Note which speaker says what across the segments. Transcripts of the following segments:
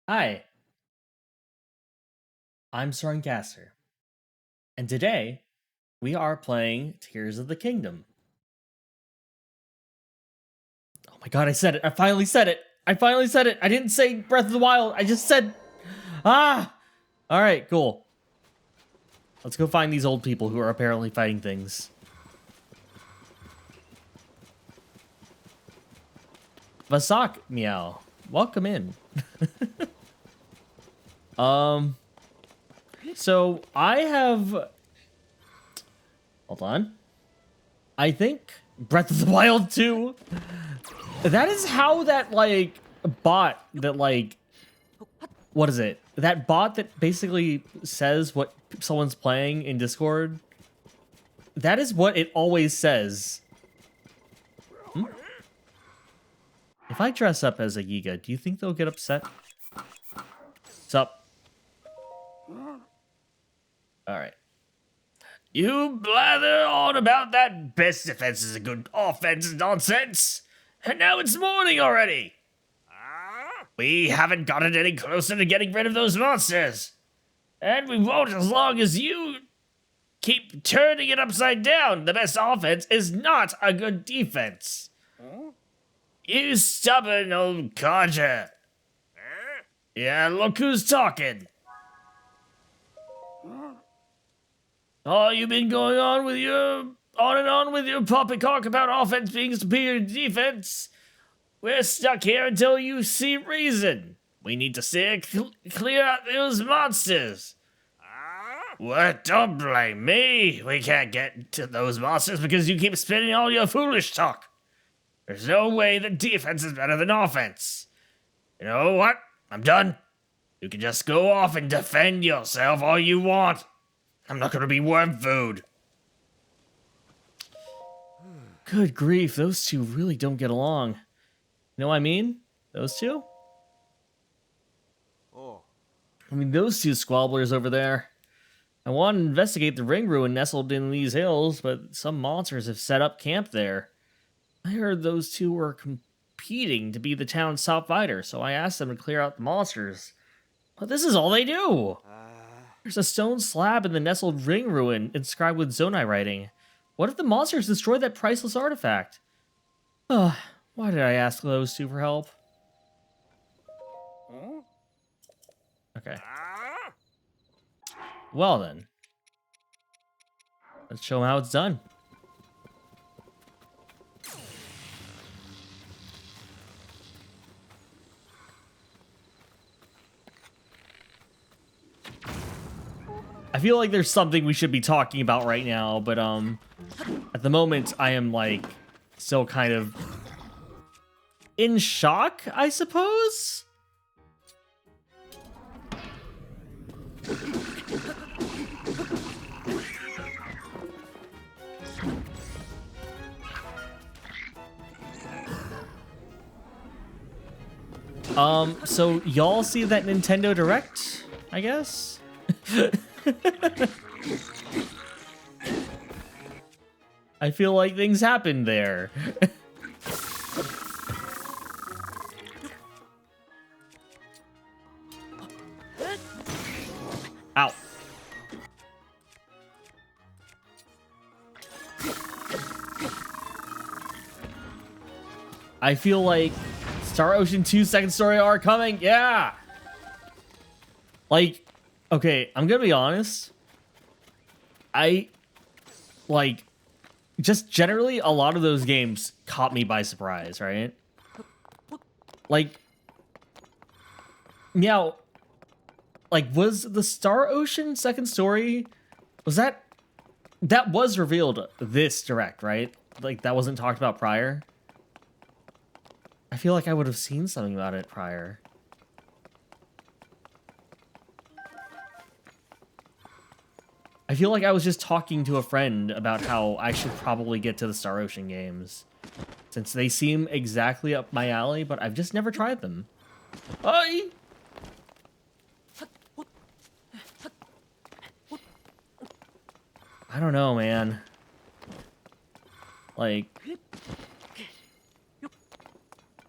Speaker 1: Hi, I'm Soren Gasser. And today, we are playing Tears of the Kingdom. Oh my god, I said it. I finally said it. I finally said it. I didn't say Breath of the Wild. I just said... Ah! Alright, cool. Let's go find these old people who are apparently fighting things. Vasak, meow. Welcome in. So I have... Hold on. I think Breath of the Wild 2. That is how that, like, bot that, like... What is it? That bot that basically says what someone's playing in Discord. That is what it always says. If I dress up as a Yiga, do you think they'll get upset? What's up? Alright. You blather on about that best defense is a good offense nonsense. And now it's morning already. We haven't gotten any closer to getting rid of those monsters. And we won't as long as you keep turning it upside down. The best offense is not a good defense. You stubborn old codger. Yeah, look who's talking. Oh, you've been going on and on with your poppycock about offense being superior to defense. We're stuck here until you see reason. We need to clear out those monsters. What? Don't blame me. We can't get to those monsters because you keep spinning all your foolish talk. There's no way that defense is better than offense. You know what? I'm done. You can just go off and defend yourself all you want. I'm not gonna be worm food. Good grief, those two really don't get along. You know what I mean? Those two?
Speaker 2: Oh.
Speaker 1: I mean, those two squabblers over there. I want to investigate the ring ruin nestled in these hills, but some monsters have set up camp there. I heard those two were competing to be the town's top fighter, so I asked them to clear out the monsters. But this is all they do! There's a stone slab in the nestled ring ruin inscribed with Zonai writing. What if the monsters destroy that priceless artifact? Why did I ask those two for help? Okay. Well then. Let's show them how it's done. I feel like there's something we should be talking about right now, but at the moment I am like still kind of in shock, I suppose? So y'all see that Nintendo Direct, I guess? I feel like things happened there. Ow. I feel like Star Ocean 2 second story are coming. Yeah. Like, okay, I'm gonna be honest. Just generally, a lot of those games caught me by surprise, right? Like, meow. Like, was the Star Ocean second story, that was revealed this direct, right? Like, that wasn't talked about prior? I feel like I would have seen something about it prior. I feel like I was just talking to a friend about how I should probably get to the Star Ocean games, since they seem exactly up my alley, but I've just never tried them. I don't know, man. Like,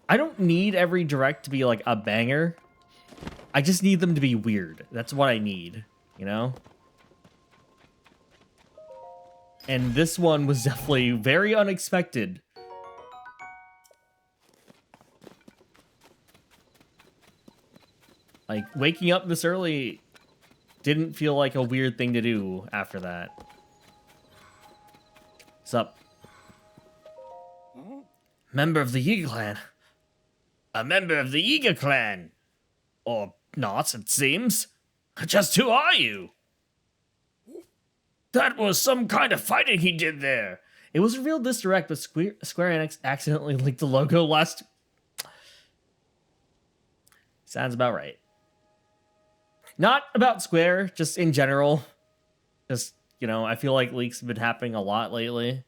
Speaker 1: I don't need every direct to be like a banger. I just need them to be weird. That's what I need, you know? And this one was definitely very unexpected. Like, waking up this early didn't feel like a weird thing to do after that. What's up? Member of the Yiga clan. A member of the Yiga clan. Or not, it seems. Just who are you? That was some kind of fighting he did there. It was revealed this direct, but Square Enix accidentally leaked the logo last... Sounds about right. Not about Square, just in general. Just, you know, I feel like leaks have been happening a lot lately.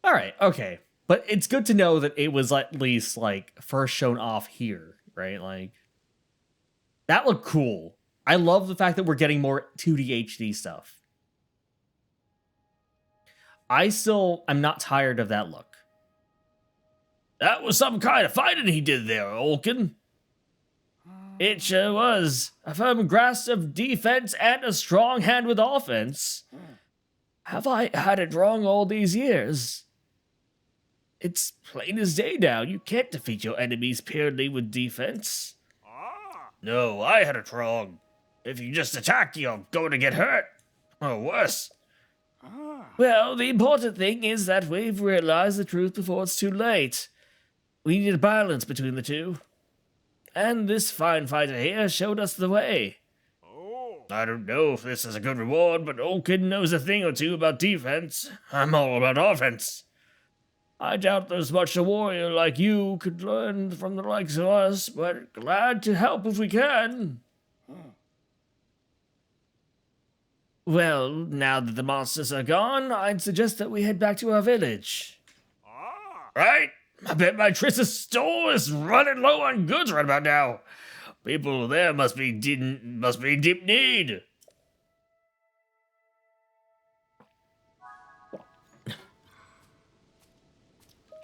Speaker 1: Alright, okay. But it's good to know that it was at least, like, first shown off here, right? Like, that looked cool. I love the fact that we're getting more 2D HD stuff. I'm not tired of that look. That was some kind of fighting he did there, Olkin. It sure was. A firm grasp of defense and a strong hand with offense. Have I had it wrong all these years? It's plain as day now. You can't defeat your enemies purely with defense. No, I had it wrong. If you just attack, you're going to get hurt. Or worse. Well, the important thing is that we've realized the truth before it's too late. We need a balance between the two. And this fine fighter here showed us the way. I don't know if this is a good reward, but old kid knows a thing or two about defense. I'm all about offense. I doubt there's much a warrior like you could learn from the likes of us, but glad to help if we can. Well, now that the monsters are gone, I'd suggest that we head back to our village. Right? I bet my Triss's store is running low on goods right about now. People there must be in deep need.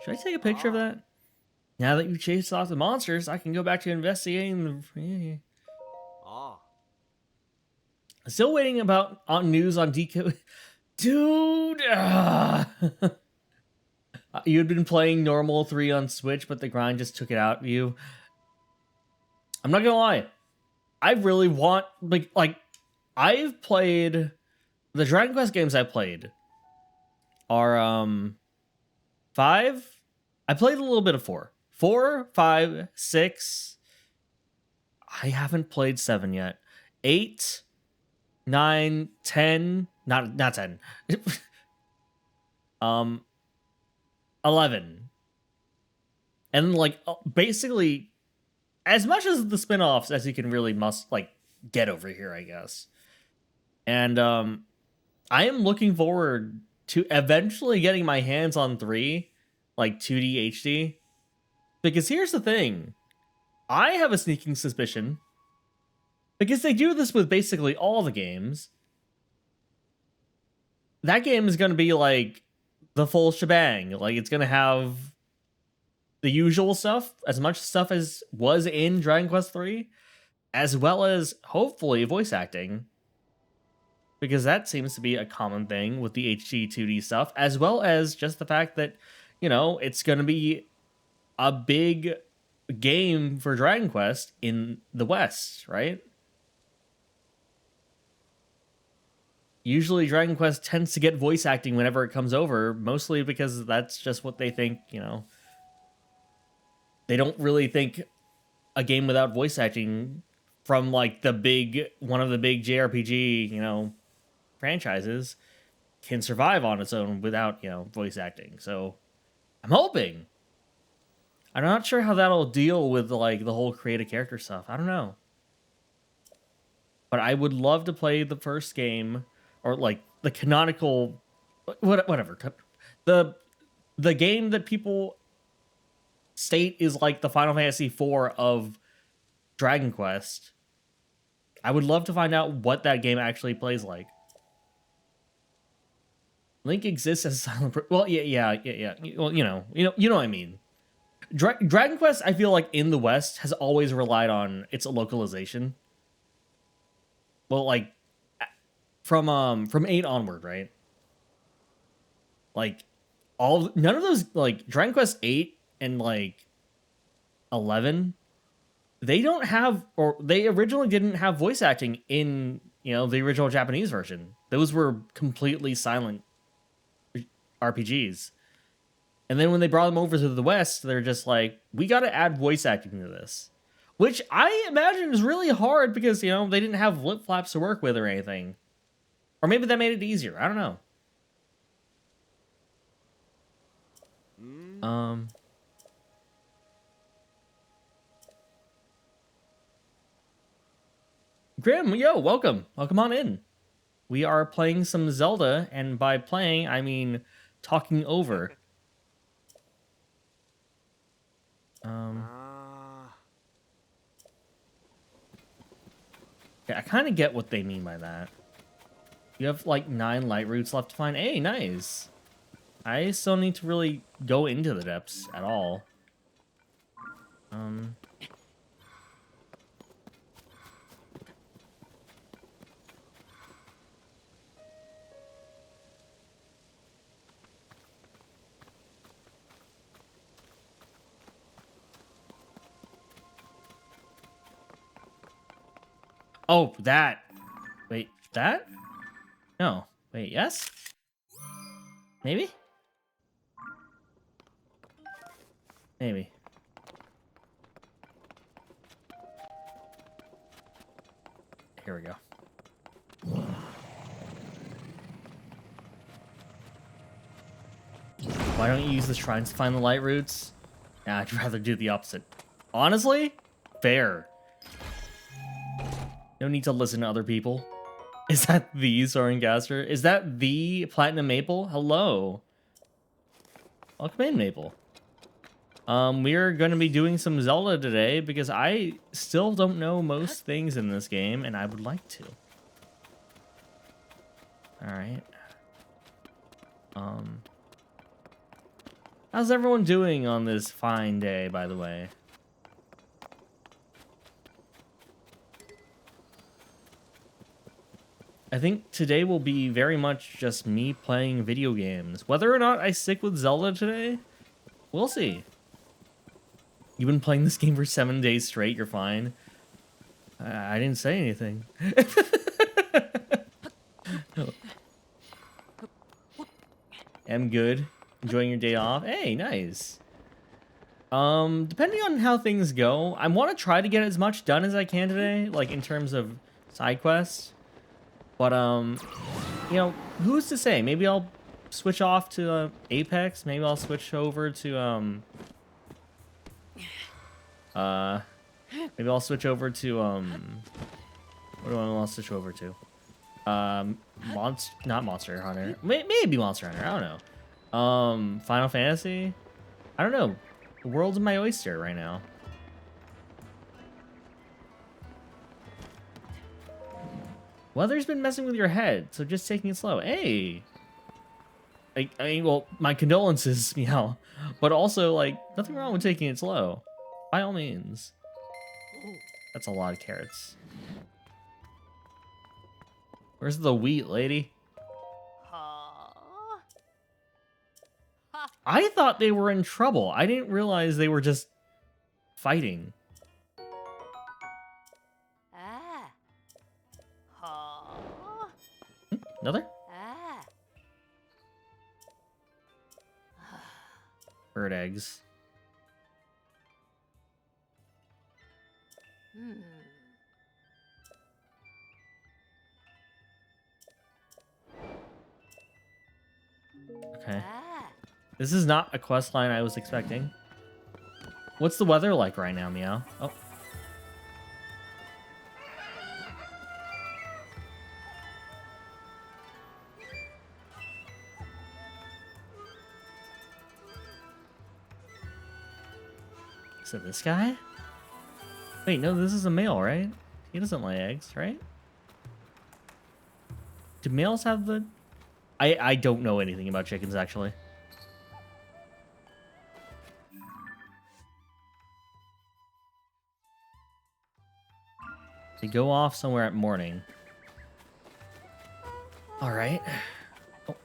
Speaker 1: Should I take a picture of that? Now that you've chased off the monsters, I can go back to investigating the... Still waiting on news on Decode. Dude! You had been playing normal 3 on Switch, but the grind just took it out of you. I'm not gonna lie. I really want... Like I've played... The Dragon Quest games I've played are, 5? I played a little bit of 4. 4, 5, 6. I haven't played 7 yet. 8, 9, 10. Not 10. 11. And like basically as much as the spin-offs as you can really get over here, I guess. And I am looking forward to eventually getting my hands on 3, like 2D HD. Because here's the thing. I have a sneaking suspicion, because they do this with basically all the games, that game is going to be like the full shebang. Like, it's going to have the usual stuff, as much stuff as was in Dragon Quest 3, as well as, hopefully, voice acting. Because that seems to be a common thing with the HD 2D stuff, as well as just the fact that, you know, it's going to be a big game for Dragon Quest in the West, right? Usually Dragon Quest tends to get voice acting whenever it comes over, mostly because that's just what they think, you know. They don't really think a game without voice acting from, like, one of the big JRPG, you know, franchises can survive on its own without, you know, voice acting. So I'm hoping. I'm not sure how that'll deal with, like, the whole create a character stuff. I don't know. But I would love to play the first game, or like the canonical, whatever. The game that people state is like the Final Fantasy IV of Dragon Quest. I would love to find out what that game actually plays like. Link exists as a silent... Well, yeah. Well, you know what I mean. Dragon Quest, I feel like, in the West, has always relied on its localization. Well, like, from 8 onward, right? Like none of those, like Dragon Quest 8 and like 11, they don't have, or they originally didn't have voice acting in, you know, the original Japanese version. Those were completely silent RPGs. And then when they brought them over to the West, they're just like, we got to add voice acting to this. Which I imagine is really hard because, you know, they didn't have lip flaps to work with or anything. Or maybe that made it easier. I don't know. Grim, yo, welcome. Welcome on in. We are playing some Zelda, and by playing, I mean talking over. Yeah, I kind of get what they mean by that. You have like 9 light roots left to find. Hey, nice. I still need to really go into the depths at all. Oh, that. Wait, that? No. Wait, yes? Maybe? Maybe. Here we go. Why don't you use the shrines to find the light roots? Nah, I'd rather do the opposite. Honestly? Fair. No need to listen to other people. Is that the Soren Gaster? Is that the Platinum Maple? Hello. Welcome in, Maple. We're going to be doing some Zelda today because I still don't know most things in this game, and I would like to. Alright. How's everyone doing on this fine day, by the way? I think today will be very much just me playing video games. Whether or not I stick with Zelda today, we'll see. You've been playing this game for 7 days straight, you're fine. I didn't say anything. I'm good. Enjoying your day off. Hey, nice. Depending on how things go, I want to try to get as much done as I can today, like in terms of side quests. But, you know, who's to say? Maybe I'll switch off to Apex. Maybe I'll switch over to, maybe I'll switch over to, what do I want to switch over to? Not Monster Hunter. Maybe Monster Hunter. I don't know. Final Fantasy? I don't know. The world's my oyster right now. Weather's been messing with your head, so just taking it slow. Hey! I mean, well, my condolences, meow. But also, like, nothing wrong with taking it slow. By all means. That's a lot of carrots. Where's the wheat, lady? I thought they were in trouble. I didn't realize they were just fighting. Another? Bird eggs. Okay. This is not a quest line I was expecting. What's the weather like right now, meow? Oh. Is it this guy? Wait, no, this is a male, right? He doesn't lay eggs, right? Do males have the... I don't know anything about chickens, actually. They go off somewhere at morning. All right. Oh.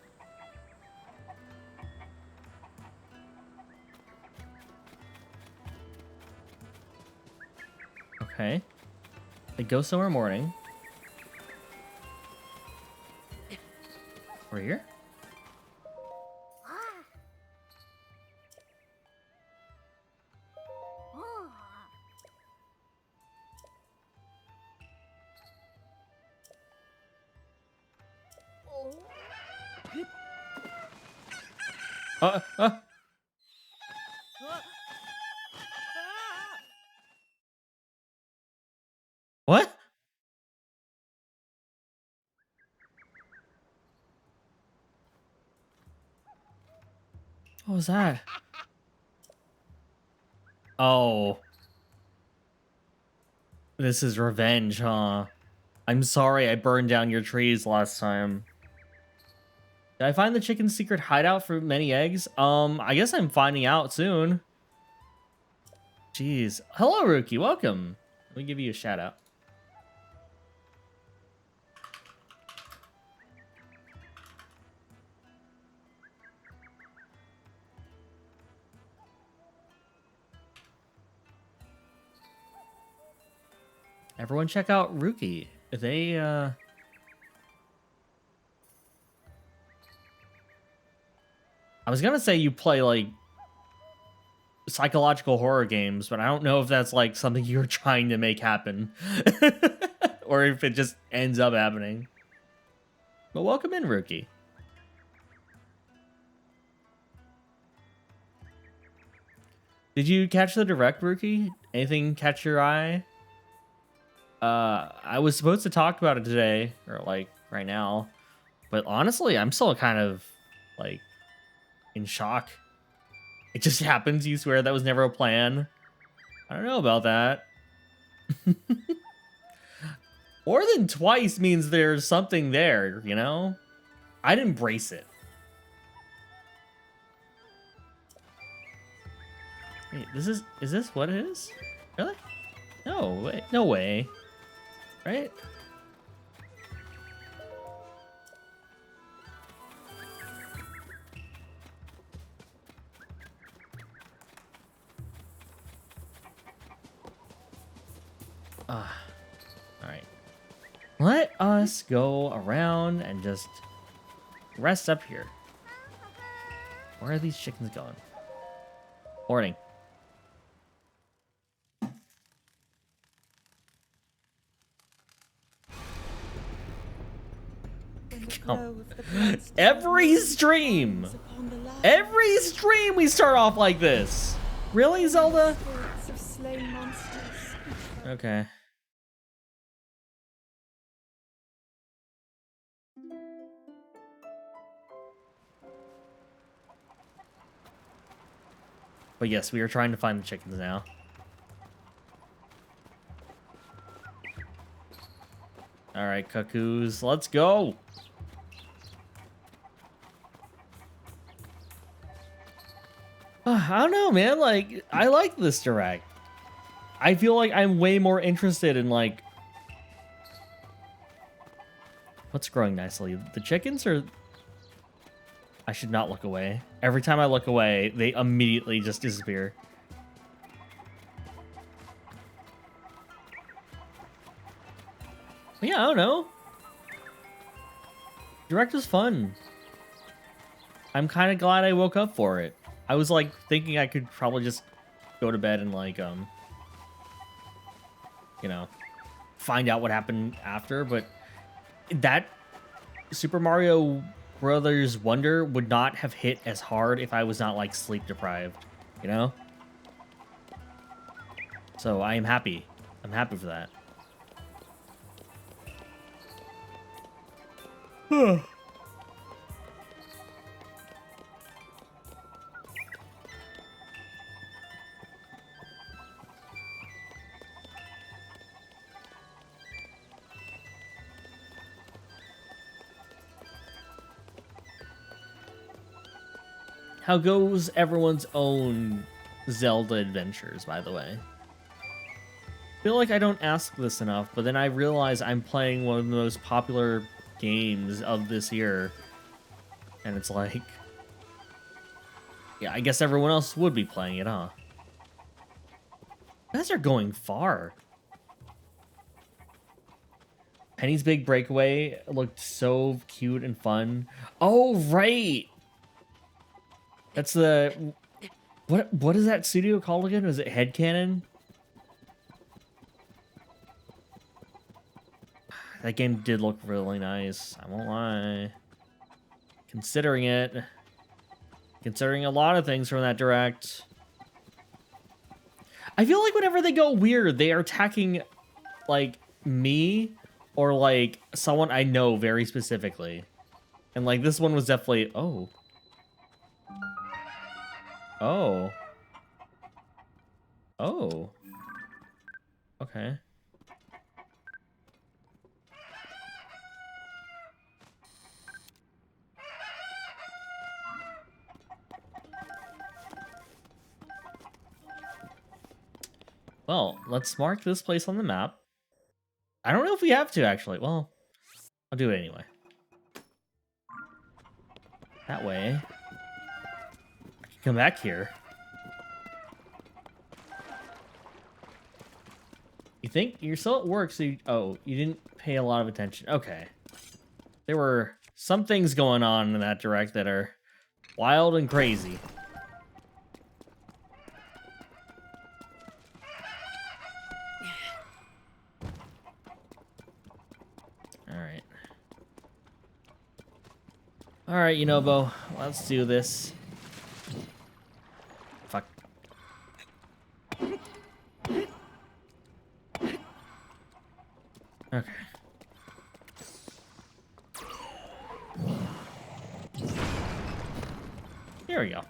Speaker 1: Okay. They go somewhere morning. We're here? Uh. What? What was that? Oh. This is revenge, huh? I'm sorry I burned down your trees last time. Did I find the chicken's secret hideout for many eggs? I guess I'm finding out soon. Jeez. Hello, Rookie. Welcome. Let me give you a shout out. Everyone check out Rookie. They, I was gonna say you play, like, psychological horror games, but I don't know if that's, like, something you're trying to make happen. Or if it just ends up happening. But welcome in, Rookie. Did you catch the direct, Rookie? Anything catch your eye? I was supposed to talk about it today, or, like, right now. But honestly, I'm still kind of, like, in shock. It just happens, you swear that was never a plan. I don't know about that. More than twice means there's something there, you know? I'd embrace it. Wait, is this what it is? Really? No way. No way. Right? Alright. Let us go around and just rest up here. Where are these chickens going? Morning. Every stream we start off like this. Really, Zelda? Okay. But yes, we are trying to find the chickens now. All right, cuckoos, let's go. I don't know, man. Like, I like this direct. I feel like I'm way more interested in, like, what's growing nicely. The chickens, or I should not look away. Every time I look away, they immediately just disappear. But yeah, I don't know. Direct was fun. I'm kind of glad I woke up for it. I was like thinking I could probably just go to bed and like you know, find out what happened after, but that Super Mario Brothers Wonder would not have hit as hard if I was not like sleep deprived, you know? So I am happy. I'm happy for that. How goes everyone's own Zelda adventures, by the way? I feel like I don't ask this enough, but then I realize I'm playing one of the most popular games of this year. And it's like, yeah, I guess everyone else would be playing it, huh? You guys are going far. Penny's Big Breakaway looked so cute and fun. Oh, right. That's the... What is that studio called again? Was it Headcanon? That game did look really nice. I won't lie. Considering it. Considering a lot of things from that direct. I feel like whenever they go weird, they are attacking, like, me or, like, someone I know very specifically. And, like, this one was definitely... Oh. Oh. Oh. Okay. Well, let's mark this place on the map. I don't know if we have to, actually. Well, I'll do it anyway. That way. I can come back here. You think? You're still at work, so you... Oh, you didn't pay a lot of attention. Okay. There were some things going on in that direct that are wild and crazy. Alright. Alright, Yunobo. Let's do this. Fuck. Okay. Here we go.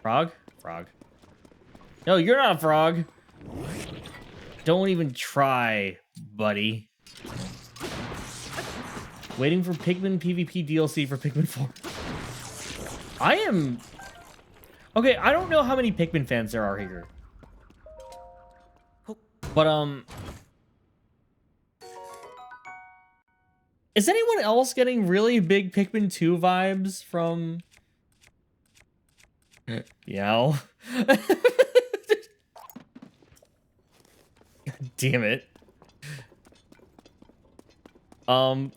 Speaker 1: Frog? Frog. No, you're not a frog. Don't even try, buddy. Waiting for Pikmin PvP DLC for Pikmin 4. I am... Okay, I don't know how many Pikmin fans there are here. But, is anyone else getting really big Pikmin 2 vibes from... Yow. God damn it. God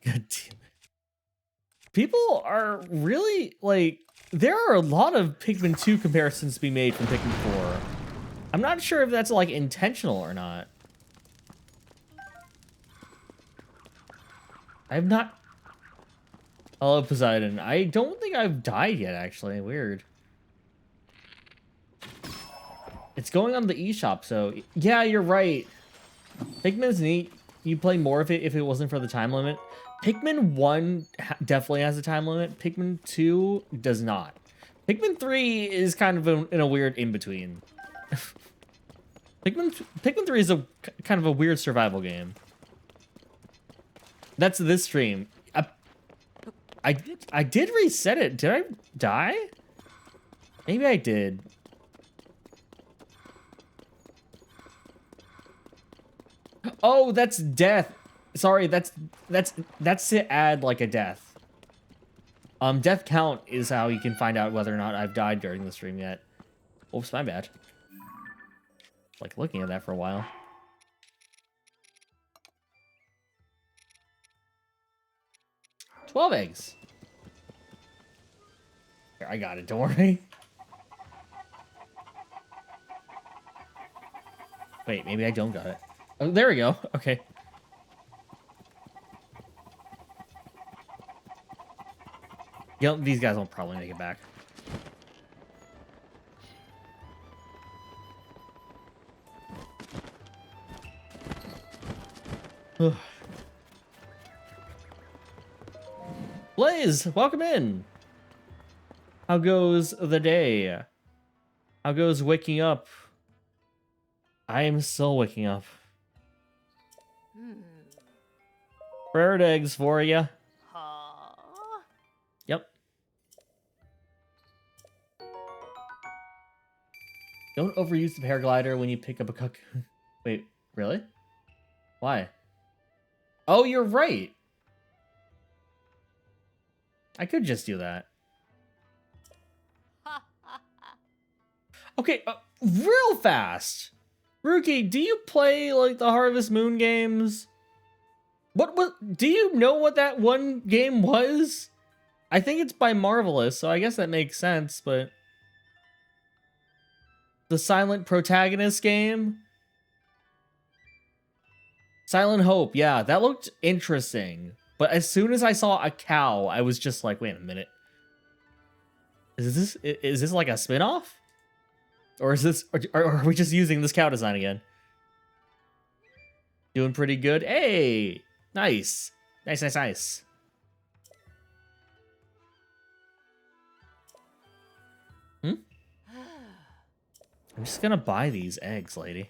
Speaker 1: damn it. People are really, like... There are a lot of Pikmin 2 comparisons to be made from Pikmin 4. I'm not sure if that's, like, intentional or not. I have not... Hello, Poseidon. I don't think I've died yet, actually. Weird. It's going on the eShop, so... Yeah, you're right. Pikmin's neat. You'd play more of it if it wasn't for the time limit. Pikmin 1 definitely has a time limit. Pikmin 2 does not. Pikmin 3 is kind of in a weird in-between. Pikmin 3 is a kind of a weird survival game. That's this stream. I did reset it. Did I die? Maybe I did. Oh, that's death. Sorry, that's to add like a death. Death count is how you can find out whether or not I've died during the stream yet. Oops, my bad. Like looking at that for a while. $12 eggs. Here, I got it, don't worry. Wait, maybe I don't got it. Oh, there we go. Okay. Yep, these guys will probably make it back. Blaze, welcome in. How goes the day? How goes waking up? I am still waking up. Bird eggs for you. Yep. Don't overuse the paraglider when you pick up a cocoon. Wait, really? Why? Oh, you're right. I could just do that. Okay, real fast. Rookie, do you play like the Harvest Moon games? What do you know what that one game was? I think it's by Marvelous, so I guess that makes sense, but the silent protagonist game? Silent Hope, yeah, that looked interesting. But as soon as I saw a cow, I was just like, wait a minute. Is this like a spin-off? Or is this or are we just using this cow design again? Doing pretty good. Hey! Nice. Nice, nice, nice. I'm just gonna buy these eggs, lady.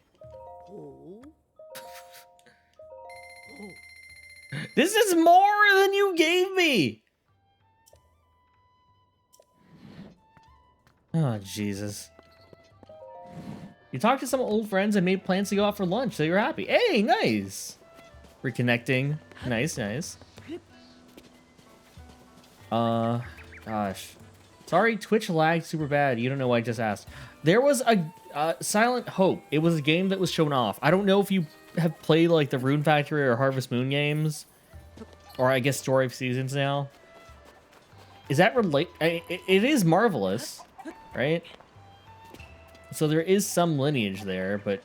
Speaker 1: This is more than you gave me! Oh, Jesus. You talked to some old friends and made plans to go out for lunch, so you're happy. Hey, nice! Reconnecting. Nice, nice. Gosh. Sorry, Twitch lagged super bad. You don't know what I just asked. There was a Silent Hope. It was a game that was shown off. I don't know if you have played like the Rune Factory or Harvest Moon games, or I guess Story of Seasons now. Is that it is Marvelous, right? So there is some lineage there, but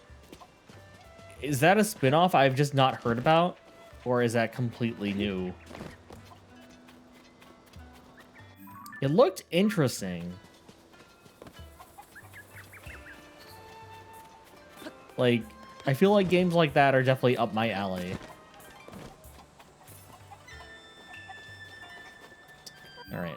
Speaker 1: is that a spin-off I've just not heard about, or is that completely new? It looked interesting. Like, I feel like games like that are definitely up my alley. All right.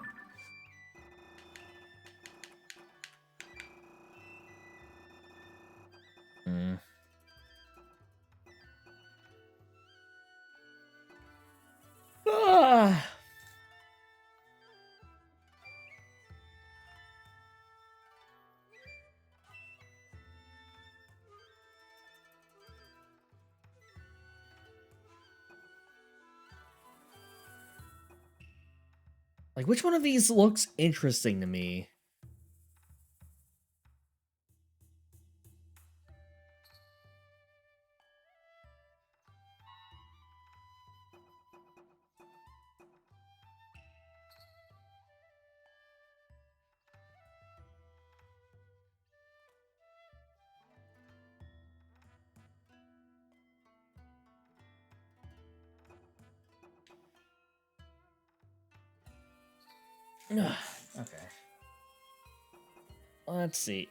Speaker 1: Ah. Like, which one of these looks interesting to me? Okay. Let's see.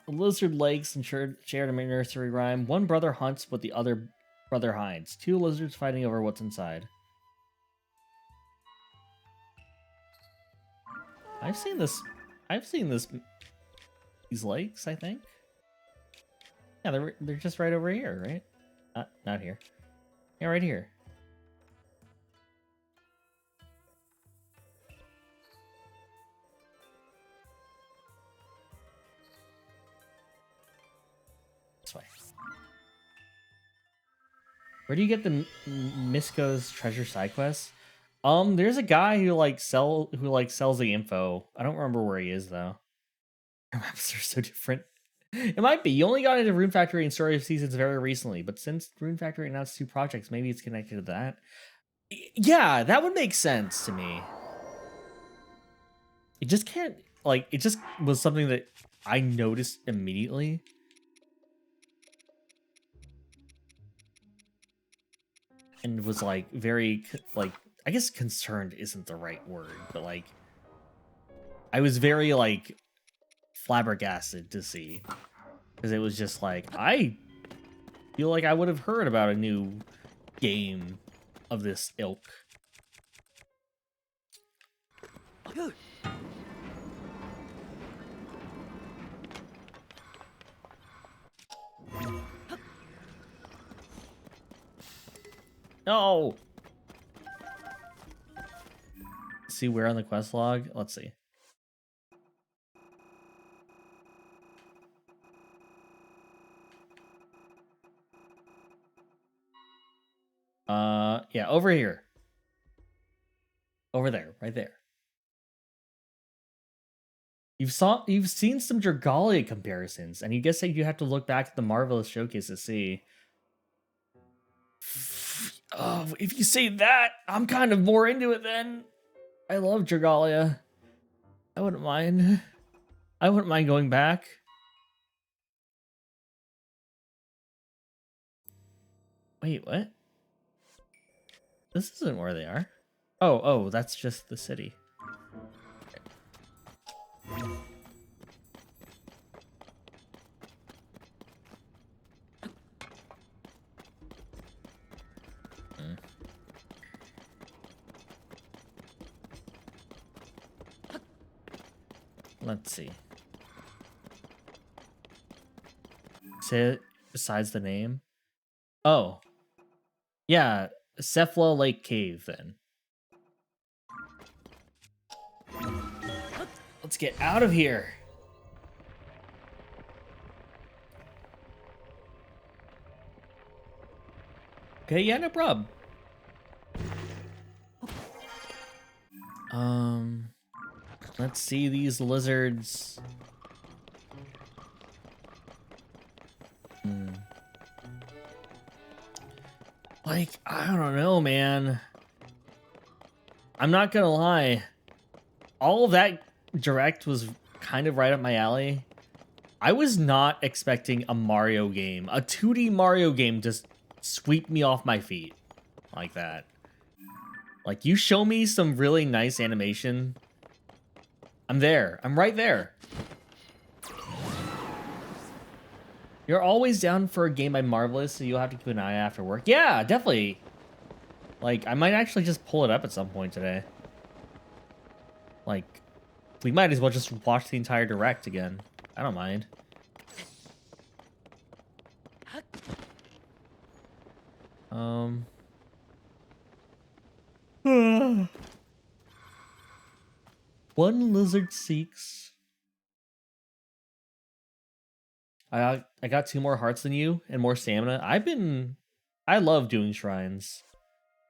Speaker 1: A lizard lakes and shared a nursery rhyme. One brother hunts, but the other brother hides. Two lizards fighting over what's inside. I've seen this. These lakes, I think. Yeah, they're just right over here, right? Not here. Yeah, right here. This way. Where do you get the Misko's treasure side quests? There's a guy who sells the info. I don't remember where he is though. Maps are so different. It might be. You only got into Rune Factory and Story of Seasons very recently, but since Rune Factory announced 2 projects, maybe it's connected to that. Yeah, that would make sense to me. It just can't, like, it just was something that I noticed immediately. And was, like, very, like, I guess concerned isn't the right word, but, like, I was very, like, flabbergasted to see. Because it was just like, I feel like I would have heard about a new game of this ilk. No! See where on the quest log? Let's see. Yeah, over here. Over there, right there. You've seen some Dragalia comparisons, and you guess that you have to look back at the Marvelous Showcase to see. Oh, if you say that, I'm kind of more into it then. I love Dragalia. I wouldn't mind. I wouldn't mind going back. Wait, what? This isn't where they are. Oh, that's just the city. Let's see. Say it besides the name. Oh. Yeah, Cephalo Lake Cave then. Let's get out of here. Okay, yeah, no problem. Let's see these lizards. Like, I don't know, man. I'm not gonna lie. All of that direct was kind of right up my alley. I was not expecting a Mario game, a 2D Mario game, just sweep me off my feet like that. Like, you show me some really nice animation, I'm there. I'm right there. You're always down for a game by Marvelous, so you'll have to keep an eye after work. Yeah, definitely. Like, I might actually just pull it up at some point today. Like, we might as well just watch the entire direct again. I don't mind. One lizard seeks. I got 2 more hearts than you and more stamina. I love doing shrines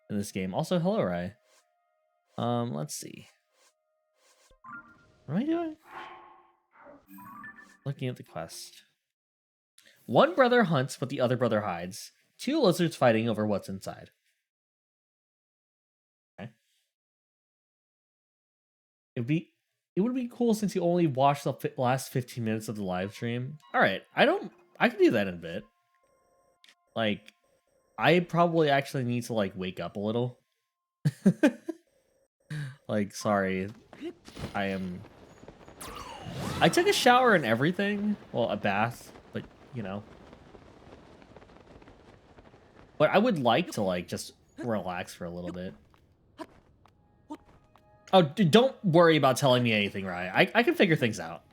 Speaker 1: in this game. Also, hello, Rai. Let's see. What am I doing? Looking at the quest. One brother hunts, but the other brother hides. 2 lizards fighting over what's inside. Okay. It would be cool since you only watched the last 15 minutes of the live stream. All right, I can do that in a bit. Like, I probably actually need to like wake up a little. Like, sorry, I took a shower and everything. Well, a bath, but you know. But I would like to like just relax for a little bit. Oh, don't worry about telling me anything, Ryan. I can figure things out.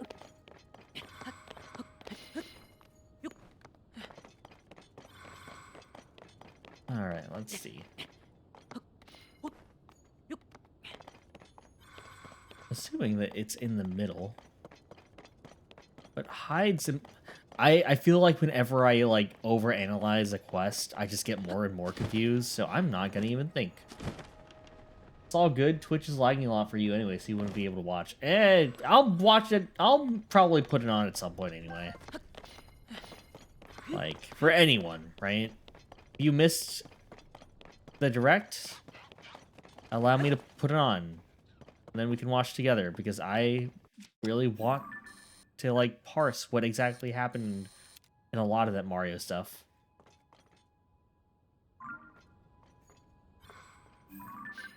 Speaker 1: All right, let's see. Assuming that it's in the middle. But hides in... I feel like whenever I like overanalyze a quest, I just get more and more confused, so I'm not gonna even think. It's all good. Twitch is lagging a lot for you anyway, so you wouldn't be able to watch. I'll watch it. I'll probably put it on at some point anyway. Like, for anyone, right? You missed the direct? Allow me to put it on. And then we can watch together, because I really want to, like, parse what exactly happened in a lot of that Mario stuff.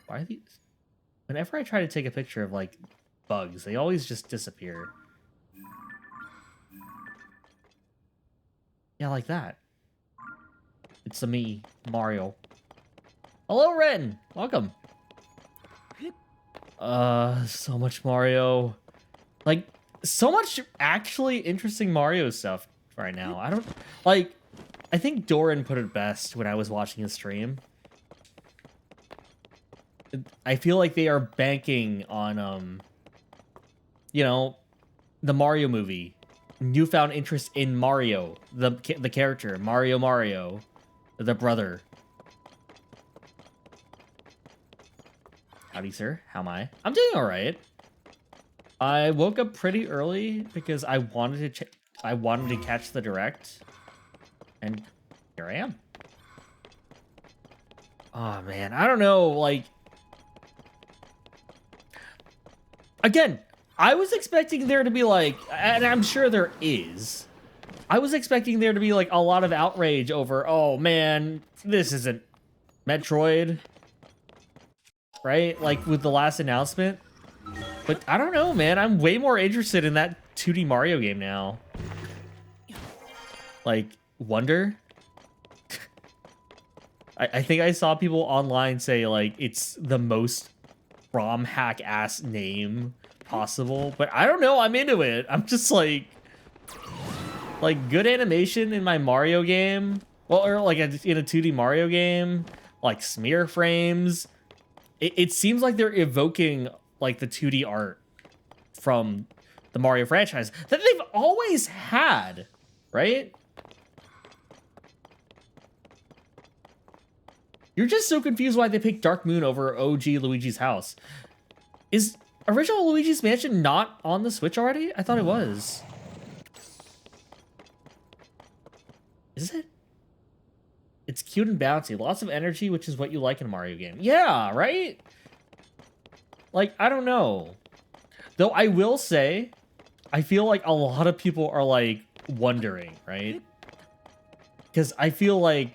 Speaker 1: Why are these... Whenever I try to take a picture of, like, bugs, they always just disappear. Yeah, like that. It's me, Mario. Hello, Ren! Welcome. So much Mario. Like, so much actually interesting Mario stuff right now. I don't... Like, I think Doran put it best when I was watching his stream. I feel like they are banking on, you know, the Mario movie. Newfound interest in Mario, the character, Mario, the brother. Howdy, sir. How am I? I'm doing all right. I woke up pretty early because I wanted to catch the direct, and here I am. Oh man, I don't know. Like, again, I was expecting there to be like, and I'm sure there is. I was expecting there to be like a lot of outrage over, oh man, this isn't Metroid, right? Like with the last announcement. But I don't know, man. I'm way more interested in that 2D Mario game now. Like, Wonder? I think I saw people online say, like, it's the most ROM hack-ass name possible. But I don't know, I'm into it. I'm just like good animation in my Mario game. Well, or like in a 2D Mario game. Like, smear frames. It seems like they're evoking like the 2D art from the Mario franchise that they've always had, right? You're just so confused why they picked Dark Moon over OG Luigi's House. Is original Luigi's Mansion not on the Switch already? I thought it was. Is it? It's cute and bouncy. Lots of energy, which is what you like in a Mario game. Yeah, right? Like, I don't know. Though I will say, I feel like a lot of people are, like, wondering, right? Because I feel like...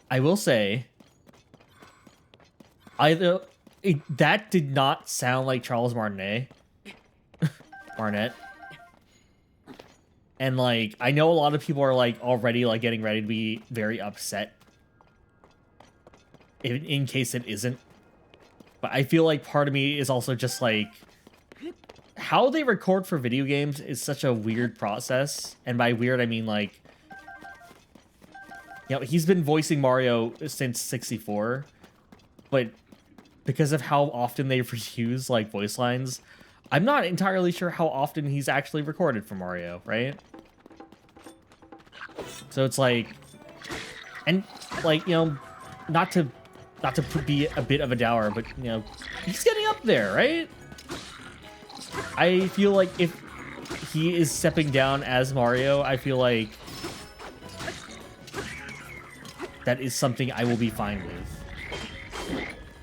Speaker 1: I will say... that did not sound like Charles Martinet. Martinet. And, like, I know a lot of people are, like, already, like, getting ready to be very upset. In case it isn't. But I feel like part of me is also just, like... How they record for video games is such a weird process. And by weird, I mean, like... You know, he's been voicing Mario since 64. But because of how often they reuse, like, voice lines... I'm not entirely sure how often he's actually recorded for Mario, right? So it's like, and like, you know, not to be a bit of a dour, but you know, he's getting up there, right? I feel like if he is stepping down as Mario, I feel like that is something I will be fine with.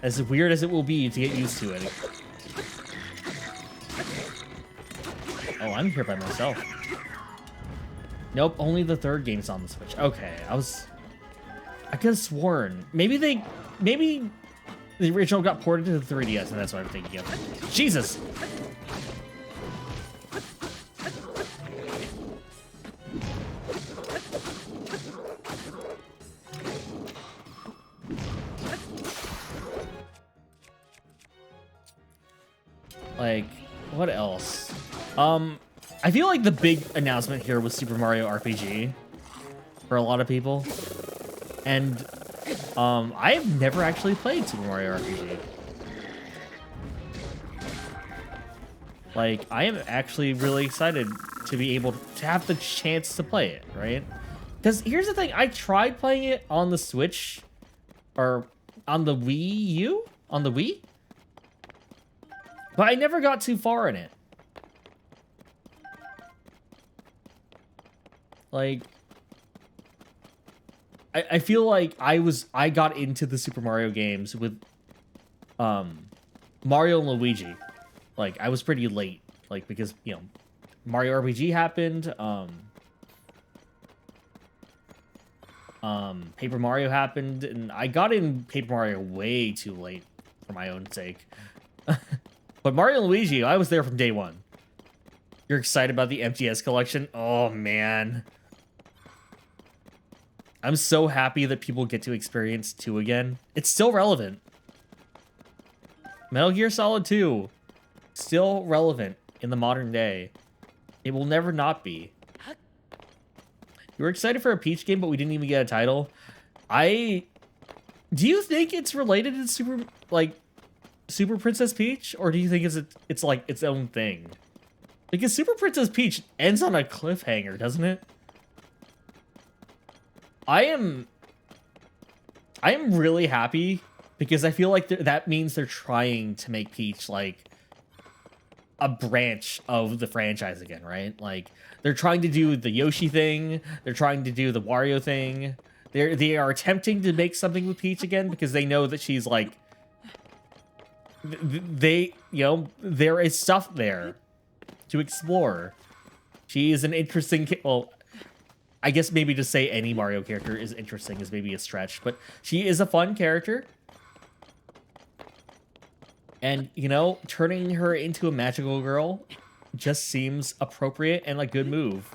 Speaker 1: As weird as it will be to get used to it. Oh, I'm here by myself. Nope, only the third game's on the Switch. Okay, I could have sworn. Maybe the original got ported to the 3DS, and that's what I'm thinking of. Jesus! Like, what else? I feel like the big announcement here was Super Mario RPG for a lot of people. And I have never actually played Super Mario RPG. Like, I am actually really excited to be able to have the chance to play it, right? Because here's the thing, I tried playing it on the Switch, or on the Wii U? On the Wii? But I never got too far in it. Like, I feel like I got into the Super Mario games with Mario and Luigi. Like, I was pretty late, like, because, you know, Mario RPG happened, Paper Mario happened, and I got in Paper Mario way too late for my own sake. But Mario and Luigi, I was there from day one. You're excited about the MTS collection? Oh, man. I'm so happy that people get to experience 2 again. It's still relevant. Metal Gear Solid 2. Still relevant in the modern day. It will never not be. You were excited for a Peach game, but we didn't even get a title. Do you think it's related to Super Princess Peach? Or do you think it's like its own thing? Because Super Princess Peach ends on a cliffhanger, doesn't it? I am really happy because I feel like that means they're trying to make Peach like a branch of the franchise again, right? Like they're trying to do the Yoshi thing, they're trying to do the Wario thing. They are attempting to make something with Peach again because they know that she's like they, you know, there is stuff there to explore. She is an interesting well, I guess maybe to say any Mario character is interesting is maybe a stretch, but she is a fun character. And, you know, turning her into a magical girl just seems appropriate and a good move.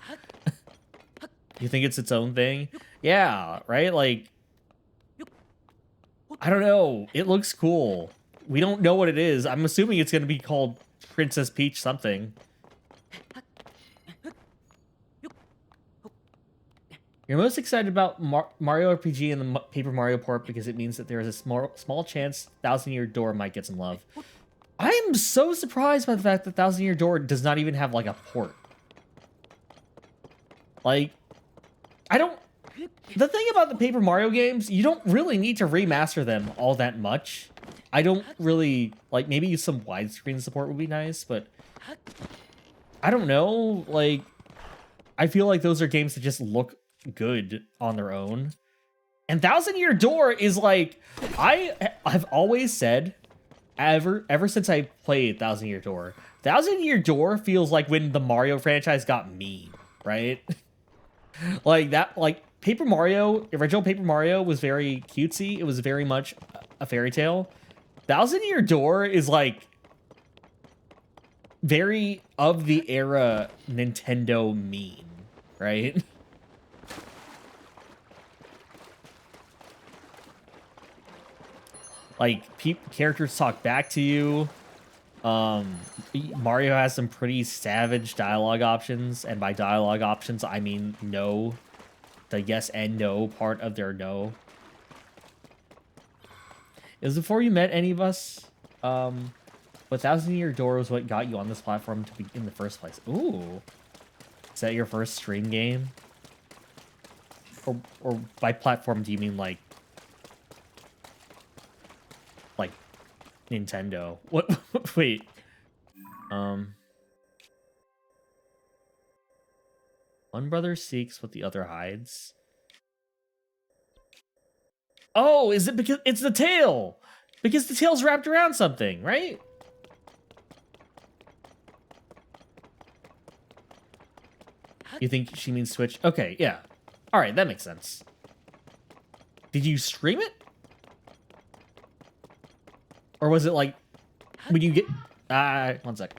Speaker 1: You think it's its own thing? Yeah, right? Like, I don't know. It looks cool. We don't know what it is. I'm assuming it's going to be called Princess Peach something. You're most excited about Mario RPG and the Paper Mario port because it means that there is a small chance Thousand Year Door might get some love. I am so surprised by the fact that Thousand Year Door does not even have like a port. Like, I don't... The thing about the Paper Mario games, you don't really need to remaster them all that much. I don't really... Like, maybe some widescreen support would be nice, but... I don't know, like... I feel like those are games that just look good on their own. And Thousand Year Door is like... I've always said... Ever since I played Thousand Year Door feels like when the Mario franchise got mean, right? Like that, like Paper Mario, original Paper Mario was very cutesy. It was very much a fairy tale. Thousand Year Door is like very of the era Nintendo mean, right? Like, characters talk back to you. Mario has some pretty savage dialogue options, and by dialogue options, I mean no. The yes and no part of their no. It was before you met any of us. But Thousand Year Door was what got you on this platform to be in the first place. Ooh. Is that your first stream game? Or by platform, do you mean like Nintendo? What? Wait. One brother seeks what the other hides. Oh, is it because it's the tail? Because the tail's wrapped around something, right? You think she means Switch? Okay, yeah. All right, that makes sense. Did you stream it? Or was it like when you get... one sec.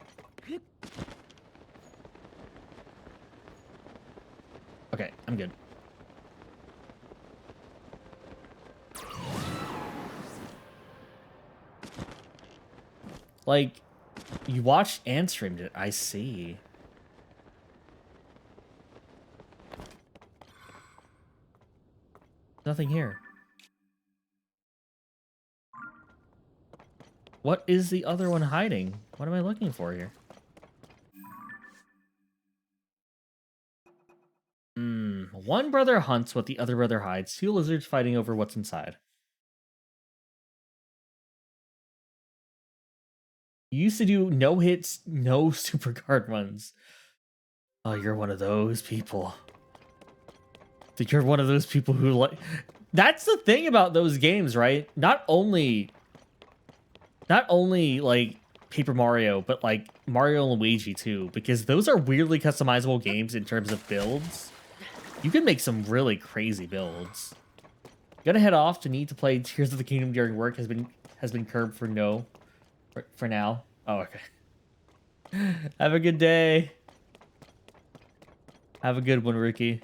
Speaker 1: Okay, I'm good. Like, you watched and streamed it. I see. Nothing here. What is the other one hiding? What am I looking for here? One brother hunts what the other brother hides. Two lizards fighting over what's inside. You used to do no hits, no super card runs. Oh, you're one of those people. You're one of those people who like... That's the thing about those games, right? Not only like Paper Mario, but like Mario and Luigi too, because those are weirdly customizable games in terms of builds. You can make some really crazy builds. Gonna head off to need to play Tears of the Kingdom during work has been curbed for now. Oh, okay. Have a good day. Have a good one, Rookie.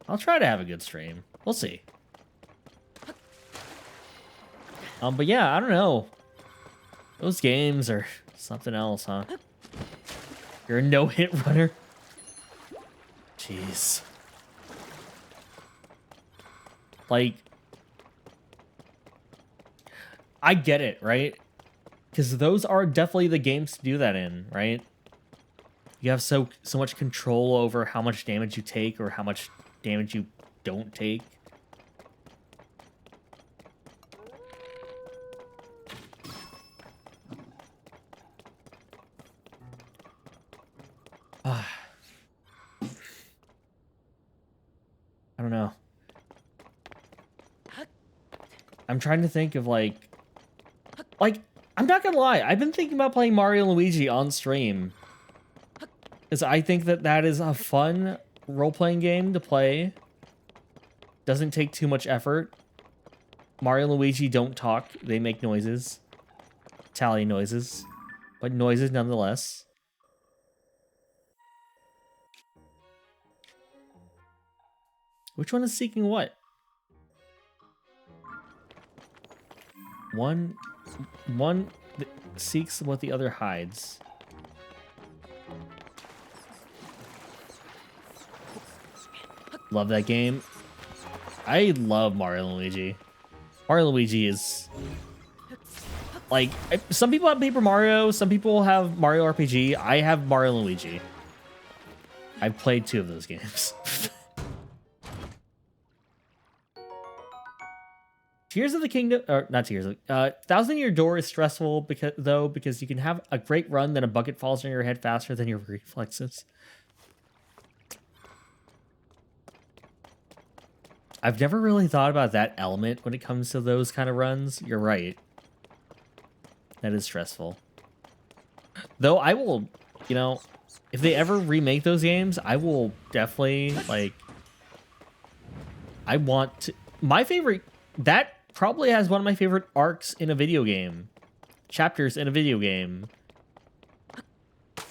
Speaker 1: I'll try to have a good stream. We'll see. But yeah, I don't know. Those games are something else, huh? You're a no-hit runner. Jeez. Like, I get it, right? Because those are definitely the games to do that in, right? You have so much control over how much damage you take or how much damage you don't take. I don't know. I'm trying to think of like, I'm not gonna lie, I've been thinking about playing Mario and Luigi on stream. Because I think that that is a fun role-playing game to play. Doesn't take too much effort. Mario and Luigi don't talk, they make noises. Italian noises. But noises nonetheless. Which one is seeking what? One seeks what the other hides. Love that game. I love Mario and Luigi. Mario and Luigi is like, some people have Paper Mario, some people have Mario RPG. I have Mario and Luigi. I've played 2 of those games. Tears of the Kingdom, or not Tears of, Thousand Year Door is stressful because you can have a great run, then a bucket falls on your head faster than your reflexes. I've never really thought about that element when it comes to those kind of runs. You're right. That is stressful. Though I will, you know, if they ever remake those games, I will definitely, like, I want to, my favorite, that probably has one of my favorite arcs in a video game. Chapters in a video game.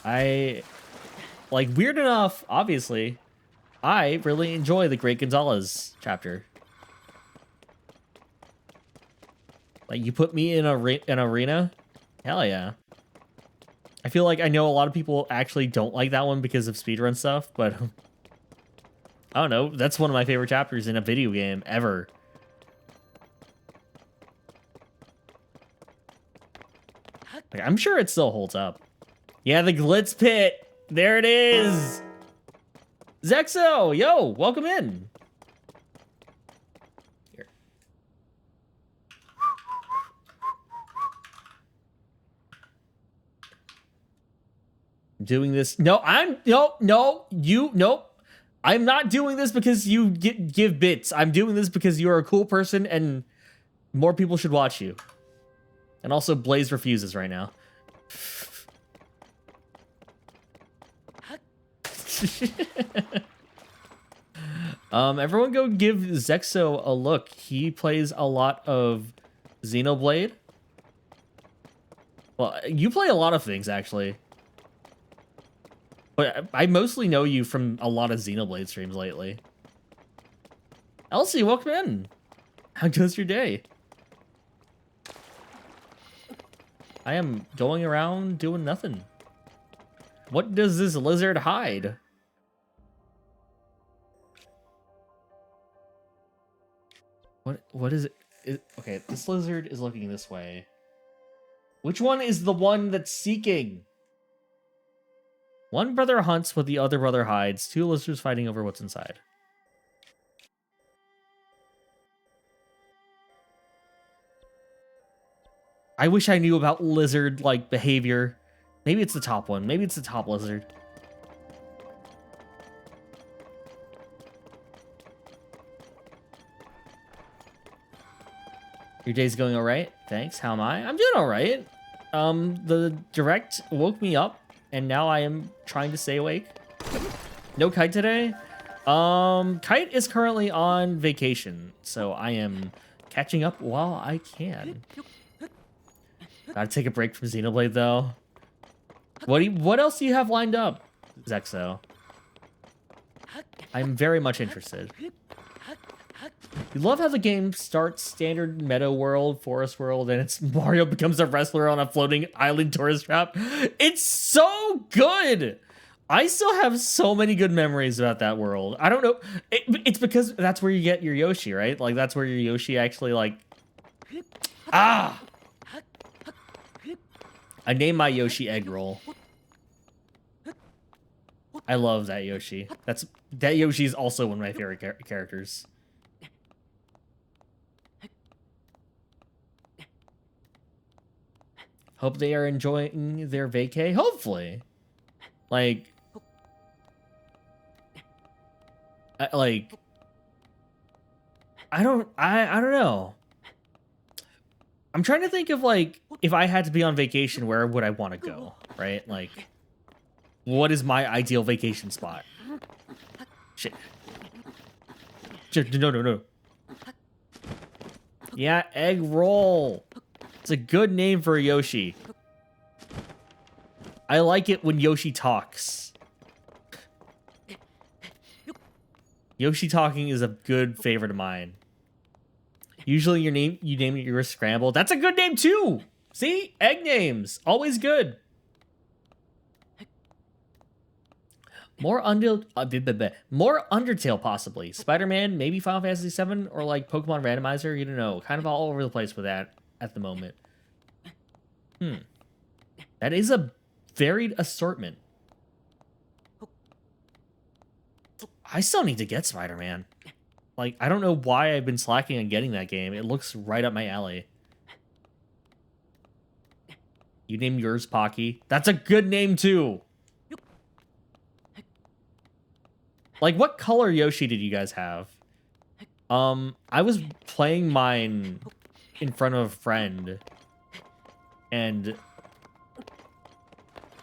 Speaker 1: I, like, weird enough, obviously, I really enjoy the Great Gonzalez chapter. Like, you put me in an arena? Hell yeah. I feel like I know a lot of people actually don't like that one because of speedrun stuff, but I don't know. That's one of my favorite chapters in a video game ever. Like, I'm sure it still holds up. Yeah, the Glitz Pit. There it is. Zexo, yo, welcome in. Here. I'm doing this. No, nope. I'm not doing this because you give bits. I'm doing this because you're a cool person and more people should watch you. And also, Blaze refuses right now. Everyone go give Zexo a look. He plays a lot of Xenoblade. Well, you play a lot of things, actually. But I mostly know you from a lot of Xenoblade streams lately. Elsie, welcome in. How goes your day? I am going around doing nothing. What does this lizard hide? What is it? Okay, this lizard is looking this way. Which one is the one that's seeking? One brother hunts what the other brother hides. 2 lizards fighting over what's inside. I wish I knew about lizard-like behavior. Maybe it's the top one. Maybe it's the top lizard. Your day's going all right? Thanks. How am I? I'm doing all right. The direct woke me up, and now I am trying to stay awake. No Kite today? Kite is currently on vacation, so I am catching up while I can. Gotta take a break from Xenoblade, though. What else do you have lined up, Zexo? I'm very much interested. You love how the game starts standard meadow world, forest world, and it's Mario becomes a wrestler on a floating island tourist trap. It's so good! I still have so many good memories about that world. I don't know. It's because that's where you get your Yoshi, right? Like, that's where your Yoshi actually, like... Ah! I named my Yoshi Egg Roll. I love that Yoshi. That Yoshi is also one of my favorite characters. Hope they are enjoying their vacay. Hopefully. Like, I don't know. I'm trying to think of, like, if I had to be on vacation, where would I want to go, right? Like, what is my ideal vacation spot? Shit. No. Yeah, egg roll. It's a good name for a Yoshi. I like it when Yoshi talks. Yoshi talking is a good favorite of mine. Usually you name your Scramble. That's a good name too. See? Egg names. Always good. More Undertale possibly. Spider-Man, maybe Final Fantasy VII, or like Pokemon Randomizer. You don't know. Kind of all over the place with that at the moment. That is a varied assortment. I still need to get Spider-Man. Like, I don't know why I've been slacking on getting that game. It looks right up my alley. You name yours Pocky. That's a good name too. Like, what color Yoshi did you guys have? I was playing mine in front of a friend, and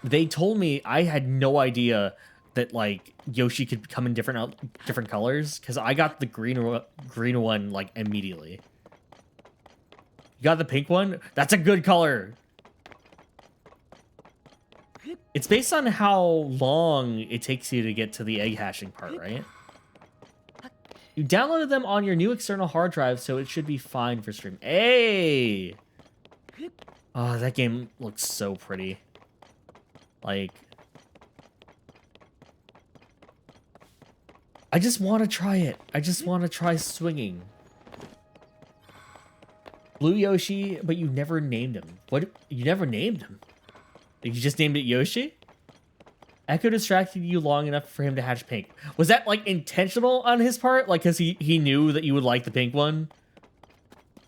Speaker 1: they told me I had no idea that, like, Yoshi could come in different colors, because I got the green one, like, immediately. You got the pink one? That's a good color. It's based on how long it takes you to get to the egg hatching part, right? You downloaded them on your new external hard drive, so it should be fine for stream. Hey! Oh, that game looks so pretty. Like, I just want to try it. I just want to try swinging. Blue Yoshi, but you never named him. What? You never named him? You just named it Yoshi? Echo distracted you long enough for him to hatch pink. Was that, like, intentional on his part? Like, because he knew that you would like the pink one?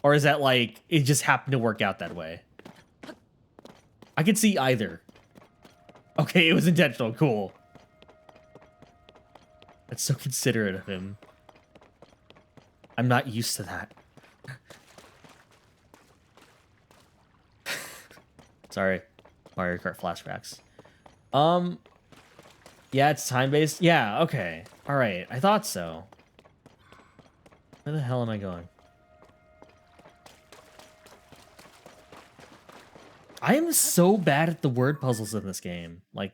Speaker 1: Or is that, like, it just happened to work out that way? I could see either. Okay, it was intentional. Cool. That's so considerate of him. I'm not used to that. Sorry. Mario Kart flashbacks. Yeah, it's time-based. Yeah, okay. Alright, I thought so. Where the hell am I going? I am so bad at the word puzzles in this game. Like,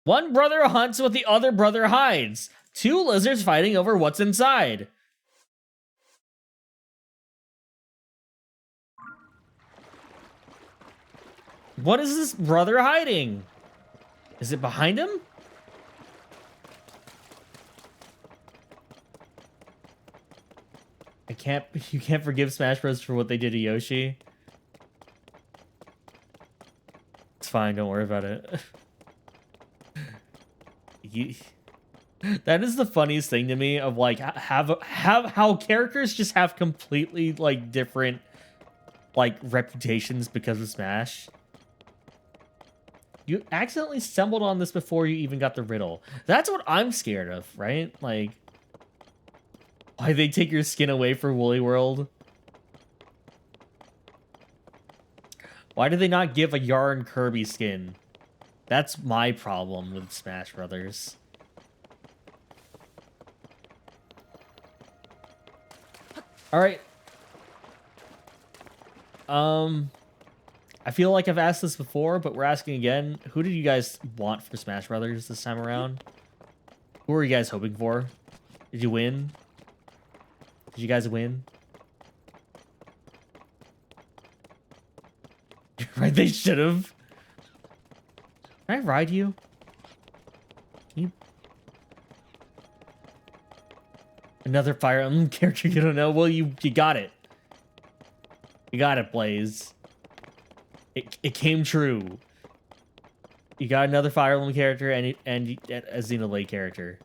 Speaker 1: one brother hunts what the other brother hides. Two lizards fighting over what's inside. What is this brother hiding? Is it behind him? You can't forgive Smash Bros. For what they did to Yoshi. It's fine, don't worry about it. That is the funniest thing to me, of like how characters just have completely like different like reputations because of Smash. You accidentally stumbled on this before you even got the riddle. That's what I'm scared of, right? Like, why they take your skin away for Woolly World? Why did they not give a Yarn Kirby skin? That's my problem with Smash Brothers. Alright. I feel like I've asked this before, but we're asking again. Who did you guys want for Smash Brothers this time around? Who are you guys hoping for? Did you win? Did you guys win? Right, they should have. Can I ride you? Can you? Another Fire Emblem character you don't know? Well, you got it. You got it, Blaze. It came true. You got another Fire Emblem character and a Xenoblade character.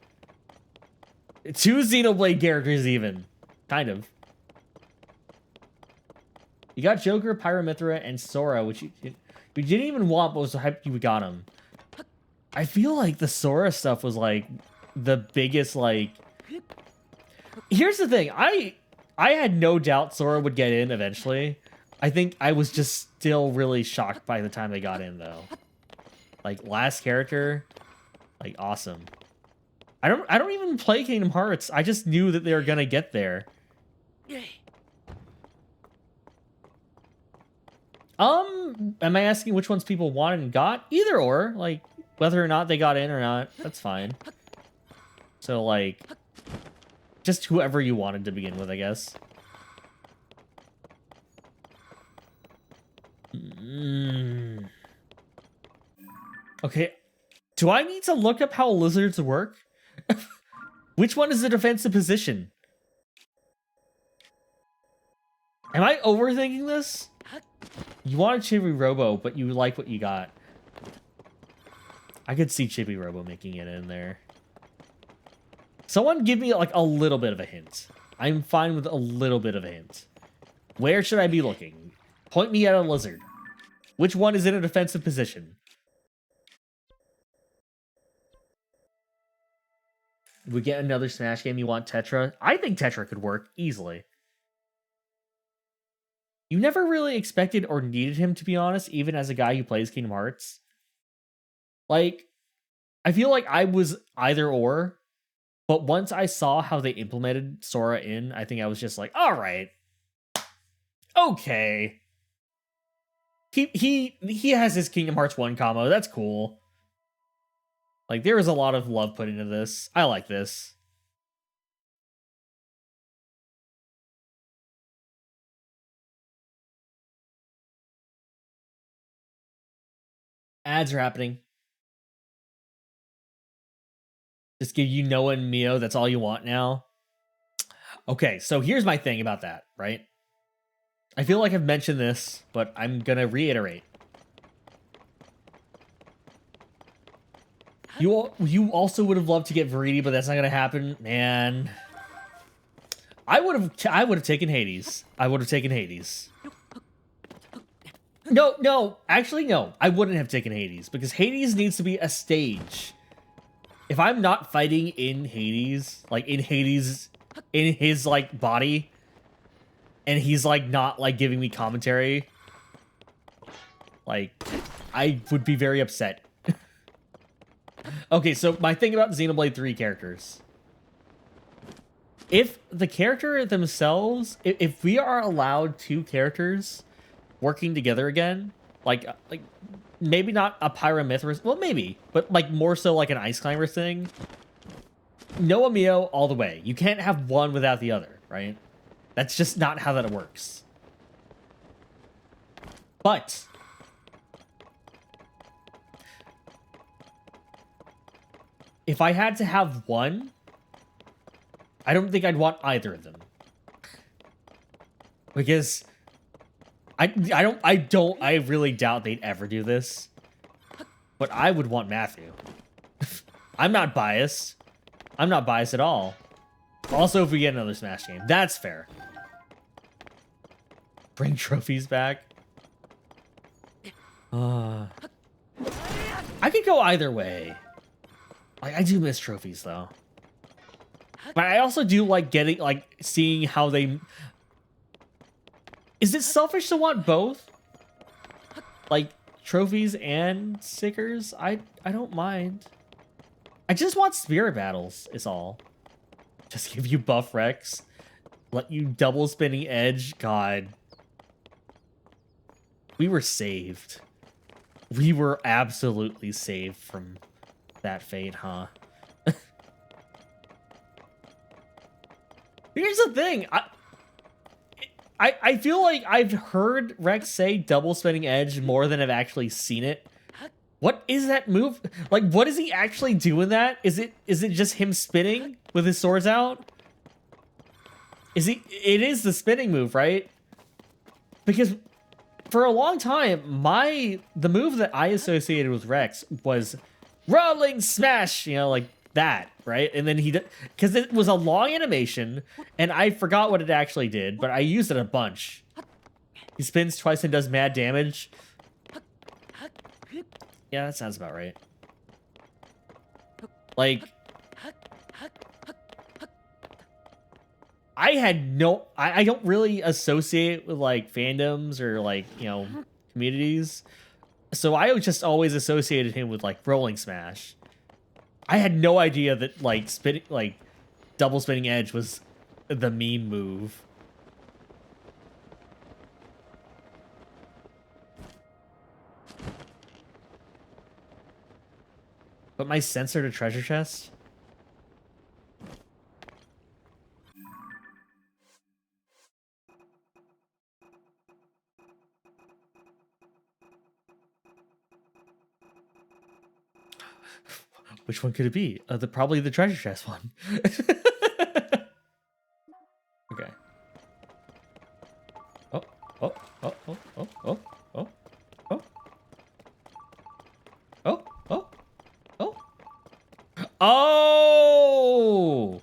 Speaker 1: 2 Xenoblade characters even. Kind of. You got Joker, Pyramithra, and Sora, which you didn't even want, but was so hyped you got him. I feel like the Sora stuff was like the biggest like. Here's the thing, I had no doubt Sora would get in eventually. I think I was just still really shocked by the time they got in though. Like last character, like awesome. I don't even play Kingdom Hearts. I just knew that they were gonna get there. Am I asking which ones people wanted and got? Either or, like whether or not they got in or not, that's fine. So like, just whoever you wanted to begin with, I guess. Okay, do I need to look up how lizards work? Which one is the defensive position? Am I overthinking this? You want a Chibi Robo, but you like what you got. I could see Chibi Robo making it in there. Someone give me like a little bit of a hint. I'm fine with a little bit of a hint. Where should I be looking? Point me at a lizard. Which one is in a defensive position? We get another Smash game. You want Tetra? I think Tetra could work easily. You never really expected or needed him, to be honest, even as a guy who plays Kingdom Hearts. Like, I feel like I was either or, but once I saw how they implemented Sora in, I think I was just like, all right, okay. He has his Kingdom Hearts 1 combo. That's cool. Like, there is a lot of love put into this. I like this. Ads are happening. Just give you Noah and Mio. That's all you want now. Okay, so here's my thing about that, right? I feel like I've mentioned this, but I'm gonna reiterate. You also would have loved to get Viridi, but that's not gonna happen, man. I would have taken Hades. I would have taken Hades. No, actually no. I wouldn't have taken Hades because Hades needs to be a stage. If I'm not fighting in Hades, like in his like body, and he's like not like giving me commentary, like I would be very upset. Okay, so my thing about Xenoblade 3 characters. If the character themselves, if we are allowed 2 characters working together again, like maybe not a Pyramithra, well maybe, but like more so like an Ice Climber thing. Noah Mio all the way. You can't have one without the other, right? That's just not how that works. But if I had to have one, I don't think I'd want either of them. Because I really doubt they'd ever do this. But I would want Matthew. I'm not biased. I'm not biased at all. Also, if we get another Smash game, that's fair. Bring trophies back. I could go either way. Like, I do miss trophies though. But I also do like getting, like, seeing how they... Is it selfish to want both? Like, trophies and stickers? I don't mind. I just want spirit battles, is all. Just give you buff Rex. Let you double spinning edge. God. We were saved. We were absolutely saved from that fate, huh? Here's the thing. I feel like I've heard Rex say double spinning edge more than I've actually seen it. What is that move? Like, what is he actually doing that? Is it just him spinning with his swords out? It is the spinning move, right? Because for a long time, the move that I associated with Rex was rolling smash, you know, like that, right? And then because it was a long animation, and I forgot what it actually did, but I used it a bunch. He spins twice and does mad damage. Yeah, that sounds about right. Like, I don't really associate with like fandoms or like, you know, communities. So I just always associated him with like rolling smash. I had no idea that like double spinning edge was the meme move. But my sensor to treasure chest? Which one could it be? Probably the treasure chest one. Okay. Oh, oh, oh, oh, oh, oh, oh, oh. Oh, oh, oh. Oh!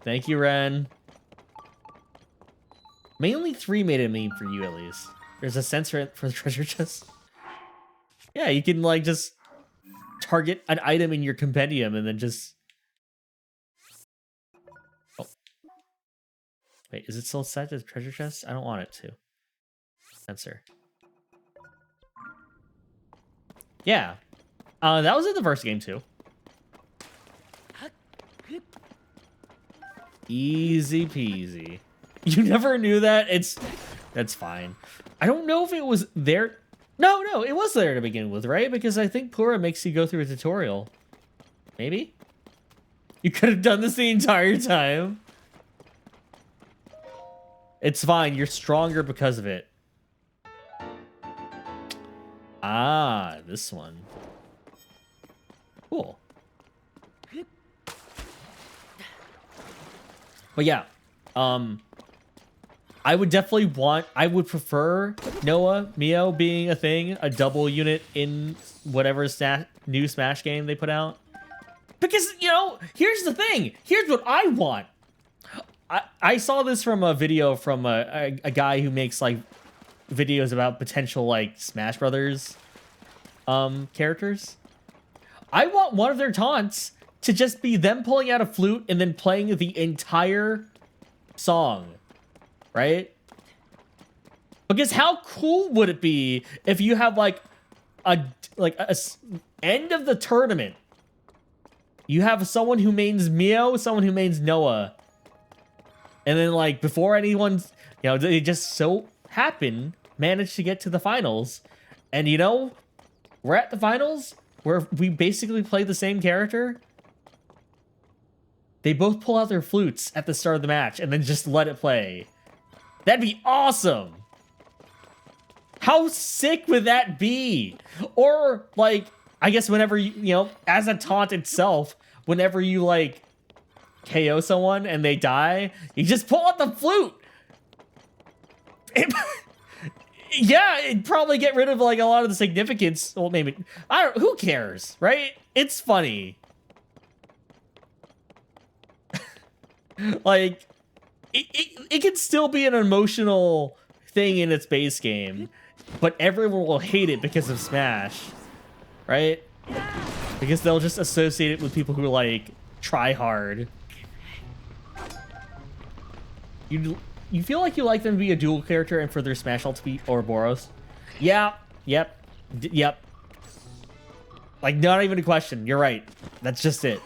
Speaker 1: Thank you, Ren. Mainly 3 made a meme for you, at least. There's a sensor for the treasure chest. Yeah, you can, like, just target an item in your compendium and then just... Oh. Wait, is it still set to the treasure chest? I don't want it to. Sensor. Yeah. That was in the first game, too. Easy peasy. You never knew that? That's fine. I don't know if it was there. No, it was there to begin with, right? Because I think Pura makes you go through a tutorial. Maybe? You could have done this the entire time. It's fine. You're stronger because of it. Ah, this one. Cool. But yeah, I would prefer Noah, Mio being a thing, a double unit in whatever new Smash game they put out. Because, you know, here's the thing. Here's what I want. I saw this from a video from a guy who makes, like, videos about potential, like, Smash Brothers characters. I want one of their taunts to just be them pulling out a flute and then playing the entire song, right? Because how cool would it be if you have like a end of the tournament, you have someone who mains Mio, someone who mains Noah, and then like before anyone's, you know, they just so manage to get to the finals, and you know, we're at the finals where we basically play the same character. They both pull out their flutes at the start of the match and then just let it play. That'd be awesome. How sick would that be? Or, like, I guess whenever you know, as a taunt itself, whenever you, like, KO someone and they die, you just pull out the flute. Yeah, it'd probably get rid of, like, a lot of the significance. Well, maybe, who cares, right? It's funny. Like, it can still be an emotional thing in its base game, but everyone will hate it because of Smash, right? Because they'll just associate it with people who, like, try hard. You feel like you like them to be a dual character and for their Smash ult to be Ouroboros? Yeah, yep. Like, not even a question. You're right. That's just it.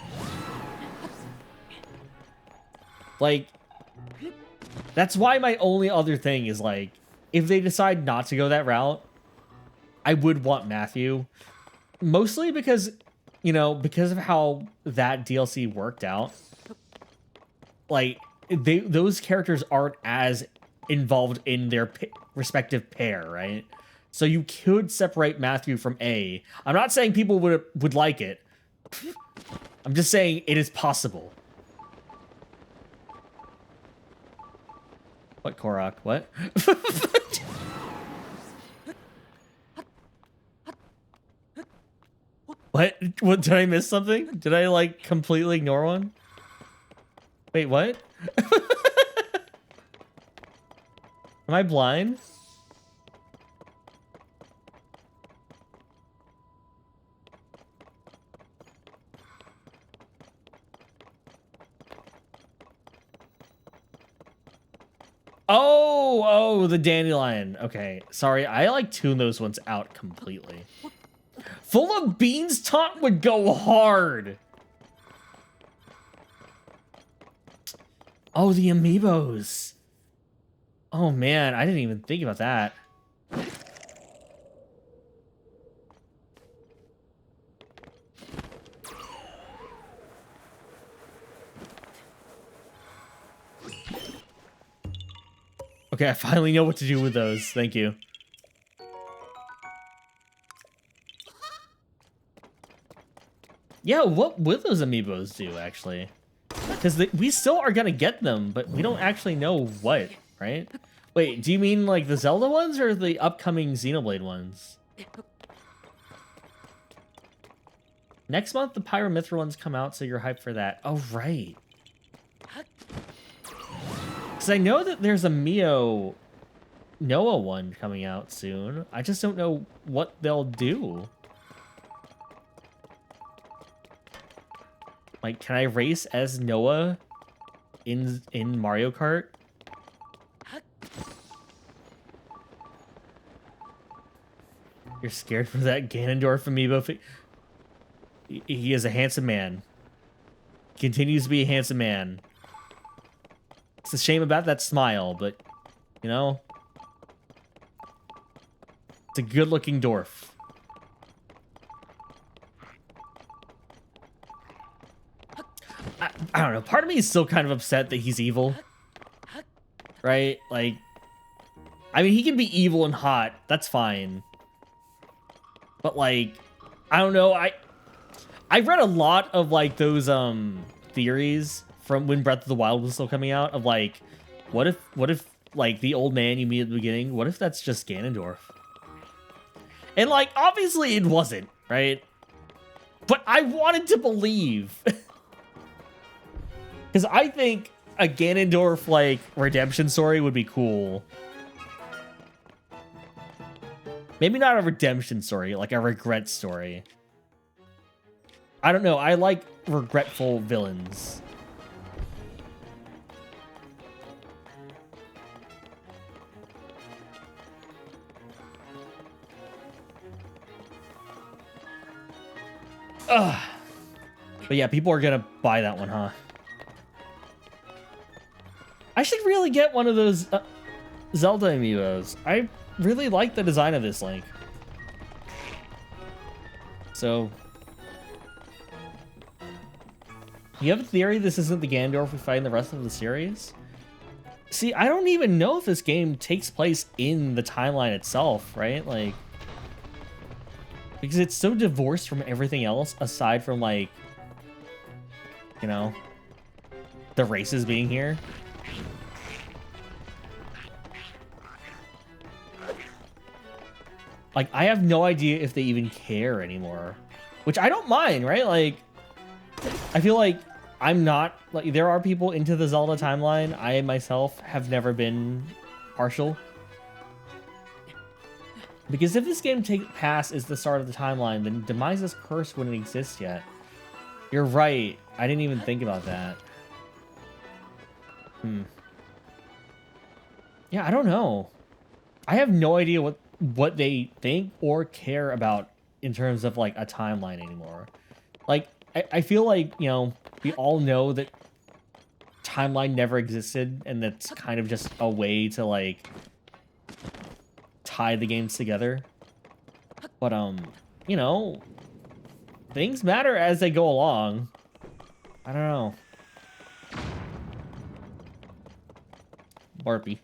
Speaker 1: Like, that's why my only other thing is, like, if they decide not to go that route, I would want Matthew. Mostly because, you know, because of how that DLC worked out. Like, those characters aren't as involved in their respective pair, right? So you could separate Matthew from A. I'm not saying people would like it. I'm just saying it is possible. What Korok? What? What? What? Did I miss something? Did I like completely ignore one? Wait, what? Am I blind? Oh, the dandelion. Okay, sorry, I like tuned those ones out completely. Full of beans taunt would go hard. Oh, the amiibos. Oh man, I didn't even think about that. Okay, I finally know what to do with those. Thank you. Yeah, what would those amiibos do, actually? Because we still are gonna get them, but we don't actually know what, right? Wait, do you mean like the Zelda ones or the upcoming Xenoblade ones? Next month, the Pyramithra ones come out, so you're hyped for that. Oh, right. Because I know that there's a Noah one coming out soon. I just don't know what they'll do. Like, can I race as Noah in Mario Kart? You're scared for that Ganondorf amiibo? He is a handsome man. Continues to be a handsome man. It's a shame about that smile, but, you know, it's a good-looking dwarf. I don't know. Part of me is still kind of upset that he's evil. Right? Like, I mean, he can be evil and hot. That's fine. But, like, I don't know. I read a lot of, like, those, theories from when Breath of the Wild was still coming out of, like, what if, like, the old man you meet at the beginning, what if that's just Ganondorf? And, like, obviously it wasn't, right? But I wanted to believe. Because I think a Ganondorf, like, redemption story would be cool. Maybe not a redemption story, like a regret story. I don't know. I like regretful villains. Ugh. But yeah, people are gonna buy that one, huh? I should really get one of those Zelda amiibos. I really like the design of this Link. So, you have a theory this isn't the Ganondorf we fight in the rest of the series? See, I don't even know if this game takes place in the timeline itself, right? Like, because it's so divorced from everything else aside from, like, you know, the races being here. Like, I have no idea if they even care anymore, which I don't mind, right? Like, I feel like I'm not, like, there are people into the Zelda timeline. I myself have never been partial. Because if this game pass is the start of the timeline, then Demise's curse wouldn't exist yet. You're right. I didn't even think about that. Yeah, I don't know. I have no idea what they think or care about in terms of, like, a timeline anymore. Like, I feel like, you know, we all know that timeline never existed, and that's kind of just a way to, like, tie the games together. But, you know, things matter as they go along. I don't know. Barpy.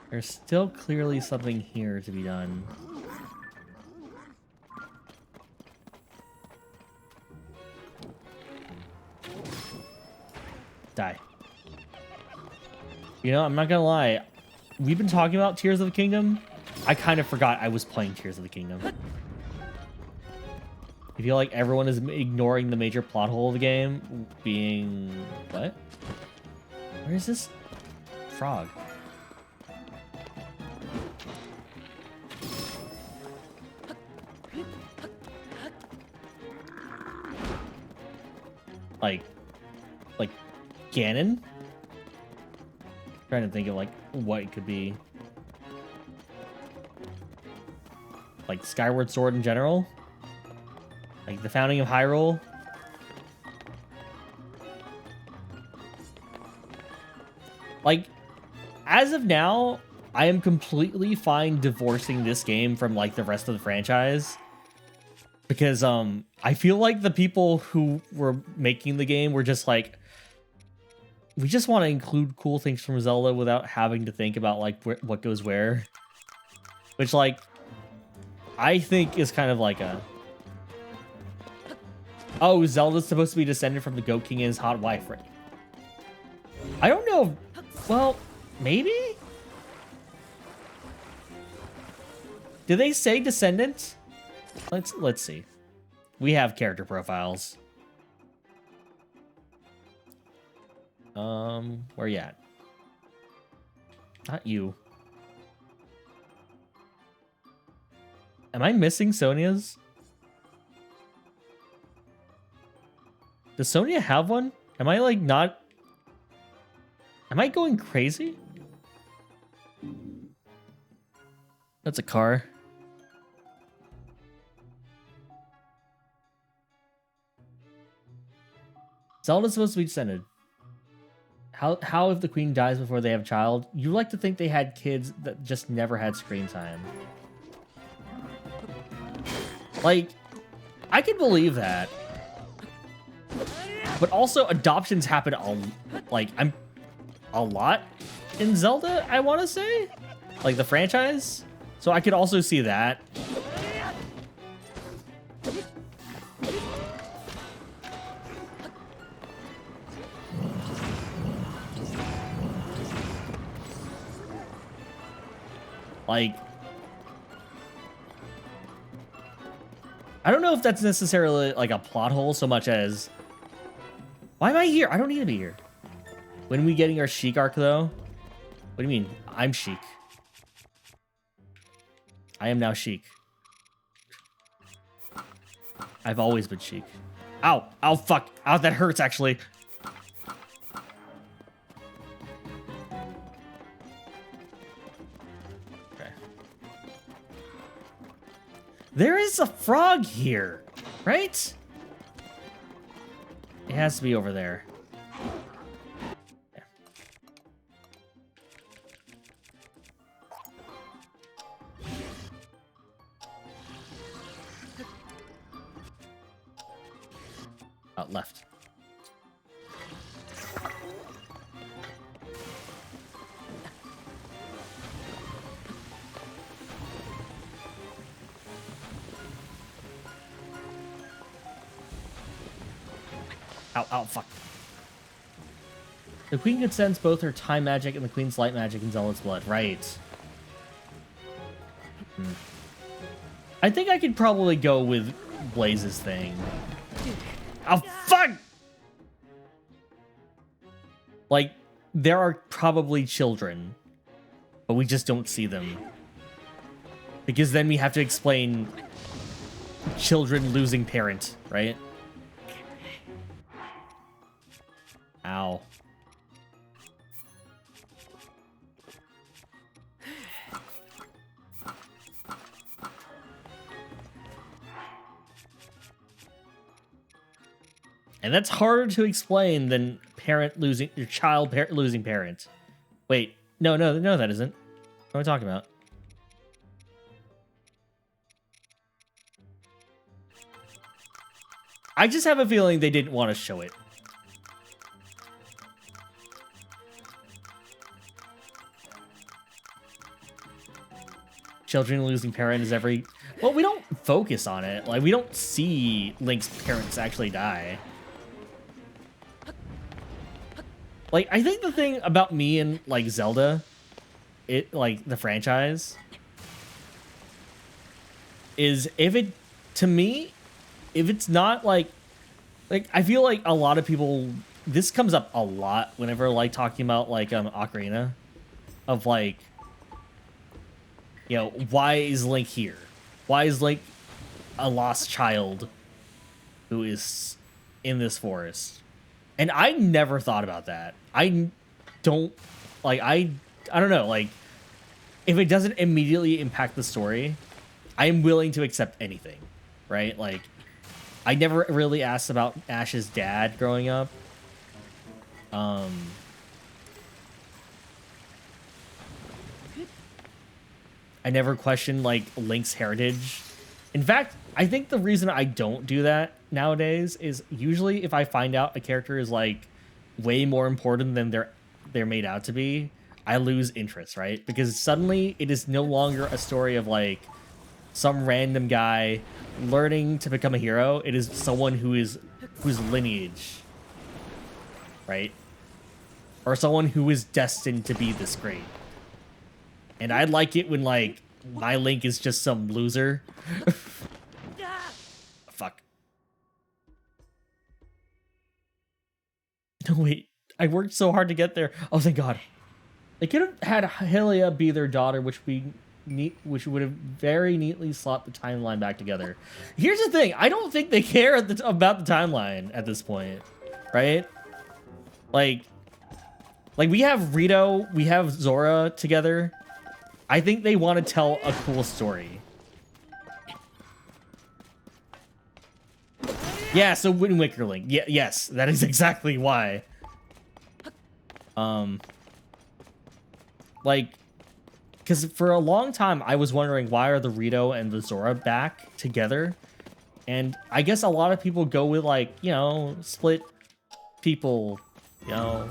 Speaker 1: There's still clearly something here to be done. Die. You know, I'm not gonna lie. We've been talking about Tears of the Kingdom. I kind of forgot I was playing Tears of the Kingdom. I feel like everyone is ignoring the major plot hole of the game, being... What? Where is this frog? Like Ganon? Trying to think of like what it could be. Like Skyward Sword in general? Like the founding of Hyrule? Like, as of now, I am completely fine divorcing this game from like the rest of the franchise. Because I feel like the people who were making the game were just like, we just want to include cool things from Zelda without having to think about like what goes where. Which like, I think is kind of like a... Oh, Zelda's supposed to be descended from the Goat King and his hot wife, right? I don't know. Well, maybe? Did they say descendant? Let's see. We have character profiles. Where you at? Not you. Am I missing Sonia's? Does Sonia have one? Am I like not... Am I going crazy? That's a car. Zelda's supposed to be descended. How if the queen dies before they have a child? You like to think they had kids that just never had screen time. Like, I can believe that. But also, adoptions happen a lot in Zelda, I want to say. Like, the franchise. So I could also see that. Like, I don't know if that's necessarily like a plot hole so much as, why am I here? I don't need to be here. When are we getting our Sheik arc though? What do you mean? I'm Sheik. I am now Sheik. I've always been Sheik. Ow! Ow! Fuck! Ow! That hurts actually. There is a frog here, right? It has to be over there. Yeah. Left. Ow, ow, fuck. The queen could sense both her time magic and the queen's light magic in Zelda's blood. Right. I think I could probably go with Blaze's thing. Oh, fuck! Like, there are probably children, but we just don't see them. Because then we have to explain children losing parent, right? Ow. And that's harder to explain than your child losing parent. Wait, no, that isn't. What am I talking about? I just have a feeling they didn't want to show it. children losing parent is every... Well, we don't focus on it. Like, we don't see Link's parents actually die. Like, I think the thing about me and, like, Zelda, like, the franchise, is to me, if it's not, like, I feel like a lot of people, this comes up a lot whenever, like, talking about, like, Ocarina, of, like, you know, why is Link here? Why is Link a lost child who is in this forest? And I never thought about that. I don't, like, I don't know, like, if it doesn't immediately impact the story, I am willing to accept anything, right? Like, I never really asked about Ash's dad growing up. I never questioned, like, Link's heritage. In fact, I think the reason I don't do that nowadays is usually if I find out a character is, like, way more important than they're made out to be, I lose interest, right? Because suddenly it is no longer a story of, like, some random guy learning to become a hero. It is someone whose lineage, right? Or someone who is destined to be this great. And I like it when, like, my Link is just some loser. Fuck. No, wait. I worked so hard to get there. Oh, thank God. They could have had Hylia be their daughter, which would have very neatly slapped the timeline back together. Here's the thing. I don't think they care about the timeline at this point, right? Like we have Rito, we have Zora together. I think they want to tell a cool story. Yeah, so Wind Waker Link. Yeah, yes, that is exactly why. Like, because for a long time I was wondering why are the Rito and the Zora back together, and I guess a lot of people go with, like, you know, split people, you know,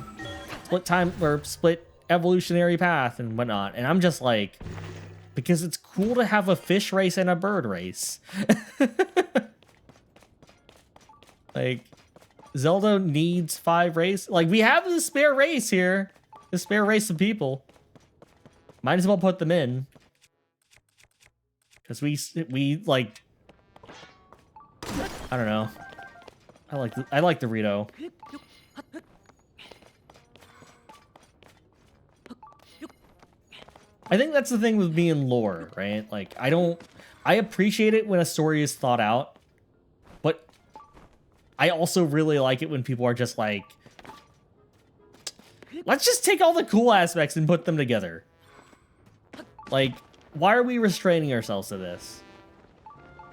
Speaker 1: split time or split evolutionary path and whatnot, and I'm just like, because it's cool to have a fish race and a bird race. Like, Zelda needs 5 race. Like, we have the spare race here, the spare race of people. Might as well put them in, because we like, I don't know. I like the Rito. I think that's the thing with me and lore, right? Like, I appreciate it when a story is thought out, but I also really like it when people are just like, let's just take all the cool aspects and put them together. Like, why are we restraining ourselves to this?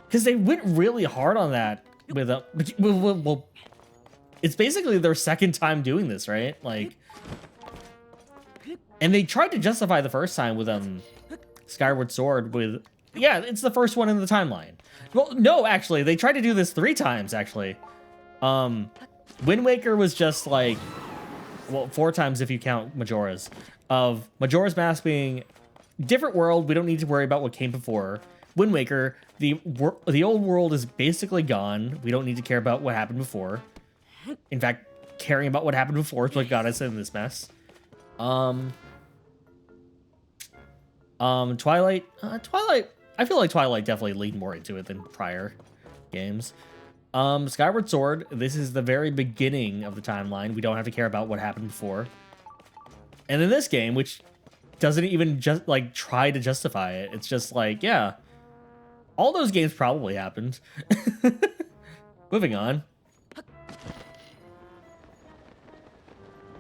Speaker 1: Because they went really hard on that with well, it's basically their second time doing this, right? Like, and they tried to justify the first time with Skyward Sword with, yeah, it's the first one in the timeline. Well, no, actually, they tried to do this 3 times, actually. Wind Waker was just like, well, 4 times if you count Majora's. Of Majora's Mask being different world, we don't need to worry about what came before. Wind Waker, the old world is basically gone. We don't need to care about what happened before. In fact, caring about what happened before is what got us in this mess. Twilight, I feel like Twilight definitely leaned more into it than prior games. Skyward Sword, this is the very beginning of the timeline. We don't have to care about what happened before. And then this game, which doesn't even just like try to justify it. It's just like, yeah, all those games probably happened. Moving on.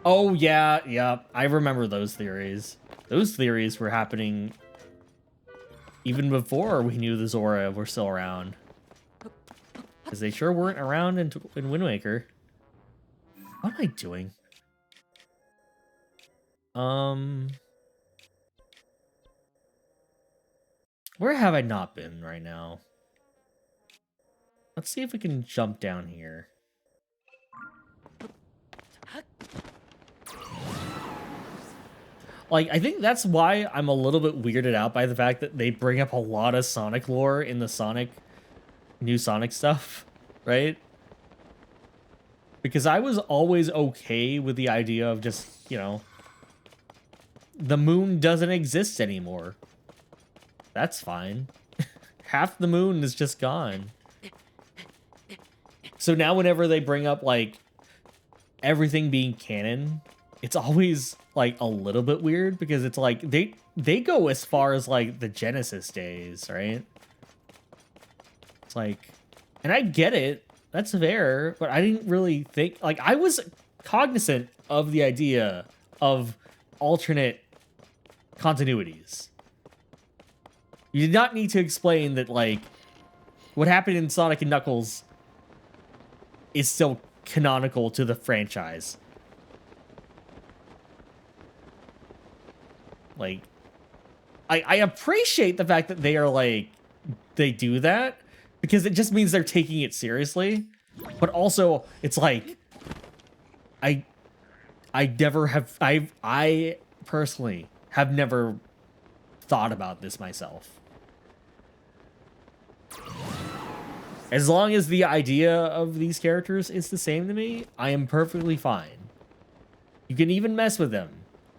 Speaker 1: Oh yeah, I remember those theories. Those theories were happening even before we knew the Zora were still around. Because they sure weren't around in Wind Waker. What am I doing? Where have I not been right now? Let's see if we can jump down here. Like, I think that's why I'm a little bit weirded out by the fact that they bring up a lot of Sonic lore in the new Sonic stuff, right? Because I was always okay with the idea of just, you know, the moon doesn't exist anymore. That's fine. Half the moon is just gone. So now whenever they bring up, like, everything being canon, it's always, like, a little bit weird because it's like, they go as far as, like, the Genesis days, right? It's like, and I get it. That's fair, but I didn't really think, like, I was cognizant of the idea of alternate continuities. You did not need to explain that, like, what happened in Sonic and Knuckles is still canonical to the franchise. Like, I appreciate the fact that they are, like, they do that, because it just means they're taking it seriously. But also, it's like, I personally have never thought about this myself. As long as the idea of these characters is the same to me, I am perfectly fine. You can even mess with them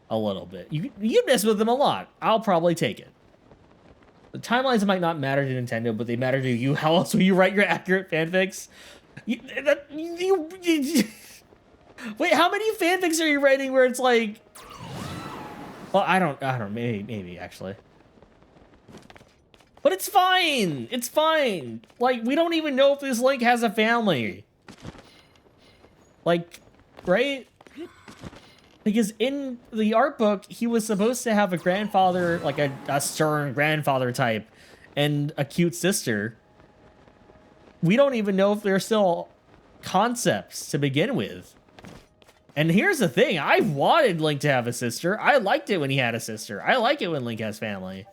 Speaker 1: a little bit. You mess with them a lot. I'll probably take it. The timelines might not matter to Nintendo, but they matter to you. How else will you write your accurate fanfics? Wait, how many fanfics are you writing where it's like... Well, I don't, maybe actually. But it's fine. It's fine. Like, we don't even know if this Link has a family. Like, right? Because in the art book, he was supposed to have a grandfather, like a stern grandfather type, and a cute sister. We don't even know if they're still concepts to begin with. And here's the thing. I wanted Link to have a sister. I liked it when he had a sister. I like it when Link has family.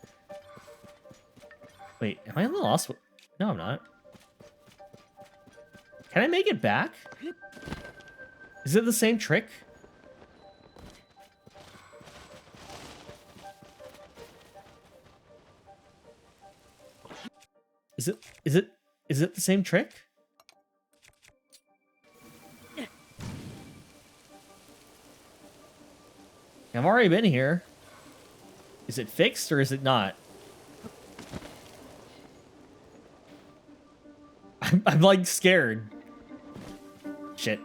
Speaker 1: Wait, am I in the lost? No, I'm not. Can I make it back? Is it the same trick? Is it the same trick? I've already been here. Is it fixed or is it not? I'm like scared. Shit.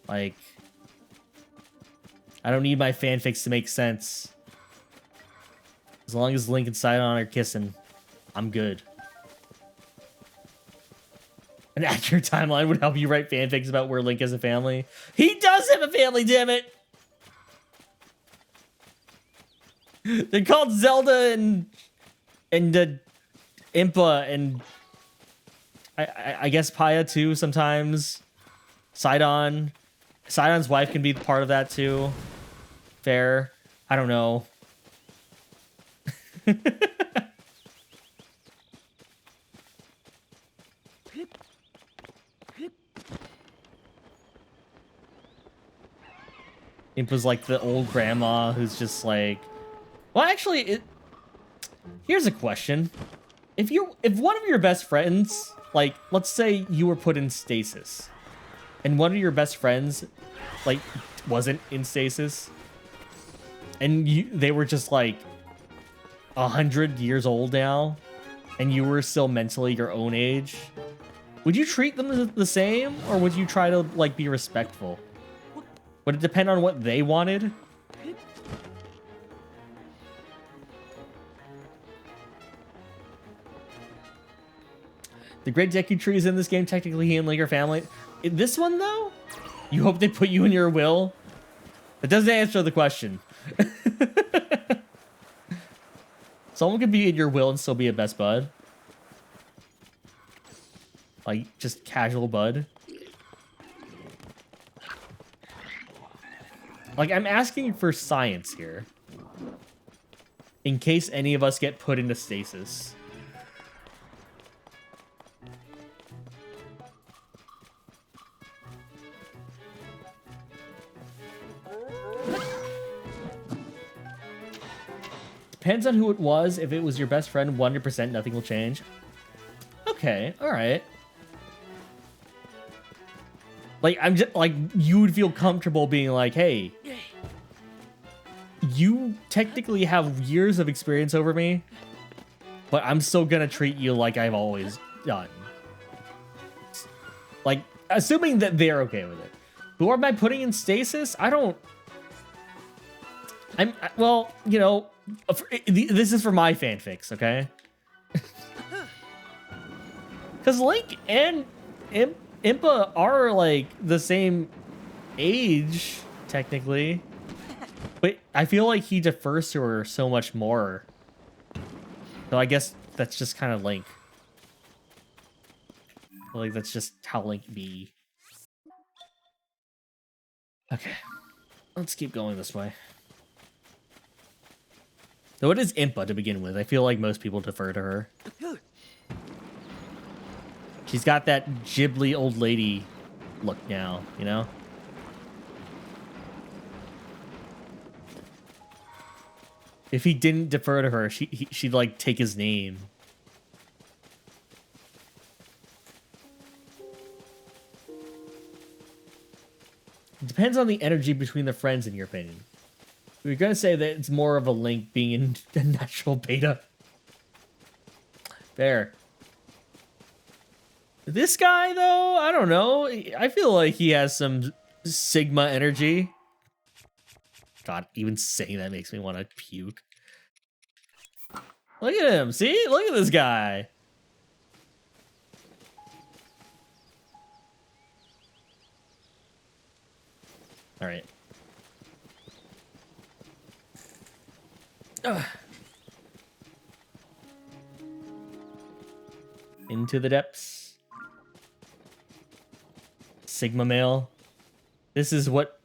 Speaker 1: Like, I don't need my fanfics to make sense. As long as Link and Sidon are kissing, I'm good. An accurate timeline would help you write fanfics about where Link has a family. He does have a family, damn it! They're called Zelda and Impa and I guess Paya too sometimes. Sidon. Sidon's wife can be part of that too. Fair. I don't know. Impa's like the old grandma who's just like... Well, actually, here's a question. If one of your best friends, like, let's say you were put in stasis, and one of your best friends, like, wasn't in stasis, and they were just, like, 100 years old now, and you were still mentally your own age, would you treat them the same, or would you try to, like, be respectful? Would it depend on what they wanted? The Great Deku Tree is in this game. Technically, he and Link are family. In this one, though? You hope they put you in your will? That doesn't answer the question. Someone could be in your will and still be a best bud. Like, just casual bud. Like, I'm asking for science here. in case any of us get put into stasis. Depends on who it was. If it was your best friend, 100% nothing will change. Okay, all right. Like, I'm just like, you would feel comfortable being like, hey, you technically have years of experience over me, but I'm still gonna treat you like I've always done. Like, assuming that they're okay with it. Who am I putting in stasis? Well, you know, this is for my fanfics, okay? Because Link and Impa are, like, the same age, technically. But I feel like he defers to her so much more. So I guess that's just kind of Link. Like, that's just how Link be. Okay. Let's keep going this way. So it is Impa to begin with. I feel like most people defer to her. She's got that Ghibli old lady look now, you know? If he didn't defer to her, she'd like take his name. It depends on the energy between the friends, in your opinion. We're gonna say that it's more of a Link being in a natural beta. There. This guy, though, I don't know. I feel like he has some Sigma energy. God, even saying that makes me want to puke. Look at him. See? Look at this guy. All right. Ugh. Into the depths. Sigma male. This is what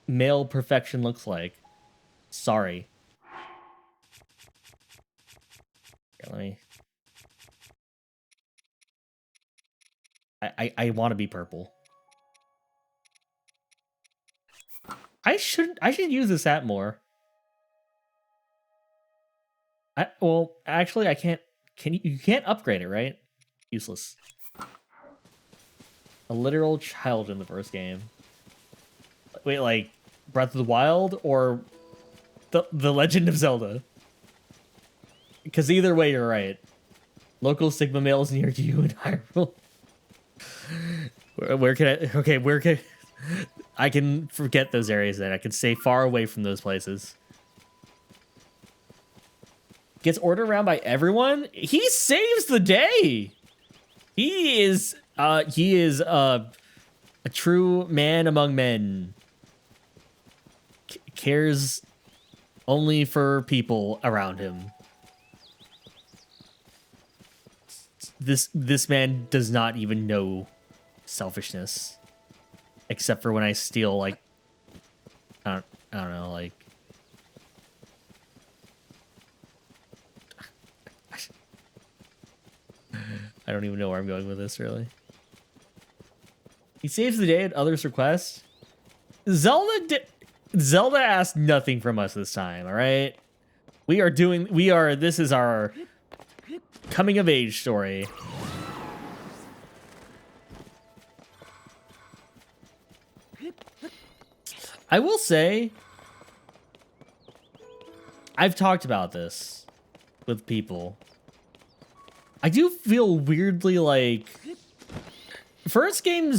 Speaker 1: male perfection looks like. Sorry. Here, let me... I want to be purple. I should use this app more. Well, actually, I can't. You can't upgrade it, right? Useless. A literal child in the first game. Wait, like Breath of the Wild or the Legend of Zelda? Because either way, you're right. Local Sigma males near you in Hyrule. Where can I? Okay, where can I can forget those areas then. I can stay far away from those places. Gets ordered around by everyone. He saves the day. He is a true man among men. Cares only for people around him. This man does not even know selfishness, except for when I steal, like, I don't know, like. I don't even know where I'm going with this, really. He saves the day at others' request. Zelda asked nothing from us this time, all right? This is our coming of age story. I will say, I've talked about this with people. I do feel weirdly like first game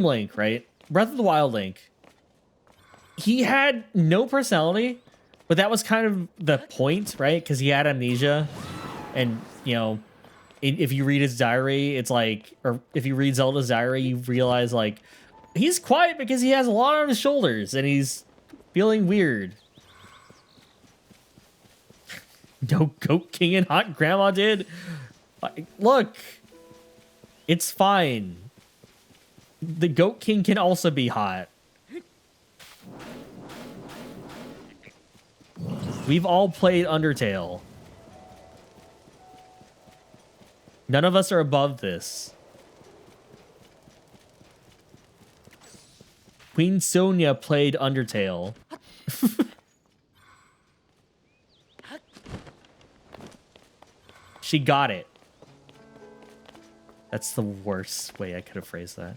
Speaker 1: Link, right? Breath of the Wild Link. He had no personality, but that was kind of the point, right? Because he had amnesia, and you know, if you read his diary, it's like, or if you read Zelda's diary, you realize like he's quiet because he has a lot on his shoulders and he's feeling weird. No Goat King and Hot Grandma did. Look, it's fine. The Goat King can also be hot. We've all played Undertale. None of us are above this. Queen Sonia played Undertale. She got it. That's the worst way I could have phrased that.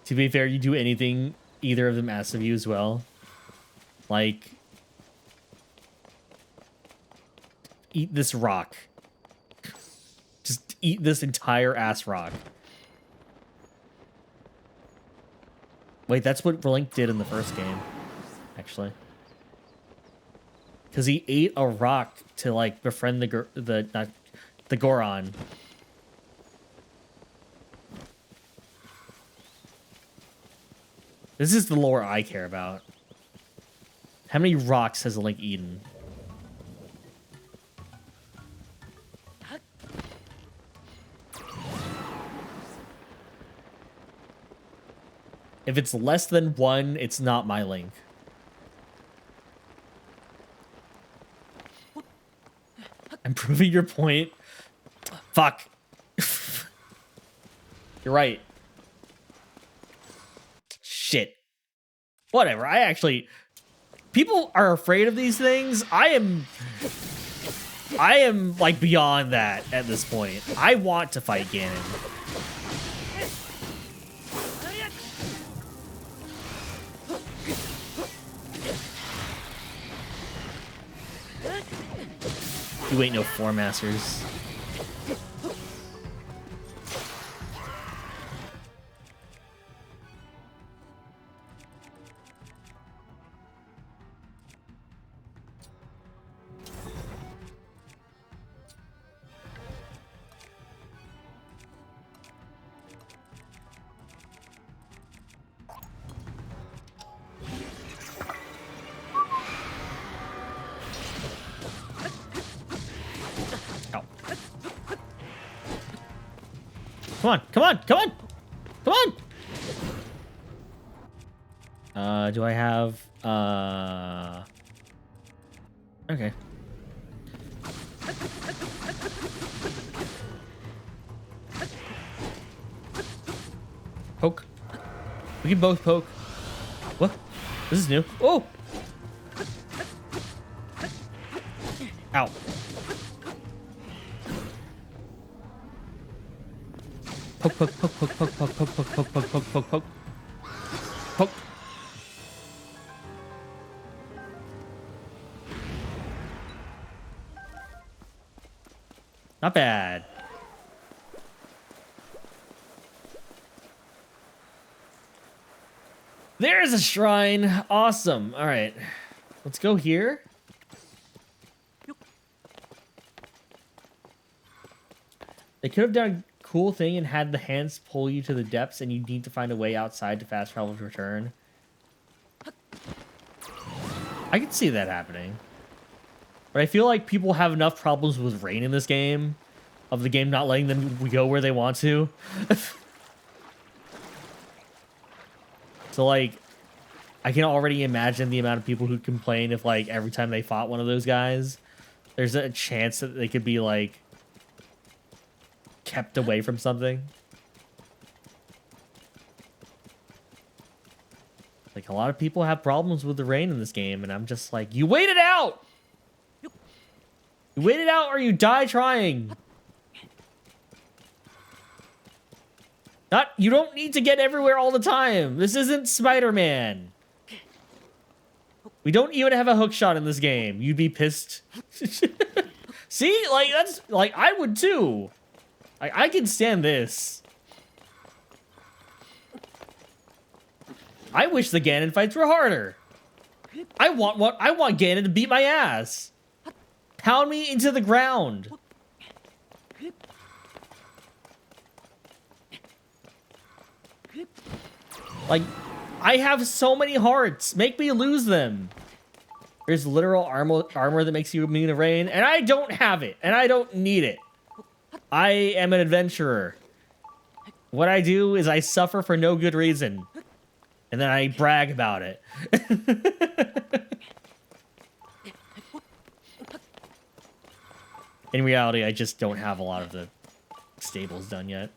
Speaker 1: To be fair, you do anything either of them asks of you as well. Like, eat this rock. Just eat this entire ass rock. Wait, that's what Link did in the first game, actually. Because he ate a rock to, like, befriend the Goron. This is the lore I care about. How many rocks has Link eaten? If it's less than one, it's not my Link. I'm proving your point. Fuck. You're right. Shit. Whatever. People are afraid of these things. I am like beyond that at this point. I want to fight Ganon. You ain't no Four Masters. Come on, come on, come on! Come on! Do I have, okay. Poke. We can both poke. What? This is new. Oh! Ow. Poke, poke, poke, poke, poke, poke, poke, poke, poke, poke, poke, poke, poke. Poke. Not bad. There's a shrine. Awesome. All right. Let's go here. They could have done a cool thing and had the hands pull you to the depths and you need to find a way outside to fast travel to return. I can see that happening. But I feel like people have enough problems with rain in this game, of the game not letting them go where they want to. So, like, I can already imagine the amount of people who'd complain if, like, every time they fought one of those guys, there's a chance that they could be, like, kept away from something. Like, a lot of people have problems with the rain in this game, and I'm just like, you wait it out! You wait it out or you die trying! You don't need to get everywhere all the time. This isn't Spider-Man. We don't even have a hook shot in this game. You'd be pissed. See? Like, that's... Like, I would too. I can stand this. I wish the Ganon fights were harder. I want Ganon to beat my ass. Pound me into the ground. Like, I have so many hearts. Make me lose them. There's literal armor that makes you immune to rain, and I don't have it, and I don't need it. I am an adventurer. What I do is I suffer for no good reason. And then I brag about it. In reality, I just don't have a lot of the stables done yet.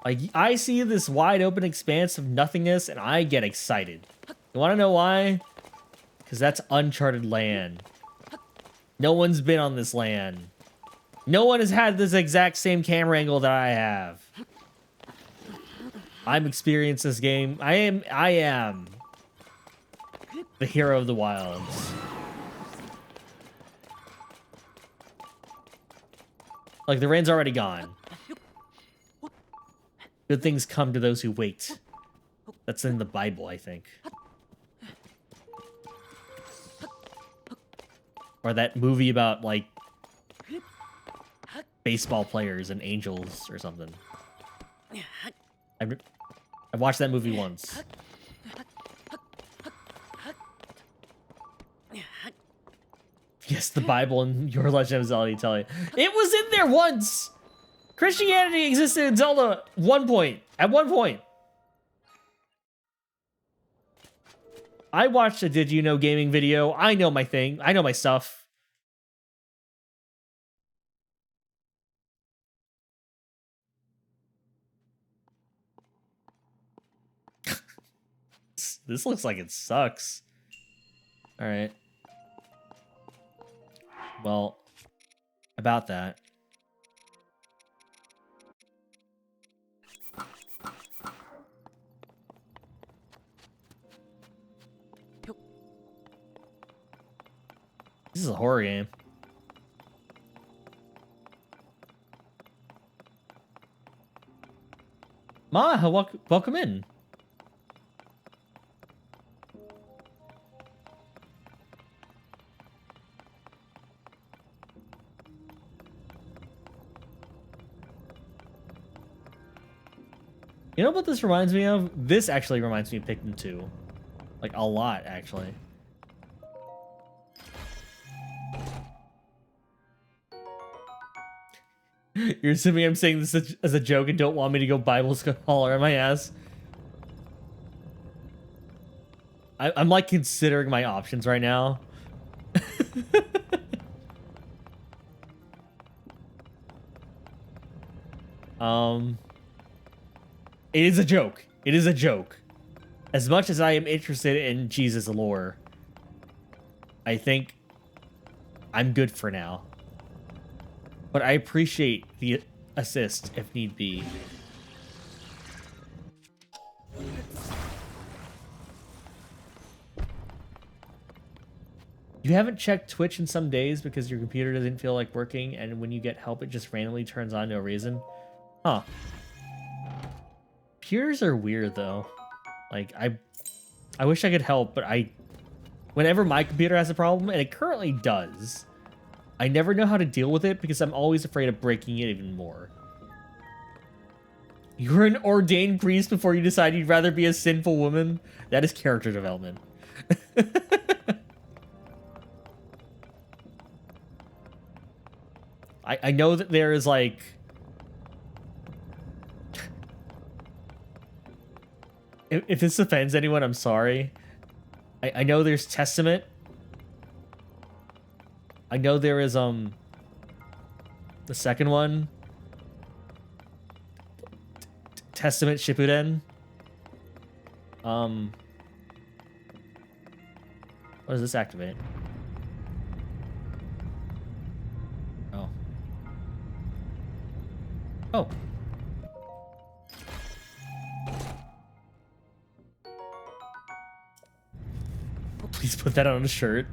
Speaker 1: Like, I see this wide open expanse of nothingness and I get excited. You want to know why? Because that's uncharted land. No one's been on this land. No one has had this exact same camera angle that I have. I'm experienced this game. I am the hero of the wilds. Like, the rain's already gone. Good things come to those who wait. That's in the Bible, I think. Or that movie about, like, baseball players and angels or something. I watched that movie once. Yes, the Bible and Your Legend of Zelda tell you. It was in there once! Christianity existed in Zelda at one point. I watched a Did You Know Gaming video. I know my thing. I know my stuff. This looks like it sucks. All right. Well, about that. This is a horror game. Ma, welcome in. You know what this reminds me of? This actually reminds me of Pikmin 2. Like, a lot, actually. You're assuming I'm saying this as a joke and don't want me to go Bible scholar on my ass? I'm like considering my options right now. It is a joke. It is a joke. As much as I am interested in Jesus lore, I think I'm good for now. But I appreciate the assist if need be. You haven't checked Twitch in some days because your computer doesn't feel like working, and when you get help, it just randomly turns on no reason? Huh. Computers are weird, though. Like, I wish I could help, but whenever my computer has a problem, and it currently does, I never know how to deal with it because I'm always afraid of breaking it even more. You were an ordained priest before you decided you'd rather be a sinful woman? That is character development. I know that there is, like... If this offends anyone, I'm sorry. I know there's Testament. I know there is, the second one. Testament Shippuden. What does this activate? Oh. Oh. Please put that on a shirt.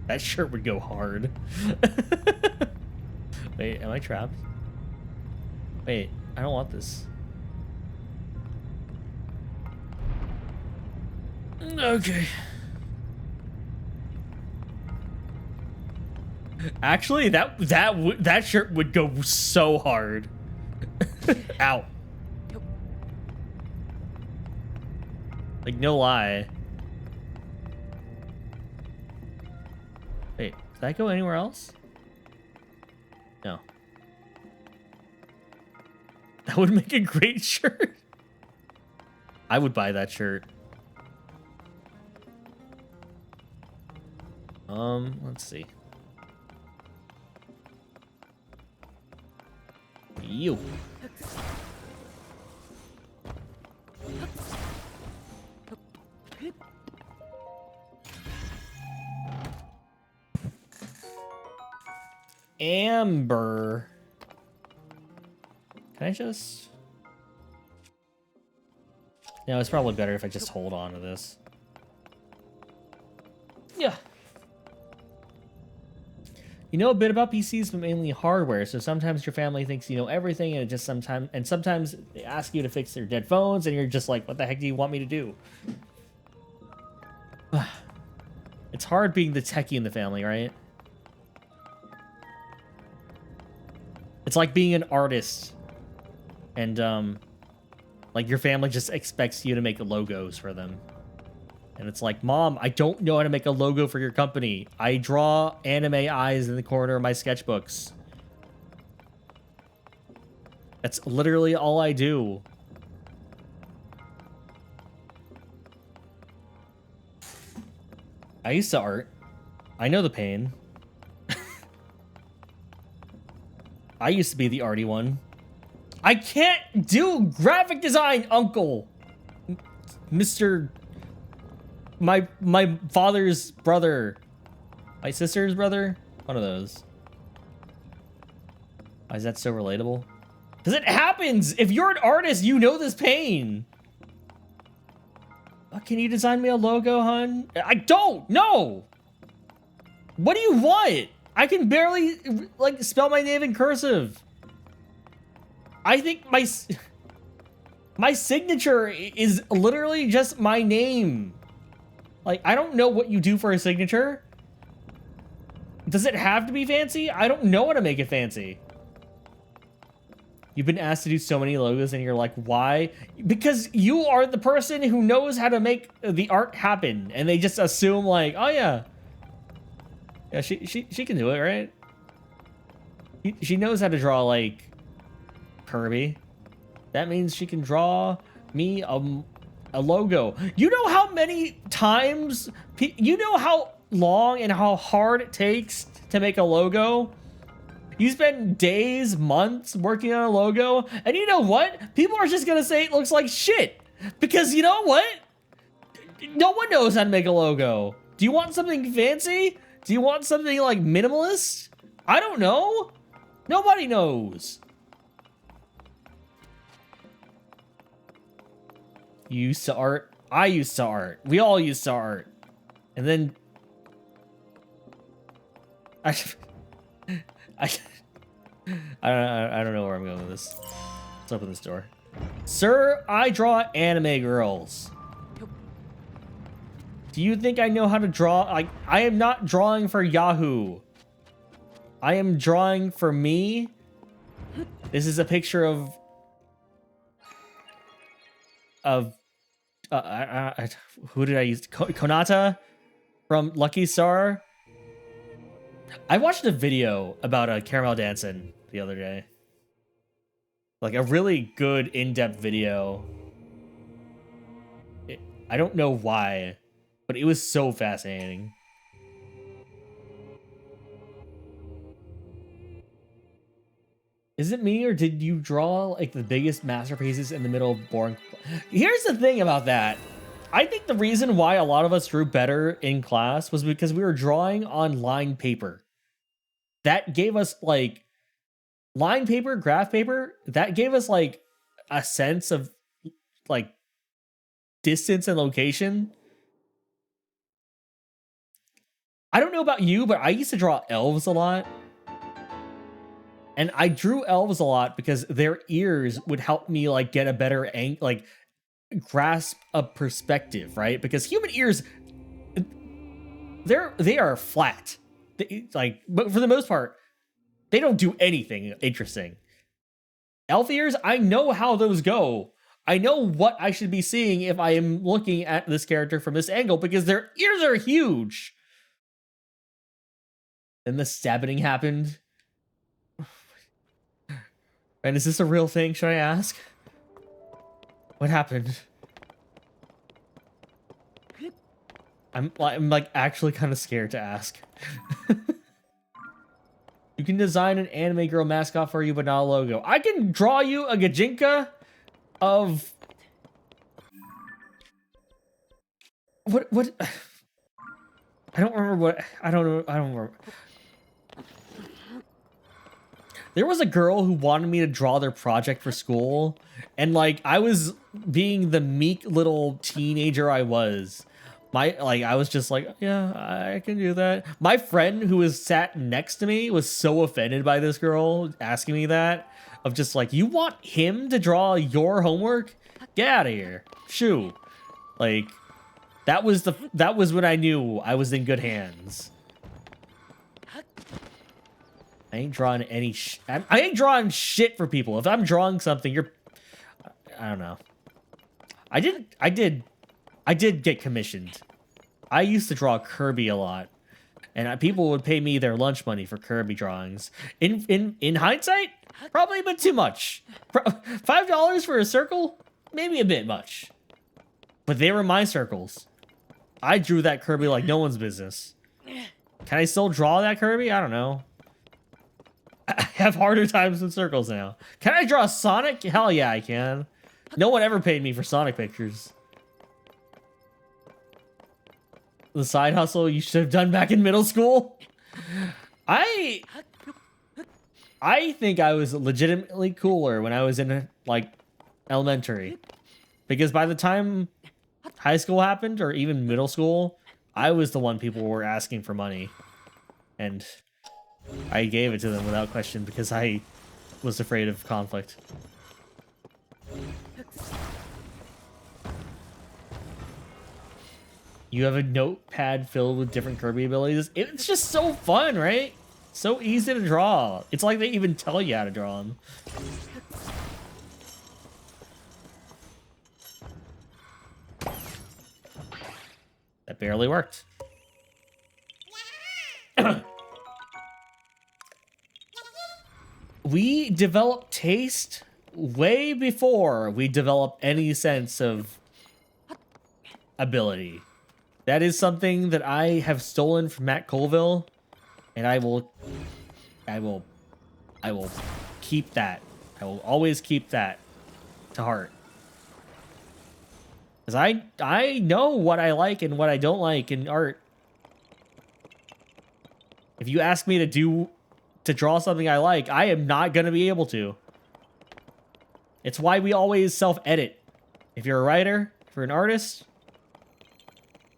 Speaker 1: That shirt would go hard. Wait, am I trapped? Wait, I don't want this. Okay. Actually, that shirt would go so hard. Ow. Like, no lie. Wait, does that go anywhere else? No. That would make a great shirt. I would buy that shirt. Let's see. You. Amber. Can I just... No, it's probably better if I just hold on to this. Yeah. You know a bit about PCs, but mainly hardware, so sometimes your family thinks you know everything, and it just sometimes they ask you to fix their dead phones, and you're just like, what the heck do you want me to do? It's hard being the techie in the family, right? It's like being an artist, and like your family just expects you to make logos for them. And it's like, Mom, I don't know how to make a logo for your company. I draw anime eyes in the corner of my sketchbooks. That's literally all I do. I used to art. I know the pain. I used to be the arty one. I can't do graphic design, Uncle! Mr... My father's brother. My sister's brother? One of those. Why is that so relatable? Because it happens! If you're an artist, you know this pain! Can you design me a logo, hon? I don't! No! What do you want? I can barely, like, spell my name in cursive. I think my signature is literally just my name. Like, I don't know what you do for a signature. Does it have to be fancy? I don't know how to make it fancy. You've been asked to do so many logos and you're like, why? Because you are the person who knows how to make the art happen. And they just assume like, oh yeah. Yeah, she can do it, right? She knows how to draw like Kirby. That means she can draw me a logo. You know how many times, you know how long and how hard it takes to make a logo? You spend days, months working on a logo, and you know what? People are just gonna say it looks like shit. Because you know what? No one knows how to make a logo. Do you want something fancy? Do you want something like minimalist? I don't know. Nobody knows. You used to art. I used to art. We all used to art. And then I don't know where I'm going with this. Let's open this door. Sir, I draw anime girls. Do you think I know how to draw? Like, I am not drawing for Yahoo. I am drawing for me. This is a picture of who did I use? Konata from Lucky Star. I watched a video about caramel dancing the other day. Like a really good in-depth video. I don't know why, but it was so fascinating. Is it me, or did you draw like the biggest masterpieces in the middle of boring? Here's the thing about that. I think the reason why a lot of us drew better in class was because we were drawing on lined paper. That gave us like line paper, graph paper. That gave us like a sense of like distance and location. I don't know about you, but I used to draw elves a lot. And I drew elves a lot because their ears would help me like get a better like grasp a perspective, right? Because human ears, they are flat. But for the most part, they don't do anything interesting. Elf ears, I know how those go. I know what I should be seeing if I am looking at this character from this angle because their ears are huge. Then the stabbing happened. And is this a real thing, should I ask? What happened? I'm like actually kind of scared to ask. You can design an anime girl mascot for you, but not a logo. I can draw you a Gajinka of... What? I don't remember what... I don't know. I don't remember. There was a girl who wanted me to draw their project for school. And, like, I was being the meek little teenager I was. I was just like, yeah, I can do that. My friend who was sat next to me was so offended by this girl asking me that. Of just like, you want him to draw your homework? Get out of here. Shoo. Like, that was when I knew I was in good hands. I ain't drawing any I ain't drawing shit for people. If I'm drawing something, I don't know. I did get commissioned. I used to draw Kirby a lot, and people would pay me their lunch money for Kirby drawings. In hindsight, probably a bit too much. $5 for a circle, maybe a bit much. But they were my circles. I drew that Kirby like no one's business. Can I still draw that Kirby? I don't know. I have harder times with circles now. Can I draw Sonic? Hell yeah, I can. No one ever paid me for Sonic pictures. The side hustle you should have done back in middle school. I think I was legitimately cooler when I was in like elementary, because by the time high school happened or even middle school, I was the one people were asking for money, and I gave it to them without question because I was afraid of conflict. You have a notepad filled with different Kirby abilities. It's just so fun, right? So easy to draw. It's like they even tell you how to draw them. That barely worked. We develop taste way before we develop any sense of ability. That is something that I have stolen from Matt Colville, and I will keep that. I will always keep that to heart. Because I know what I like and what I don't like in art. If you ask me to draw something I like, I am not going to be able to. It's why we always self-edit. If you're a writer, if you're an artist,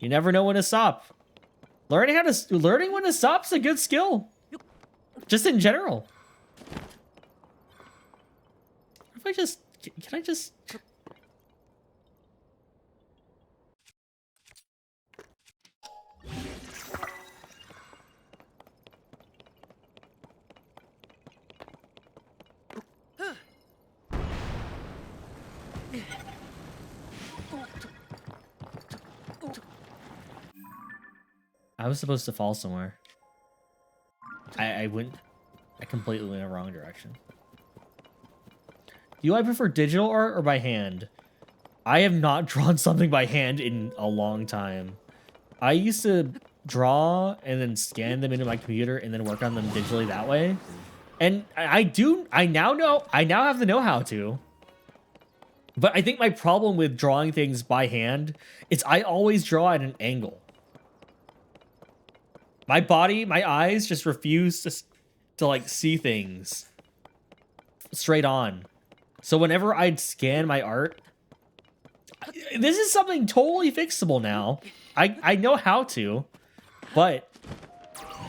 Speaker 1: you never know when to stop. Learning when to stop is a good skill. Just in general. If I just... Can I just... I was supposed to fall somewhere. I completely went in the wrong direction. Do I prefer digital art or by hand? I have not drawn something by hand in a long time. I used to draw and then scan them into my computer and then work on them digitally that way. And I now have the know-how to. But I think my problem with drawing things by hand is I always draw at an angle. My body, my eyes just refuse to like see things straight on. So whenever I'd scan my art, this is something totally fixable now. I know how to, but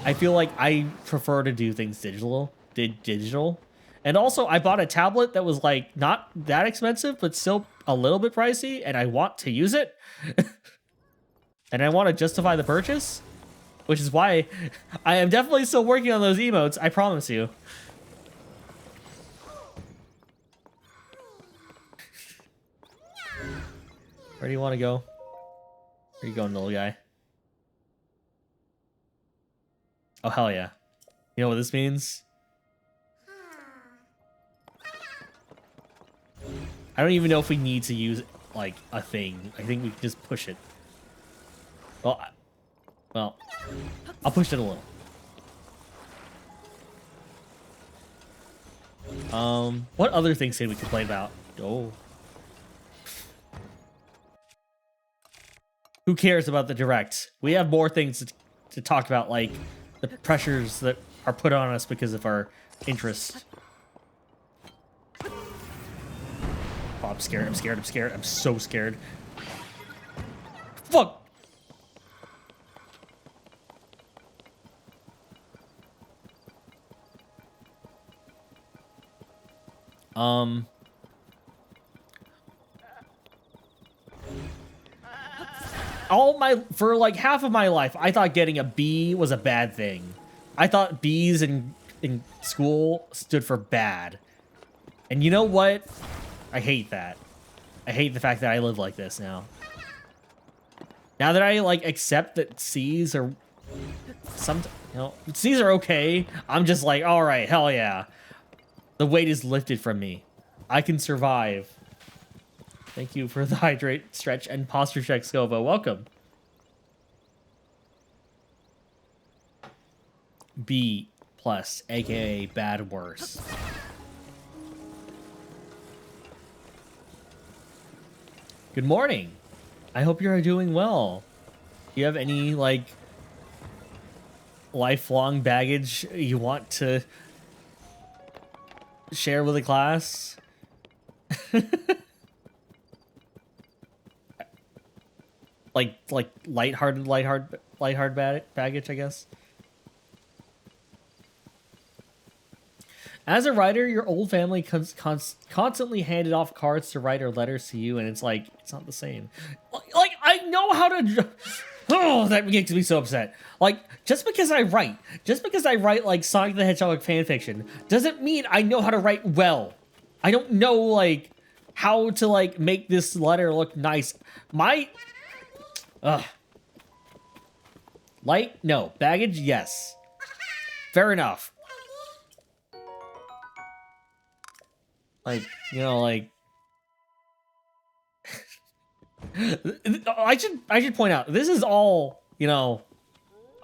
Speaker 1: I feel like I prefer to do things digital. And also I bought a tablet that was like not that expensive, but still a little bit pricey, and I want to use it. And I want to justify the purchase. Which is why I am definitely still working on those emotes, I promise you. Where do you want to go? Where are you going, little guy? Oh, hell yeah. You know what this means? I don't even know if we need to use, like, a thing. I think we can just push it. Well, I'll push it a little. What other things did we complain about? Oh. Who cares about the direct? We have more things to talk about, like the pressures that are put on us because of our interest. Oh, I'm scared, I'm scared, I'm scared. I'm so scared. Fuck! For like half of my life, I thought getting a B was a bad thing. I thought B's in school stood for bad. And you know what? I hate that. I hate the fact that I live like this now. Now that I like accept that C's are C's are okay, I'm just like, all right, hell yeah. The weight is lifted from me. I can survive. Thank you for the hydrate, stretch, and posture check, Scova. Welcome. B+, aka bad worse. Good morning. I hope you're doing well. Do you have any, like, lifelong baggage you want to share with the class? like lighthearted baggage, I guess. As a writer, your old family constantly handed off cards to write or letters to you, and it's like, it's not the same. Like, I know how to... Oh, that makes me so upset. Like, just because I write like Sonic the Hedgehog fanfiction, doesn't mean I know how to write well. I don't know, like, how to, like, make this letter look nice. No. Baggage, yes. Fair enough. Like, you know, like... I should point out, this is all, you know...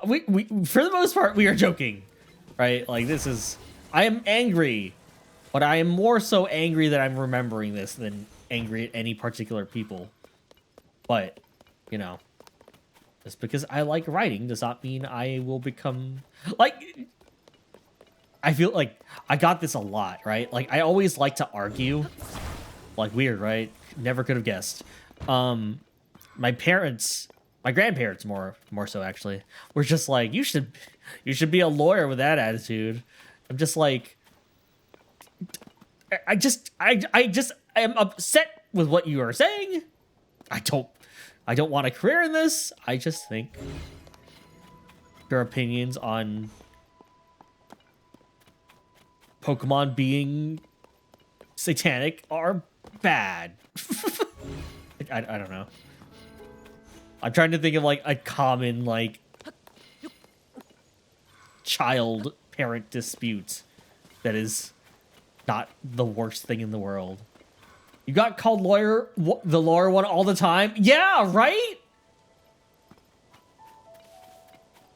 Speaker 1: We for the most part, we are joking. Right? Like, this is... I am angry. But I am more so angry that I'm remembering this than angry at any particular people. But, you know... Just because I like writing does not mean I will become... Like... I feel like I got this a lot, right? Like, I always like to argue. Like, weird, right? Never could have guessed. My grandparents more so actually, were just like, you should be a lawyer with that attitude. I'm just like, I am upset with what you are saying. I don't want a career in this. I just think your opinions on Pokemon being satanic are bad. I don't know. I'm trying to think of like a common like child parent dispute that is not the worst thing in the world. You got called the lawyer one all the time? Yeah, right?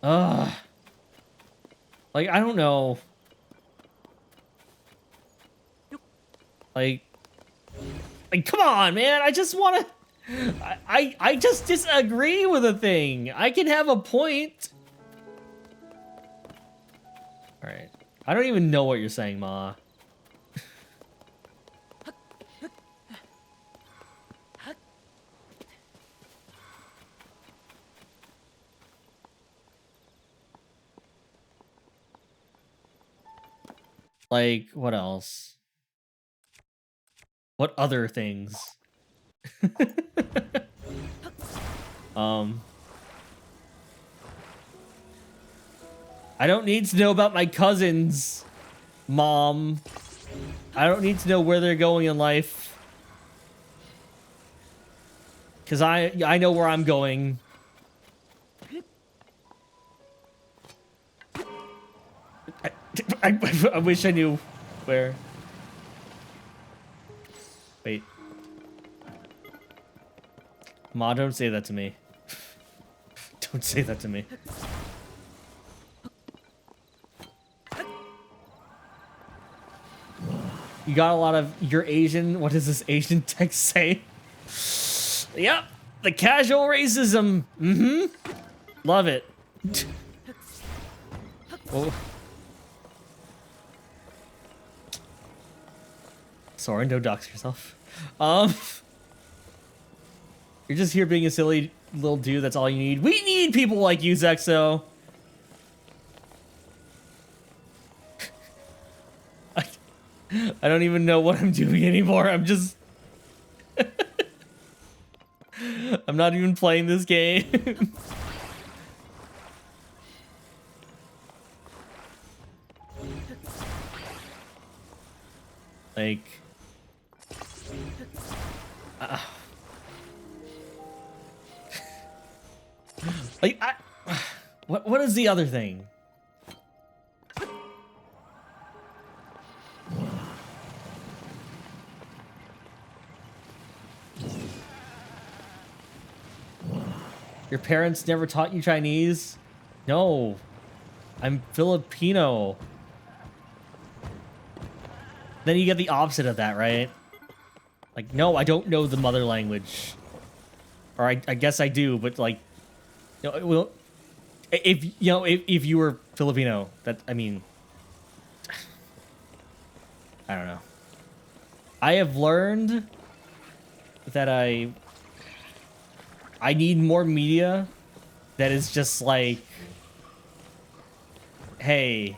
Speaker 1: Like, I don't know. Like, come on, man. I just want to... I just disagree with a thing. I can have a point. All right. I don't even know what you're saying, Ma. Like, what else? What other things? I don't need to know about my cousins, Mom. I don't need to know where they're going in life. Because I know where I'm going. I wish I knew where. Wait. Ma, don't say that to me. Don't say that to me. You got a lot of, you're Asian. What does this Asian text say? Yep. The casual racism. Mm-hmm. Love it. Oh. Sorry, don't dox yourself. You're just here being a silly little dude. That's all you need. We need people like you, Zexo. I don't even know what I'm doing anymore. I'm just... I'm not even playing this game. Like... like, what is the other thing? Your parents never taught you Chinese? No. I'm Filipino. Then you get the opposite of that, right? Like, no, I don't know the mother language. Or I guess I do, but like, you know, well, if you know, if you were Filipino, that, I mean, I don't know. I have learned that I need more media that is just like, hey,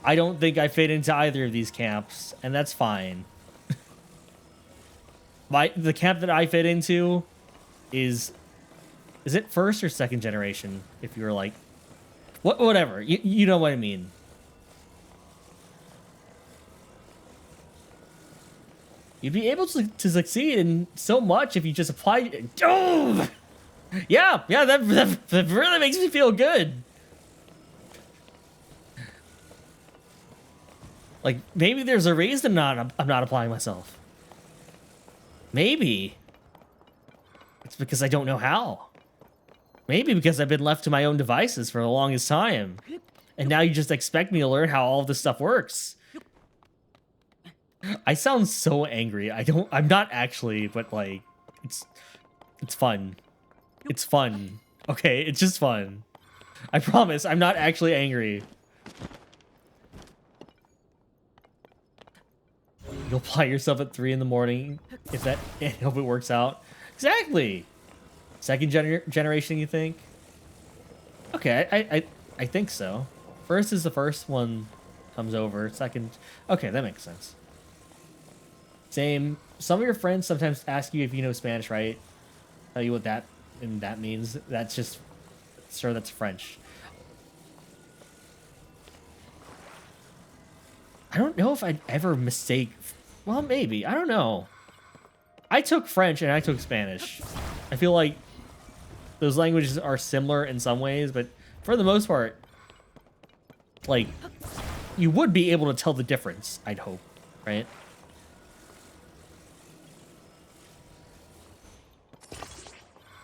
Speaker 1: I don't think I fit into either of these camps, and that's fine. The camp that I fit into is it first or second generation? If you were like, whatever, you know what I mean. You'd be able to succeed in so much if you just applied. Oh! Yeah, that really makes me feel good. Like, maybe there's a reason I'm not applying myself. Maybe it's because I don't know how. Maybe because I've been left to my own devices for the longest time. And now you just expect me to learn how all of this stuff works. I sound so angry. I'm not actually, but like, it's fun. It's fun. Okay, it's just fun. I promise, I'm not actually angry. You'll apply yourself at 3 in the morning if that, and hope it works out. Exactly. Second generation, you think? Okay, I think so. First is the first one comes over. Second, okay, that makes sense. Same. Some of your friends sometimes ask you if you know Spanish, right? Tell you what that means. That's just, sir, that's French. I don't know if I'd ever mistake. Well, maybe. I don't know. I took French and I took Spanish. I feel like those languages are similar in some ways, but for the most part, like, you would be able to tell the difference, I'd hope, right?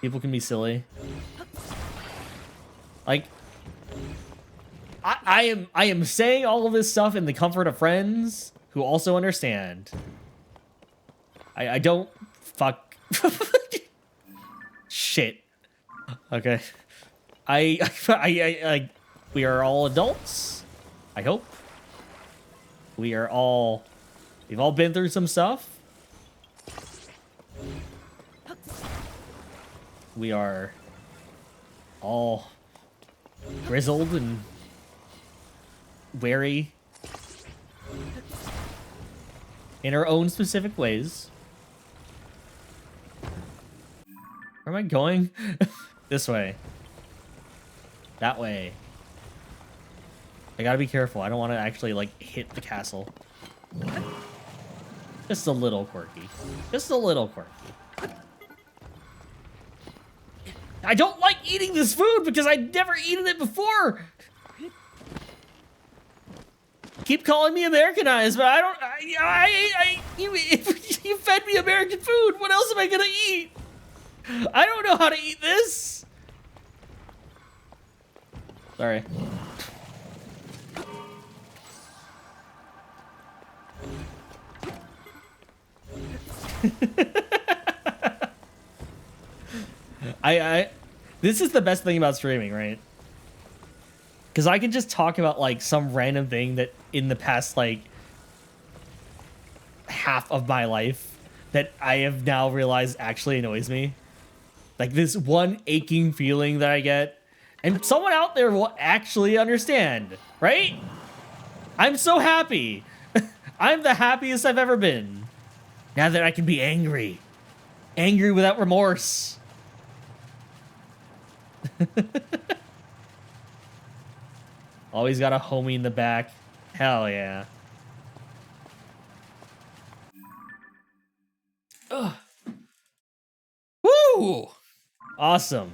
Speaker 1: People can be silly. Like, I am saying all of this stuff in the comfort of friends who also understand. I don't fuck. Shit. Okay. I we are all adults. I hope. We've all been through some stuff. We are all grizzled and wary in our own specific ways. Where am I going? This way. That way. I gotta be careful. I don't want to actually, like, hit the castle. Just a little quirky. Just a little quirky. I don't like eating this food because I'd never eaten it before! keep calling me Americanized, but I don't. You fed me American food. What else am I gonna eat? I don't know how to eat this. Sorry. This is the best thing about streaming, right? Because I can just talk about like some random thing that in the past like half of my life that I have now realized actually annoys me. Like this one aching feeling that I get, and someone out there will actually understand, right? I'm so happy. I'm the happiest I've ever been. Now that I can be angry. Angry without remorse. Always got a homie in the back. Hell yeah. Ugh. Woo! Awesome.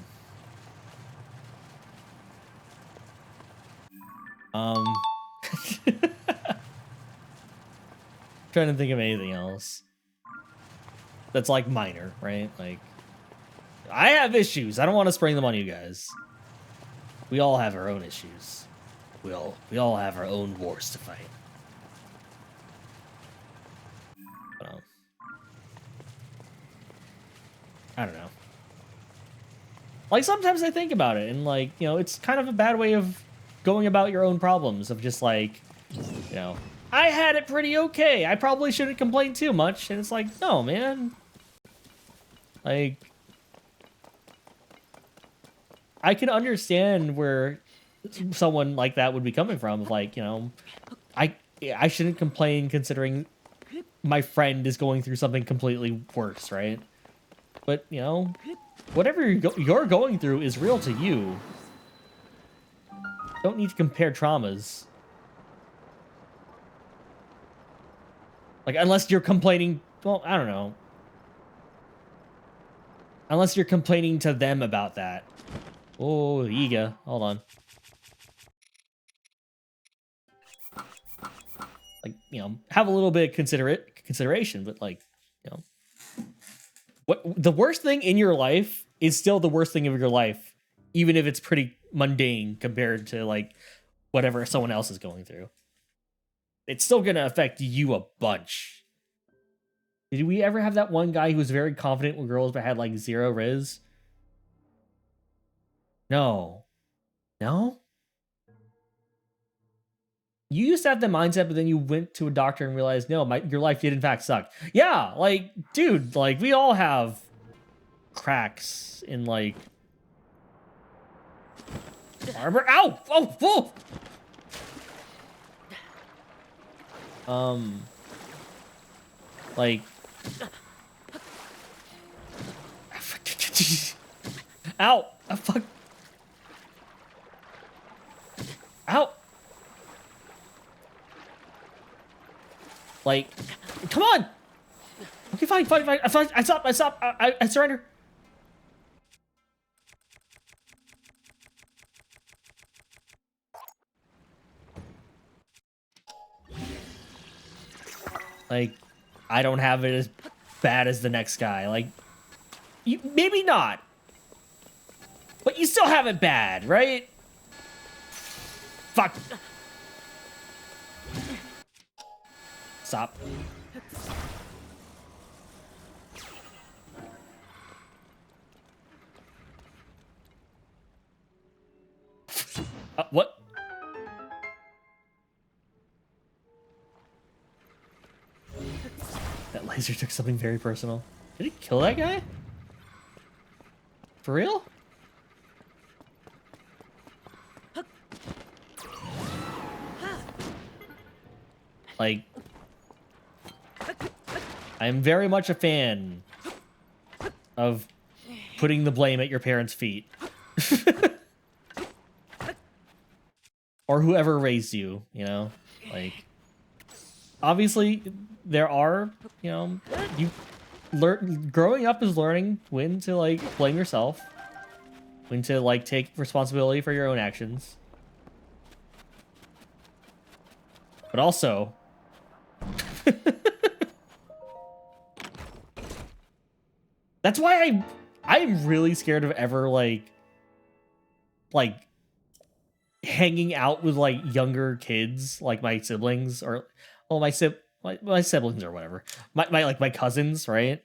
Speaker 1: Trying to think of anything else that's like minor, right? Like, I have issues. I don't want to spring them on you guys. We all have our own issues. We all have our own wars to fight. But, I don't know. Like, sometimes I think about it, and, like, you know, it's kind of a bad way of going about your own problems, of just, like, you know, I had it pretty okay. I probably shouldn't complain too much. And it's like, no, man. Like, I can understand where someone like that would be coming from. Like, you know, I shouldn't complain considering my friend is going through something completely worse, right? But, you know, whatever you're going through is real to you. Don't need to compare traumas. Like, unless you're complaining, well, I don't know. Unless you're complaining to them about that. Oh, Iga, hold on. Like, you know, have a little bit of consideration, but like, you know, what the worst thing in your life is still the worst thing of your life, even if it's pretty mundane compared to like whatever someone else is going through. It's still gonna affect you a bunch. Did we ever have that one guy who was very confident with girls but had like 0 riz? No. No? You used to have the mindset, but then you went to a doctor and realized, no, your life did in fact suck. Yeah, like, dude, like, we all have cracks in, like... armor. Ow! Oh, whoa! Like... Ow! Fuck! Ow! Like, come on! Okay, fine. I stop. I surrender. Like, I don't have it as bad as the next guy. Like, maybe not. But you still have it bad, right? Fuck. Stop. What? That laser took something very personal. Did he kill that guy? For real? Like, I'm very much a fan of putting the blame at your parents' feet. Or whoever raised you, you know? Like, obviously, there are, you know, growing up is learning when to, like, blame yourself. When to, like, take responsibility for your own actions. But also... That's why I'm really scared of ever, like hanging out with, like, younger kids, like my siblings, or, well, my siblings or whatever. My cousins, right?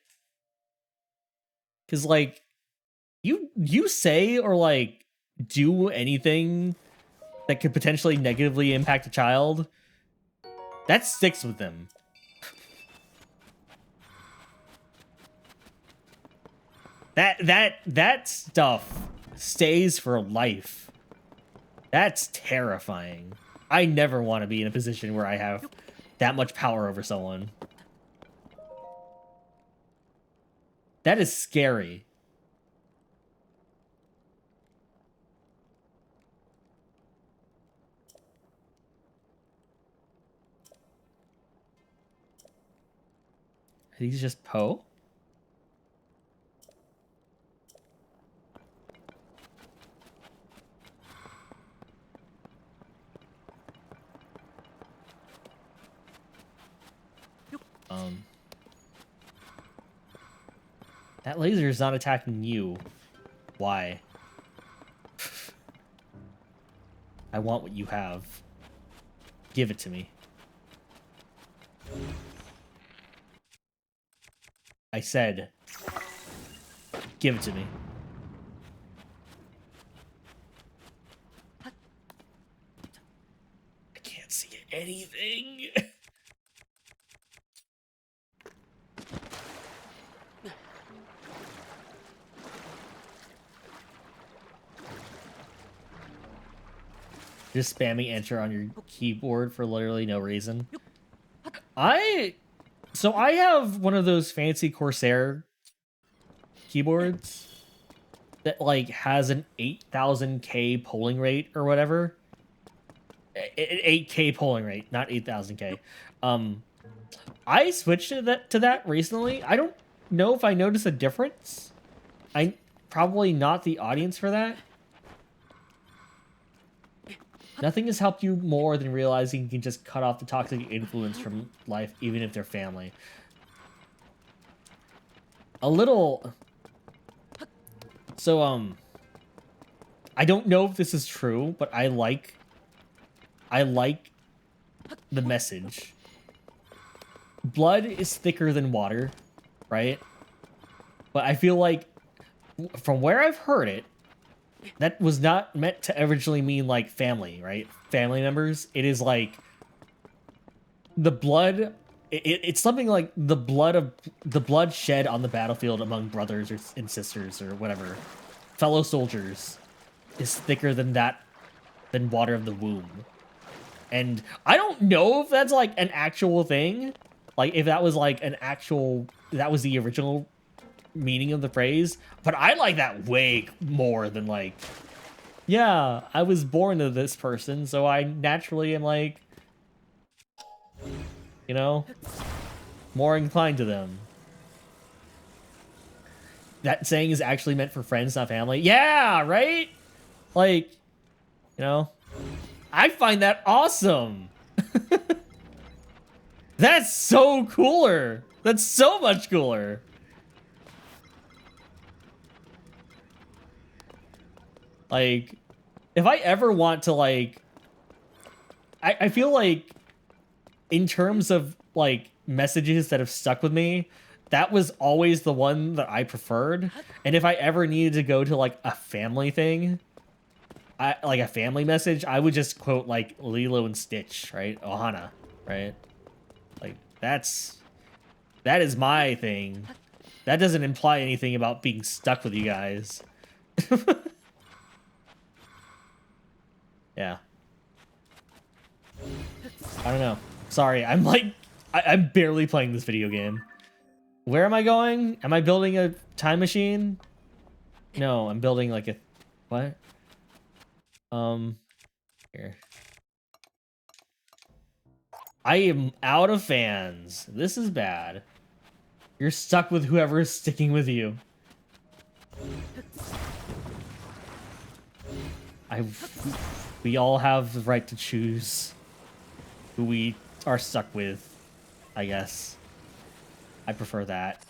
Speaker 1: Because, like, you say or, like, do anything that could potentially negatively impact a child, that sticks with them. That stuff stays for life. That's terrifying. I never want to be in a position where I have that much power over someone. That is scary. Are these just Poe? That laser is not attacking you. Why? I want what you have. Give it to me. I said, give it to me. I can't see anything. Just spamming enter on your keyboard for literally no reason. So I have one of those fancy Corsair keyboards that, like, has an 8000K polling rate or whatever. 8K polling rate, not 8000K. I switched to that recently. I don't know if I noticed a difference. I'm probably not the audience for that. Nothing has helped you more than realizing you can just cut off the toxic influence from life, even if they're family. A little... So, I don't know if this is true, but I like the message. Blood is thicker than water, right? But I feel like, from where I've heard it, that was not meant to originally mean, like, family, right? Family members. It is like the blood. It's something like the blood shed on the battlefield among brothers and sisters or whatever, fellow soldiers, is thicker than water of the womb. And I don't know if that's, like, an actual thing. Like, if that was, like, that was the original meaning of the phrase, but I like that way more than, like, yeah, I was born to this person, so I naturally am, like, you know, more inclined to them. That saying is actually meant for friends, not family. Yeah, right? Like, you know, I find that awesome. That's so cooler. That's so much cooler. Like, if I ever want to, like... I feel like, in terms of, like, messages that have stuck with me, that was always the one that I preferred. And if I ever needed to go to, like, a family thing, like a family message, I would just quote, like, Lilo and Stitch, right? Ohana, right? Like, that is my thing. That doesn't imply anything about being stuck with you guys. Yeah. I don't know. Sorry, I'm like... I'm barely playing this video game. Where am I going? Am I building a time machine? No, I'm building like a... What? Here. I am out of fans. This is bad. You're stuck with whoever is sticking with you. We all have the right to choose. who we are stuck with, I guess. I prefer that.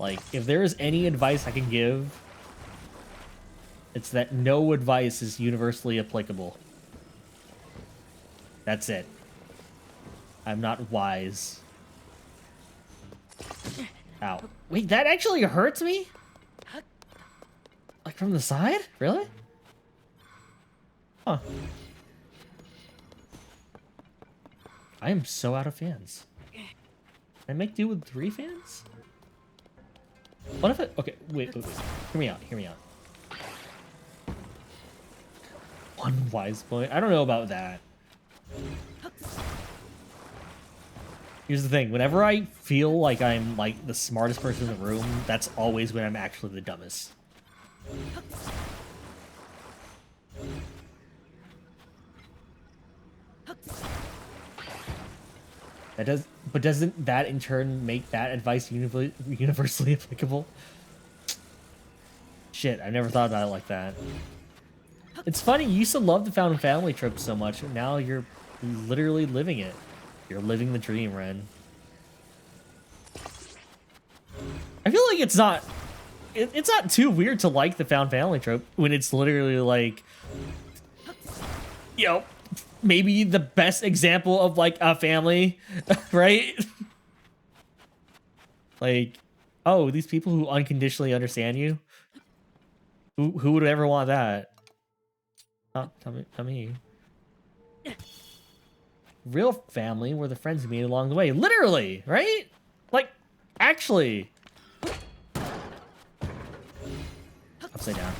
Speaker 1: Like, if there is any advice I can give, it's that no advice is universally applicable. That's it. I'm not wise. Ow. Wait, that actually hurts me? Like from the side? Really? Huh. I am so out of fans. Can I make do with 3 fans? What if it... Okay, wait. Hear me out. One wise point? I don't know about that. Here's the thing. Whenever I feel like I'm, like, the smartest person in the room, that's always when I'm actually the dumbest. But doesn't that in turn make that advice universally applicable? Shit, I never thought about it like that. It's funny, you used to love the found family trope so much, and now you're literally living it. You're living the dream, Ren. I feel like it's not too weird to like the found family trope when it's literally like, you know, maybe the best example of like a family, right? Like, oh, these people who unconditionally understand you. Who would ever want that? Oh, tell me. Real family were the friends you made along the way. Literally, right? Like, actually. Upside down.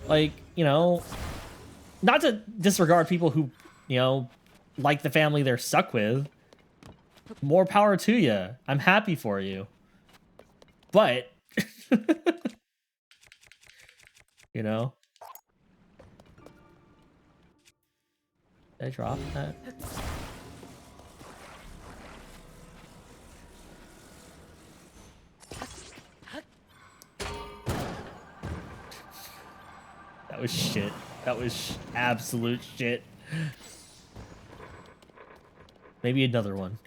Speaker 1: Like, you know, not to disregard people who, you know, like the family they're stuck with. More power to you. I'm happy for you. But, you know. Did I drop that? That was shit. That was absolute shit. Maybe another one.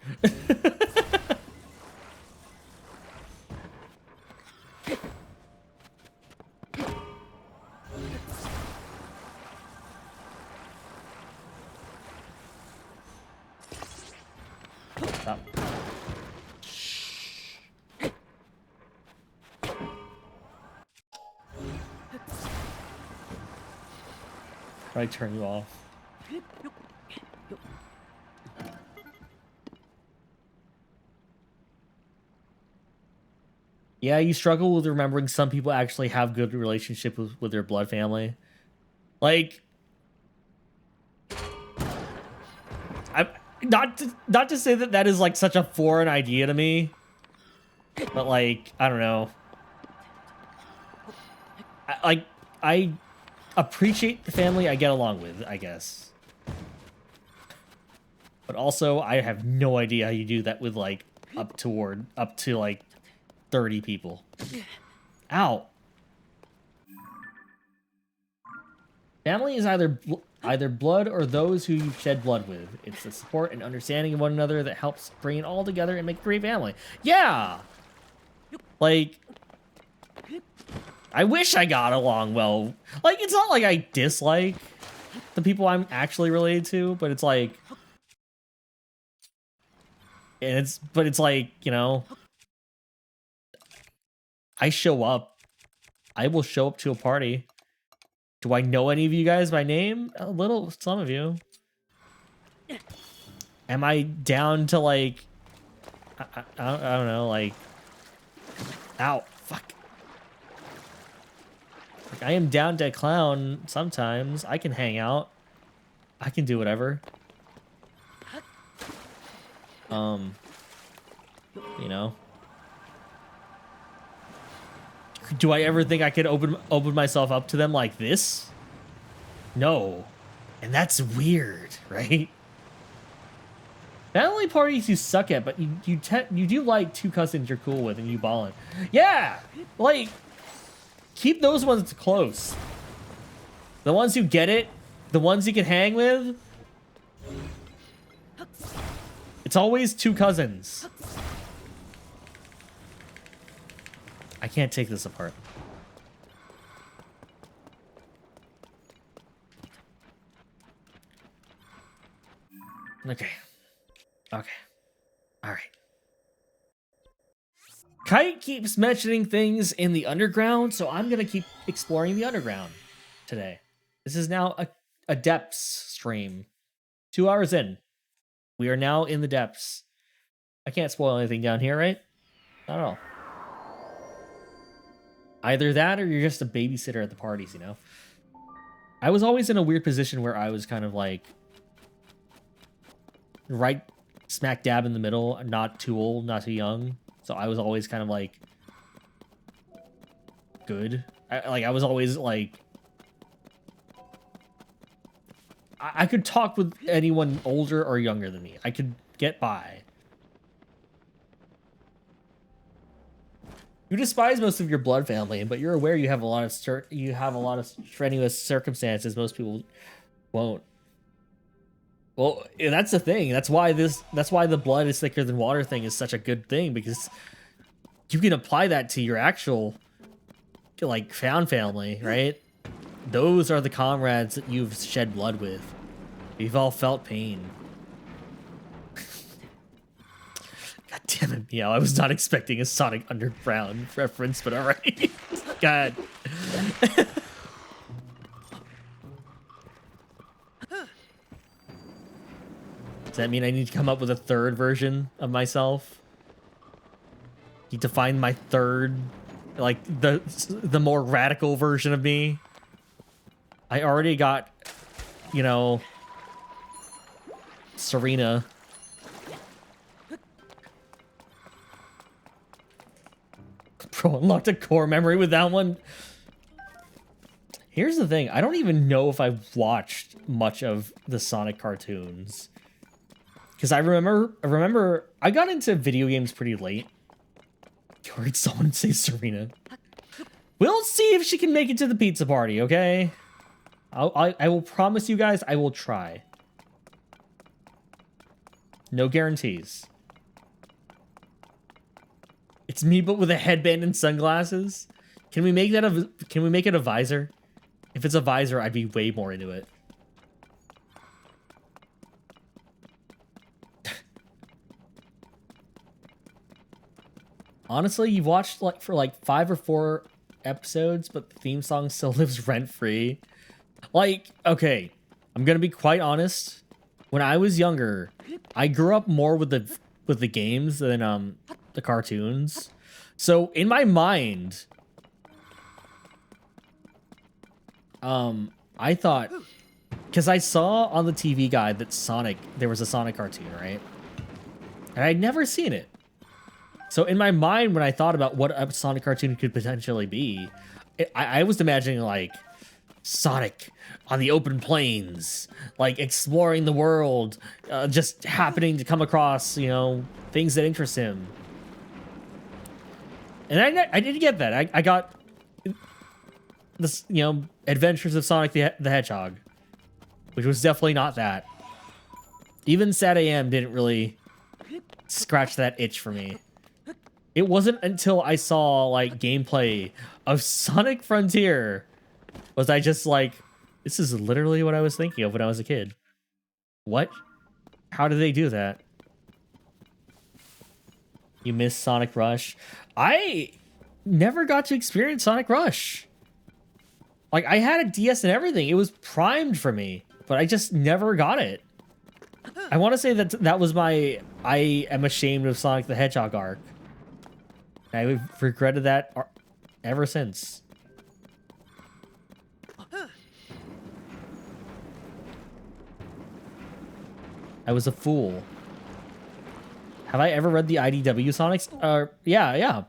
Speaker 1: Stop. Try to turn you off. Yeah, you struggle with remembering some people actually have good relationship with their blood family. Like, I'm not to say that that is like such a foreign idea to me, but like, I don't know. I appreciate the family I get along with, I guess. But also, I have no idea how you do that with like up to like 30 people. Ow. Family is either blood or those who you've shed blood with. It's the support and understanding of one another that helps bring it all together and make a great family. Yeah! Like, I wish I got along well. Like, it's not like I dislike the people I'm actually related to, but it's like... But it's like, you know... I show up. I will show up to a party. Do I know any of you guys by name? A little, some of you. Am I down to like... I don't know, like... Ow, fuck. Like, I am down to clown sometimes. I can hang out. I can do whatever. You know. Do I ever think I could open myself up to them like this? No. And that's weird, right? Family parties you suck at, but you do like two cousins you're cool with and you ballin'. Yeah, like keep those ones close. The ones who get it, the ones you can hang with. It's always two cousins. I can't take this apart. Okay. Okay. All right. Kite keeps mentioning things in the underground, so I'm going to keep exploring the underground today. This is now a depths stream. 2 hours in. We are now in the depths. I can't spoil anything down here, right? Not at all. Either that or you're just a babysitter at the parties, you know? I was always in a weird position where I was kind of like right smack dab in the middle, not too old, not too young. So I was always kind of like good. I was always like I could talk with anyone older or younger than me. I could get by. You despise most of your blood family, but you're aware you have a lot of strenuous circumstances most people won't. Well, that's the thing. That's why the blood is thicker than water thing is such a good thing, because you can apply that to your actual like found family, right? Those are the comrades that you've shed blood with. We've all felt pain. God damn it, Meow. I was not expecting a Sonic Underground reference, but alright. God. Does that mean I need to come up with a third version of myself? Need to find my third, like the more radical version of me? I already got, you know, Serena. Bro, unlocked a core memory with that one. Here's the thing. I don't even know if I've watched much of the Sonic cartoons. Because I remember I got into video games pretty late. I heard someone say Serena. We'll see if she can make it to the pizza party, okay? I will promise you guys I will try. No guarantees. It's me, but with a headband and sunglasses. Can we make that can we make it a visor? If it's a visor, I'd be way more into it. Honestly, you've watched like for like 5 or 4 episodes, but the theme song still lives rent-free. Like, okay, I'm gonna be quite honest. When I was younger, I grew up more with the games than the cartoons. So in my mind, I thought, because I saw on the TV guide that there was a Sonic cartoon, right? And I'd never seen it. So in my mind, when I thought about what a Sonic cartoon could potentially be, I was imagining like Sonic on the open plains, like exploring the world, just happening to come across, you know, things that interest him. And I did get that. I got this, you know, Adventures of Sonic the Hedgehog, which was definitely not that. Even Sad AM didn't really scratch that itch for me. It wasn't until I saw like gameplay of Sonic Frontier was I just like, this is literally what I was thinking of when I was a kid. What? How did they do that? You missed Sonic Rush? I never got to experience Sonic Rush. Like, I had a DS and everything. It was primed for me, but I just never got it. I want to say that was my I am ashamed of Sonic the Hedgehog arc. I've regretted that ever since. I was a fool. Have I ever read the IDW Sonics? Yeah.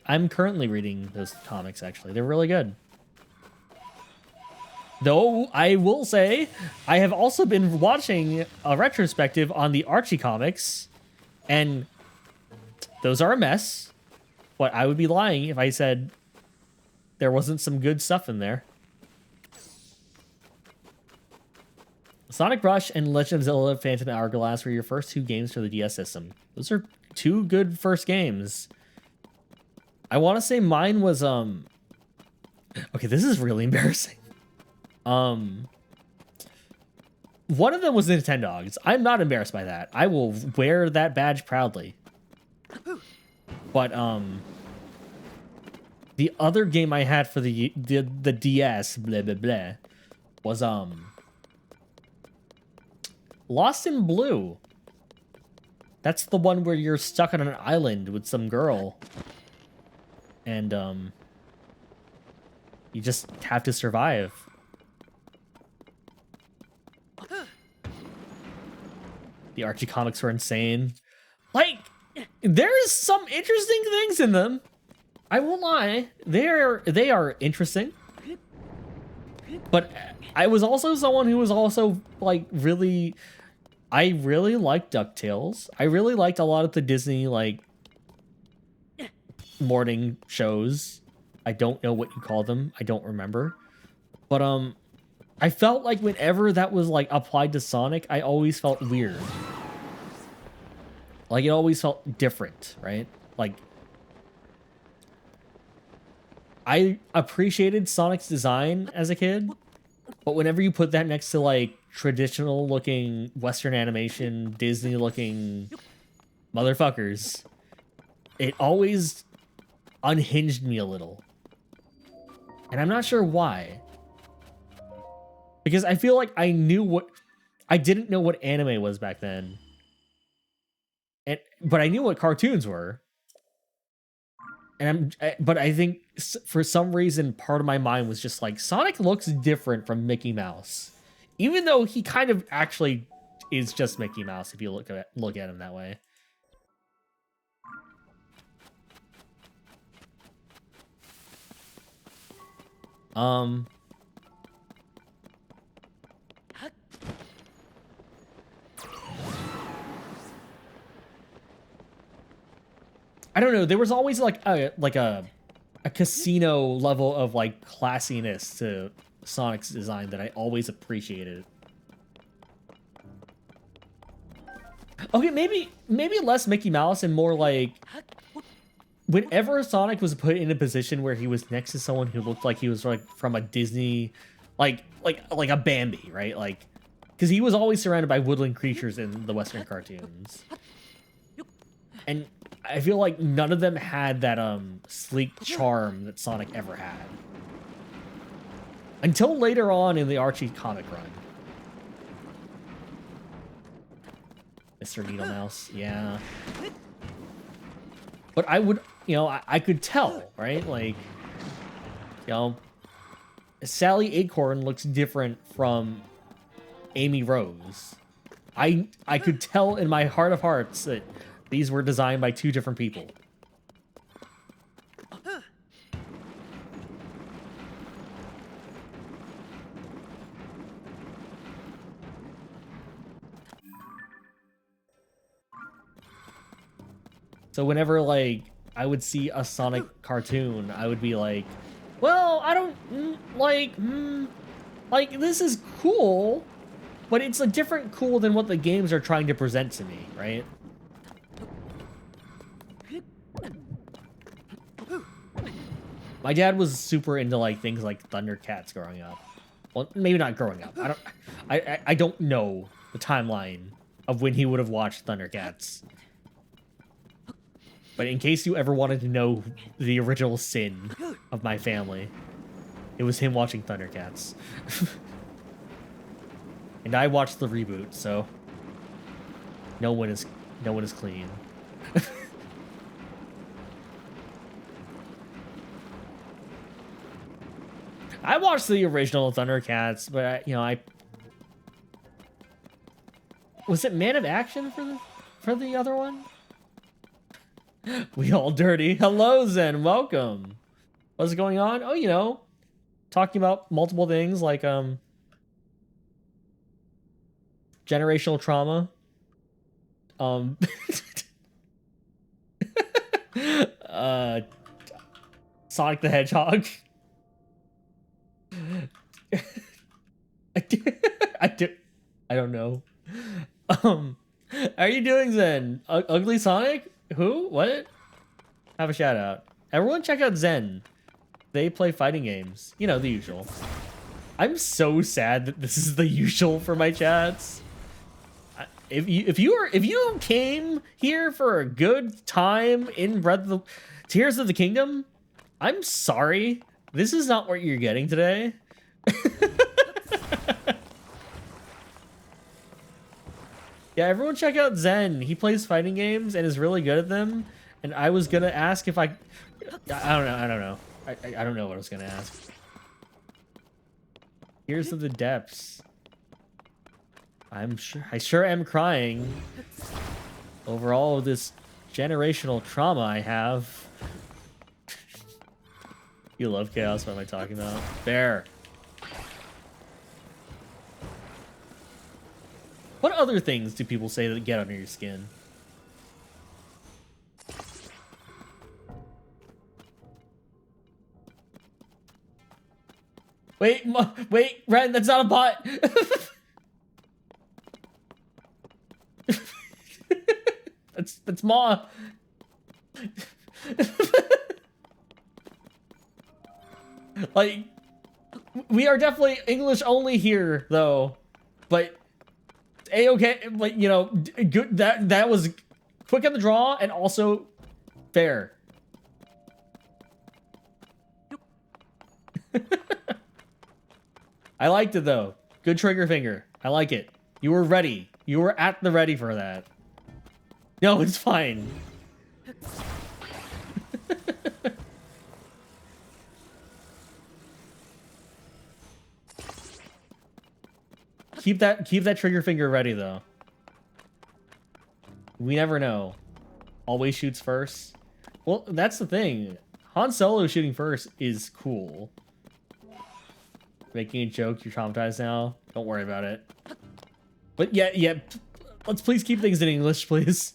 Speaker 1: I'm currently reading those comics, actually. They're really good. Though I will say, I have also been watching a retrospective on the Archie comics, and those are a mess. But I would be lying if I said there wasn't some good stuff in there. Sonic Rush and Legend of Zelda Phantom Hourglass were your first two games for the DS system. Those are two good first games. I want to say mine was, okay, this is really embarrassing. One of them was Nintendogs. I'm not embarrassed by that. I will wear that badge proudly. But, the other game I had for the DS, blah, blah, blah, was, Lost in Blue. That's the one where you're stuck on an island with some girl. And, you just have to survive. The Archie comics were insane. Like, there is some interesting things in them. I won't lie. They are interesting. But I was also someone who was also, like, really... I really liked DuckTales. I really liked a lot of the Disney, like, morning shows. I don't know what you call them. I don't remember. But, I felt like whenever that was, like, applied to Sonic, I always felt weird. Like, it always felt different, right? Like, I appreciated Sonic's design as a kid, but whenever you put that next to, like, traditional-looking Western animation, Disney-looking motherfuckers, it always unhinged me a little. And I'm not sure why. Because I feel like I didn't know what anime was back then. But I knew what cartoons were. But I think for some reason, part of my mind was just like, Sonic looks different from Mickey Mouse. Even though he kind of actually is just Mickey Mouse if you look at him that way. I don't know. There was always like a casino level of like classiness to Sonic's design that I always appreciated. Okay, maybe less Mickey Mouse and more like whenever Sonic was put in a position where he was next to someone who looked like he was like from a Disney, like a Bambi, right? Like, because he was always surrounded by woodland creatures in the Western cartoons, and I feel like none of them had that sleek charm that Sonic ever had. Until later on in the Archie comic run. Mr. Needle Mouse, yeah. But I would, you know, I could tell, right? Like, you know, Sally Acorn looks different from Amy Rose. I could tell in my heart of hearts that these were designed by two different people. So whenever, like, I would see a Sonic cartoon, I would be like, well, I don't, like, this is cool, but it's a different cool than what the games are trying to present to me, right? My dad was super into, like, things like Thundercats growing up. Well, maybe not growing up. I don't know the timeline of when he would have watched Thundercats. But in case you ever wanted to know the original sin of my family, it was him watching Thundercats. And I watched the reboot, so no one is clean. I watched the original Thundercats, but was it Man of Action for the other one? We all dirty. Hello, Zen. Welcome. What's going on? Oh, talking about multiple things like generational trauma. uh Sonic the Hedgehog. I don't know. How are you doing, Zen? Ugly Sonic? Who? What? Have a shout out. Everyone check out Zen. They play fighting games. You know, the usual. I'm so sad that this is the usual for my chats. If you came here for a good time in Breath of the Tears of the Kingdom, I'm sorry. This is not what you're getting today. Yeah, everyone check out Zen. He plays fighting games and is really good at them. And I was gonna ask if I don't know. I don't know what I was gonna ask. Tears of the Depths. I sure am crying over all of this generational trauma I have. You love chaos. What am I talking about? Fair. What other things do people say that get under your skin? Wait, wait, Ren, that's not a bot. That's Ma. Like, we are definitely English only here, though. But A-okay, like, you know, good. That was quick on the draw and also fair. I liked it though. Good trigger finger. I like it. You were ready. You were at the ready for that. No, it's fine. Keep that trigger finger ready though. We never know. Always shoots first. Well, that's the thing. Han Solo shooting first is cool. Making a joke, you're traumatized now. Don't worry about it. But yeah, let's please keep things in English, please.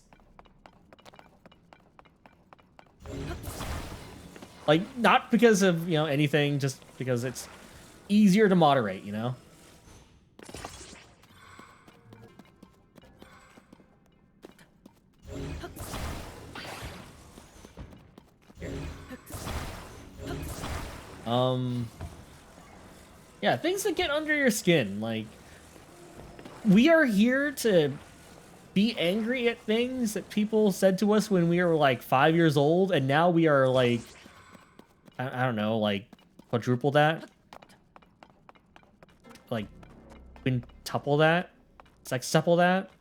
Speaker 1: Like, not because of, you know, anything, just because it's easier to moderate, you know? Yeah, things that get under your skin, like, we are here to be angry at things that people said to us when we were like 5 years old, and now we are like, I don't know, like quadruple that, like quintuple that, sextuple that.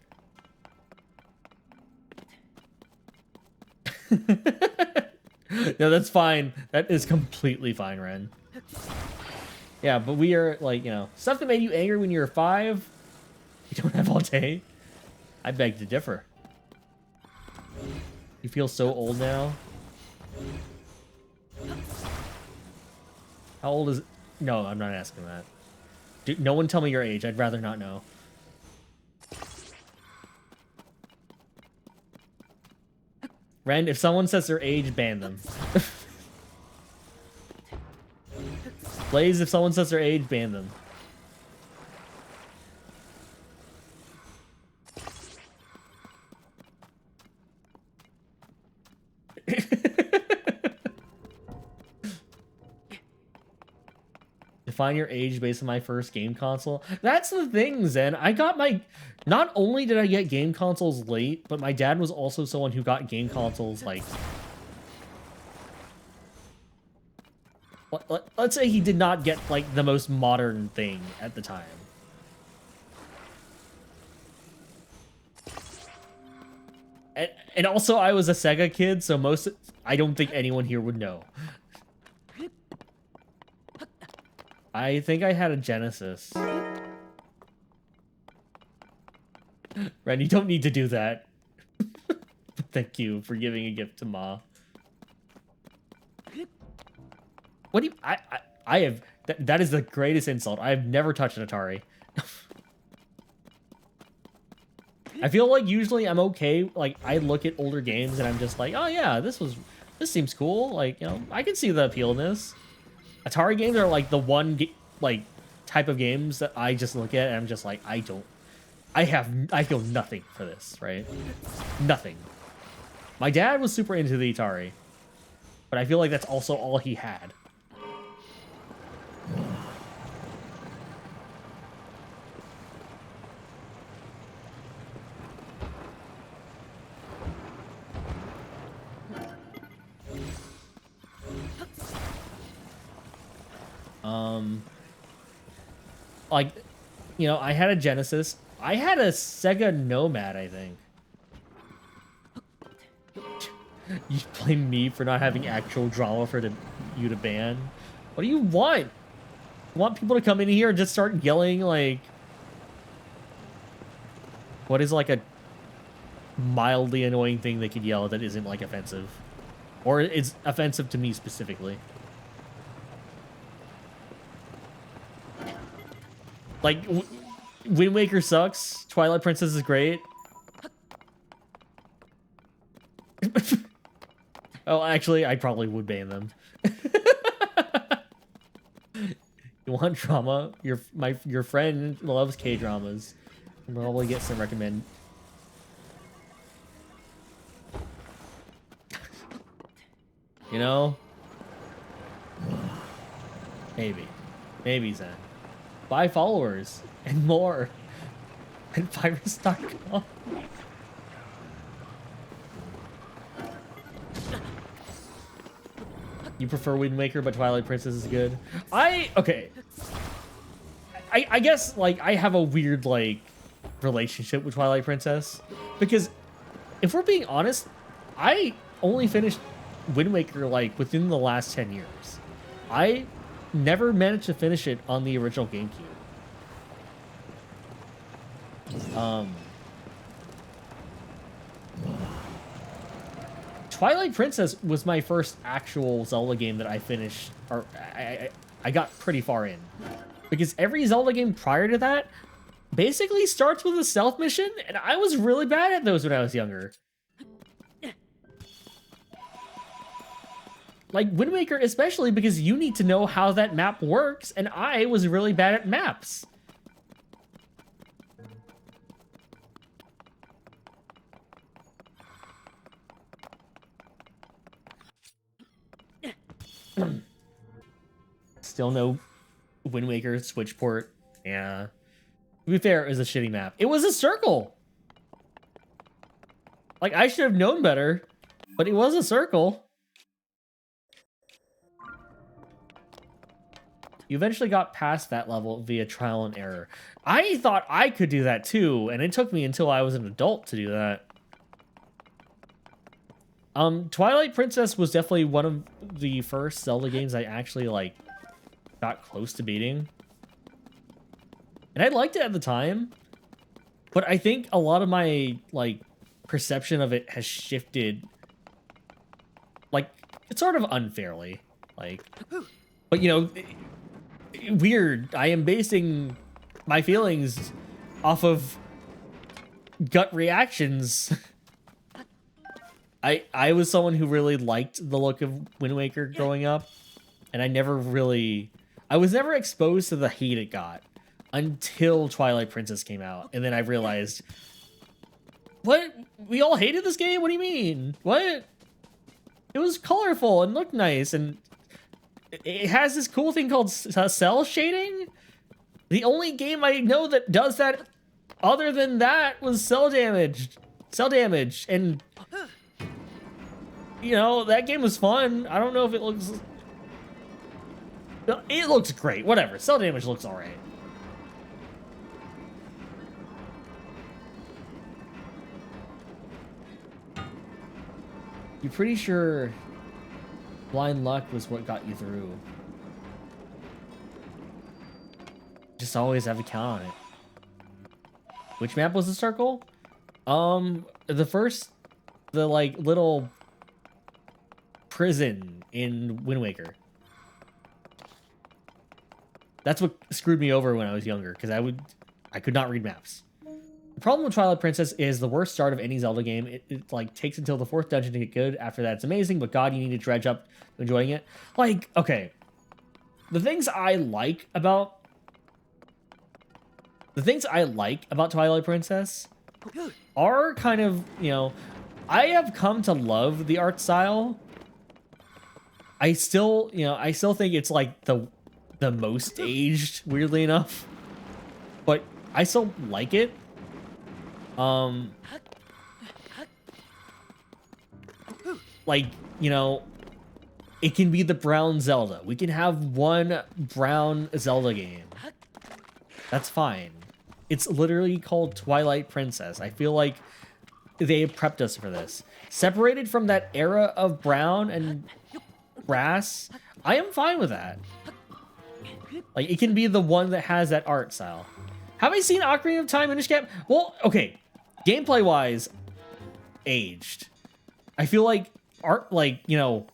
Speaker 1: No, that's fine. That is completely fine, Ren. Yeah, but we are like, you know, stuff that made you angry when you were 5, you don't have all day. I beg to differ. You feel so old now. How old is... No, I'm not asking that. Dude, no one tell me your age. I'd rather not know. Ren, if someone says their age, ban them. Blaze, if someone says their age, ban them. Define your age based on my first game console. That's the thing, Zen. I got my... Not only did I get game consoles late, but my dad was also someone who got game consoles, like... Let's say he did not get, like, the most modern thing at the time. And also, I was a Sega kid, so I don't think anyone here would know. I think I had a Genesis. Ren, you don't need to do that. Thank you for giving a gift to Ma. What do you... I have That is the greatest insult. I've never touched an Atari. I feel like usually I'm okay. Like, I look at older games and I'm just like, oh yeah, this seems cool. Like, you know, I can see the appeal in this. Atari games are like the one like type of games that I just look at and I'm just like, I feel nothing for this, right? Nothing. My dad was super into the Atari, but I feel like that's also all he had. Like, you know, I had a Genesis. I had a Sega Nomad, I think. You blame me for not having actual drama for you to ban? What do you want? You want people to come in here and just start yelling, like... What is, like, a mildly annoying thing they could yell that isn't, like, offensive? Or it's offensive to me specifically? Like, Wind Waker sucks. Twilight Princess is great. Oh, actually, I probably would ban them. You want drama? Your friend loves K-dramas. I'll probably get some recommend. You know? Maybe Zen. Buy followers and more at virus.com. You prefer Wind Waker, but Twilight Princess is good. Okay. I guess like I have a weird like relationship with Twilight Princess because if we're being honest, I only finished Wind Waker like within the last 10 years. I never managed to finish it on the original GameCube. Twilight Princess was my first actual Zelda game that I finished, or I got pretty far in. Because every Zelda game prior to that basically starts with a stealth mission, and I was really bad at those when I was younger. Like Wind Waker especially because you need to know how that map works, and I was really bad at maps. Still no Wind Waker Switch port. Yeah. To be fair, it was a shitty map. It was a circle! Like, I should have known better, but it was a circle. You eventually got past that level via trial and error. I thought I could do that too, and it took me until I was an adult to do that. Twilight Princess was definitely one of the first Zelda games I actually, like, got close to beating. And I liked it at the time, but I think a lot of my, like, perception of it has shifted, like, it's sort of unfairly. Like, but, you know, weird. I am basing my feelings off of gut reactions. I was someone who really liked the look of Wind Waker growing up, and I was never exposed to the hate it got until Twilight Princess came out, and then I realized, what? We all hated this game? What do you mean? What? It was colorful and looked nice, and it has this cool thing called cell shading. The only game I know that does that other than that was Cell Damage, and you know, that game was fun. I don't know if it looks... It looks great. Whatever. Cell Damage looks alright. You're pretty sure blind luck was what got you through. Just always have a count on it. Which map was the circle? The like little prison in Wind Waker. That's what screwed me over when I was younger, because I could not read maps. The problem with Twilight Princess is the worst start of any Zelda game. It like takes until the 4th dungeon to get good. After that, it's amazing, but God, you need to dredge up to enjoying it. Like, okay, the things I like about Twilight Princess are kind of, you know, I have come to love the art style. I still think it's like the most aged, weirdly enough, but I still like it. Like, you know, it can be the brown Zelda. We can have one brown Zelda game. That's fine. It's literally called Twilight Princess. I feel like they prepped us for this. Separated from that era of brown and brass, I am fine with that. Like, it can be the one that has that art style. Have I seen Ocarina of Time Minish Cap? Well, okay. Gameplay-wise, aged. I feel like art, like, you know,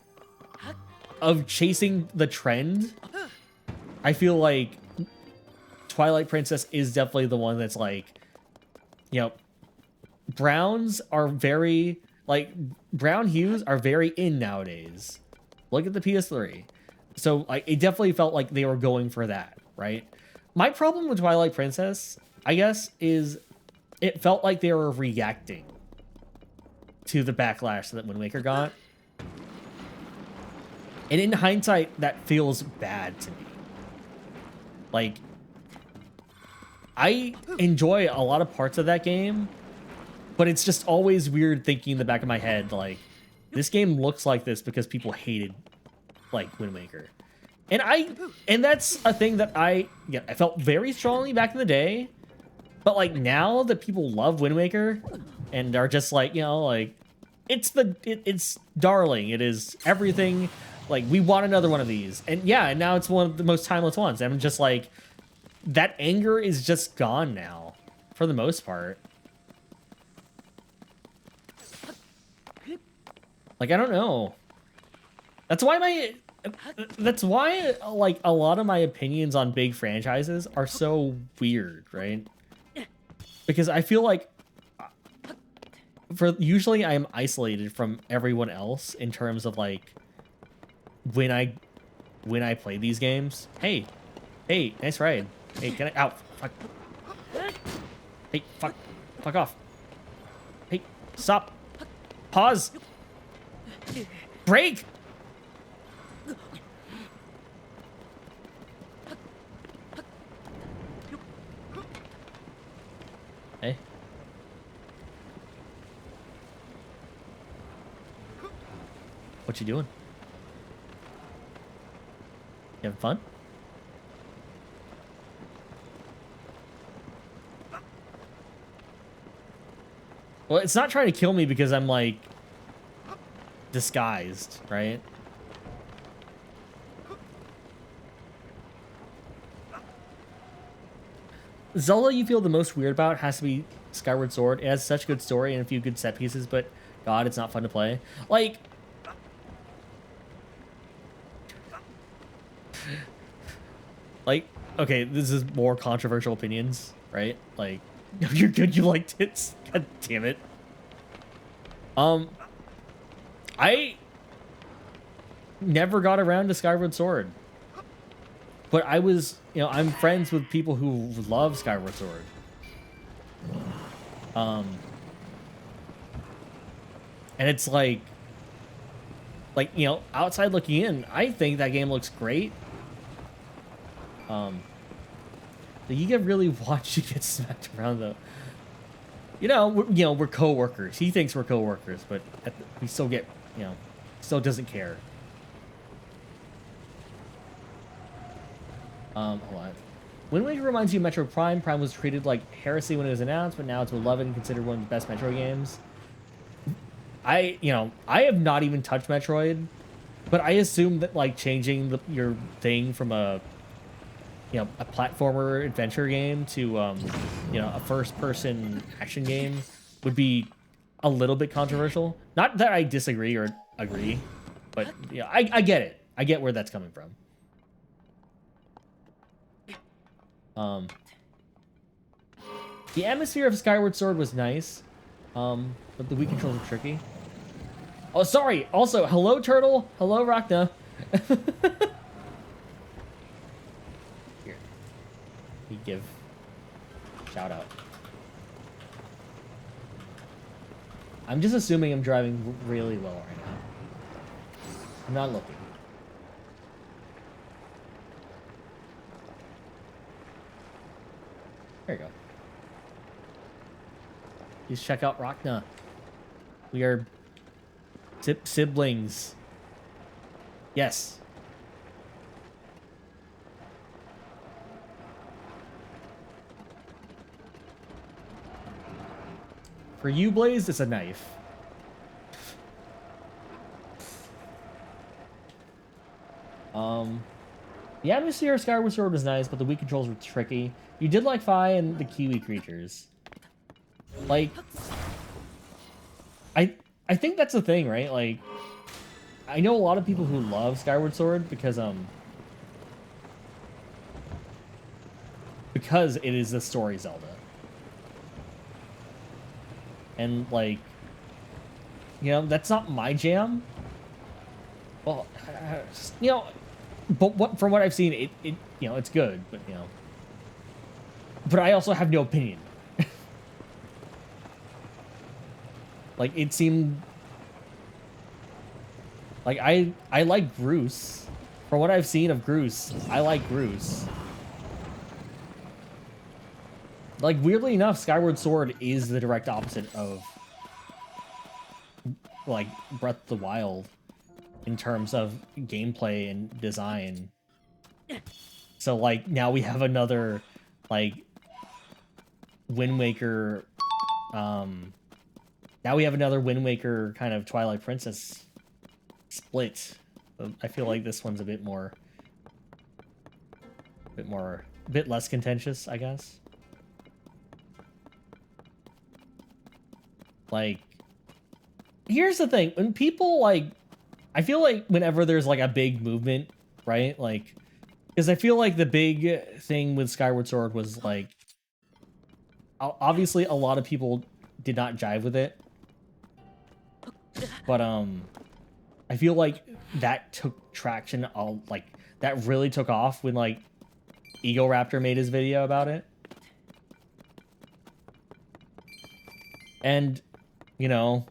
Speaker 1: of chasing the trend, I feel like Twilight Princess is definitely the one that's like, you know, browns are very, like, brown hues are very in nowadays. Look at the PS3. So, like, it definitely felt like they were going for that, right? My problem with Twilight Princess, I guess, is it felt like they were reacting to the backlash that Wind Waker got. And in hindsight, that feels bad to me. Like, I enjoy a lot of parts of that game, but it's just always weird thinking in the back of my head, like, this game looks like this because people hated, like, Wind Waker. And that's a thing that I felt very strongly back in the day, but, like, now that people love Wind Waker and are just like, you know, like, it's darling. It is everything. Like, we want another one of these. And yeah, and now it's one of the most timeless ones. I'm just like, that anger is just gone now, for the most part. Like, I don't know. That's why like, a lot of my opinions on big franchises are so weird, right? Because I feel like usually I am isolated from everyone else in terms of, like, when I play these games. Hey, nice ride. Hey, can I? Ow, fuck. Hey, fuck off. Hey, stop. Pause. Break. Hey. What you doing? You having fun? Well, it's not trying to kill me because I'm, like, disguised, right? Zelda you feel the most weird about has to be Skyward Sword. It has such a good story and a few good set pieces, but God, it's not fun to play. Like, okay, this is more controversial opinions, right? Like, you're good, you liked it. God damn it. I never got around to Skyward Sword. But I was, you know, I'm friends with people who love Skyward Sword. And it's like, you know, outside looking in, I think that game looks great. You can really watch you get smacked around, though. You know, we're co-workers. He thinks we're co-workers, but we still get, you know, still doesn't care. Hold on. Wind Waker reminds you of Metro Prime. Prime was treated like heresy when it was announced, but now it's beloved and considered one of the best Metro games. I have not even touched Metroid, but I assume that, like, changing your thing from a platformer adventure game to, a first-person action game would be a little bit controversial. Not that I disagree or agree, but, yeah, I get it. I get where that's coming from. The atmosphere of Skyward Sword was nice, but the Wii controls are tricky. Oh, sorry. Also, hello, Turtle. Hello, Rachna. Here. We give shout out. I'm just assuming I'm driving really well right now. I'm not looking. There you go. Please check out Rachna. We are siblings. Yes. For you, Blaze, it's a knife. The atmosphere of Skyward Sword was nice, but the Wii controls were tricky. You did like Fi and the Kiwi creatures. Like, I think that's the thing, right? Like, I know a lot of people who love Skyward Sword because it is the story Zelda. And like, you know, that's not my jam. Well, you know, but from what I've seen, it you know, it's good, but you know, but I also have no opinion. Like, it seemed like I like Groose. From what I've seen of Groose, I like Groose. Like, weirdly enough, Skyward Sword is the direct opposite of like Breath of the Wild in terms of gameplay and design. So like, now we have another like Wind Waker now we have another Wind Waker kind of Twilight Princess split. I feel like this one's a bit less contentious, I guess. Like, here's the thing. When people, like, I feel like whenever there's, like, a big movement, right? Like, because I feel like the big thing with Skyward Sword was, like, obviously a lot of people did not jive with it. But, I feel like that took traction, like, that really took off when, like, Ego Raptor made his video about it. And, you know,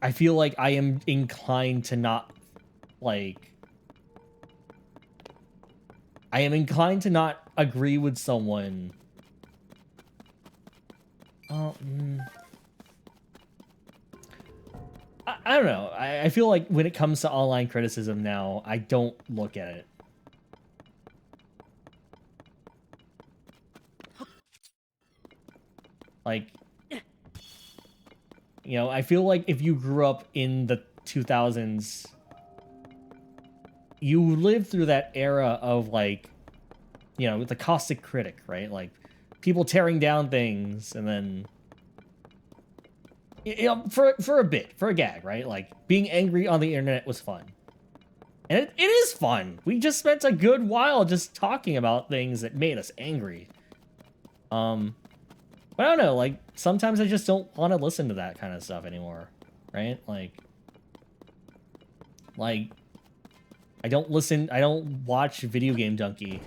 Speaker 1: I feel like I am inclined to not, like, I am inclined to not agree with someone. Oh, I don't know. I feel like when it comes to online criticism now, I don't look at it. Like, you know, I feel like if you grew up in the 2000s, you lived through that era of, like, you know, the caustic critic, right? Like, people tearing down things, and then, you know, for a bit, for a gag, right? Like, being angry on the internet was fun. And it is fun. We just spent a good while just talking about things that made us angry. But I don't know, like, sometimes I just don't want to listen to that kind of stuff anymore, right? Like, I don't watch Video Game Junkie.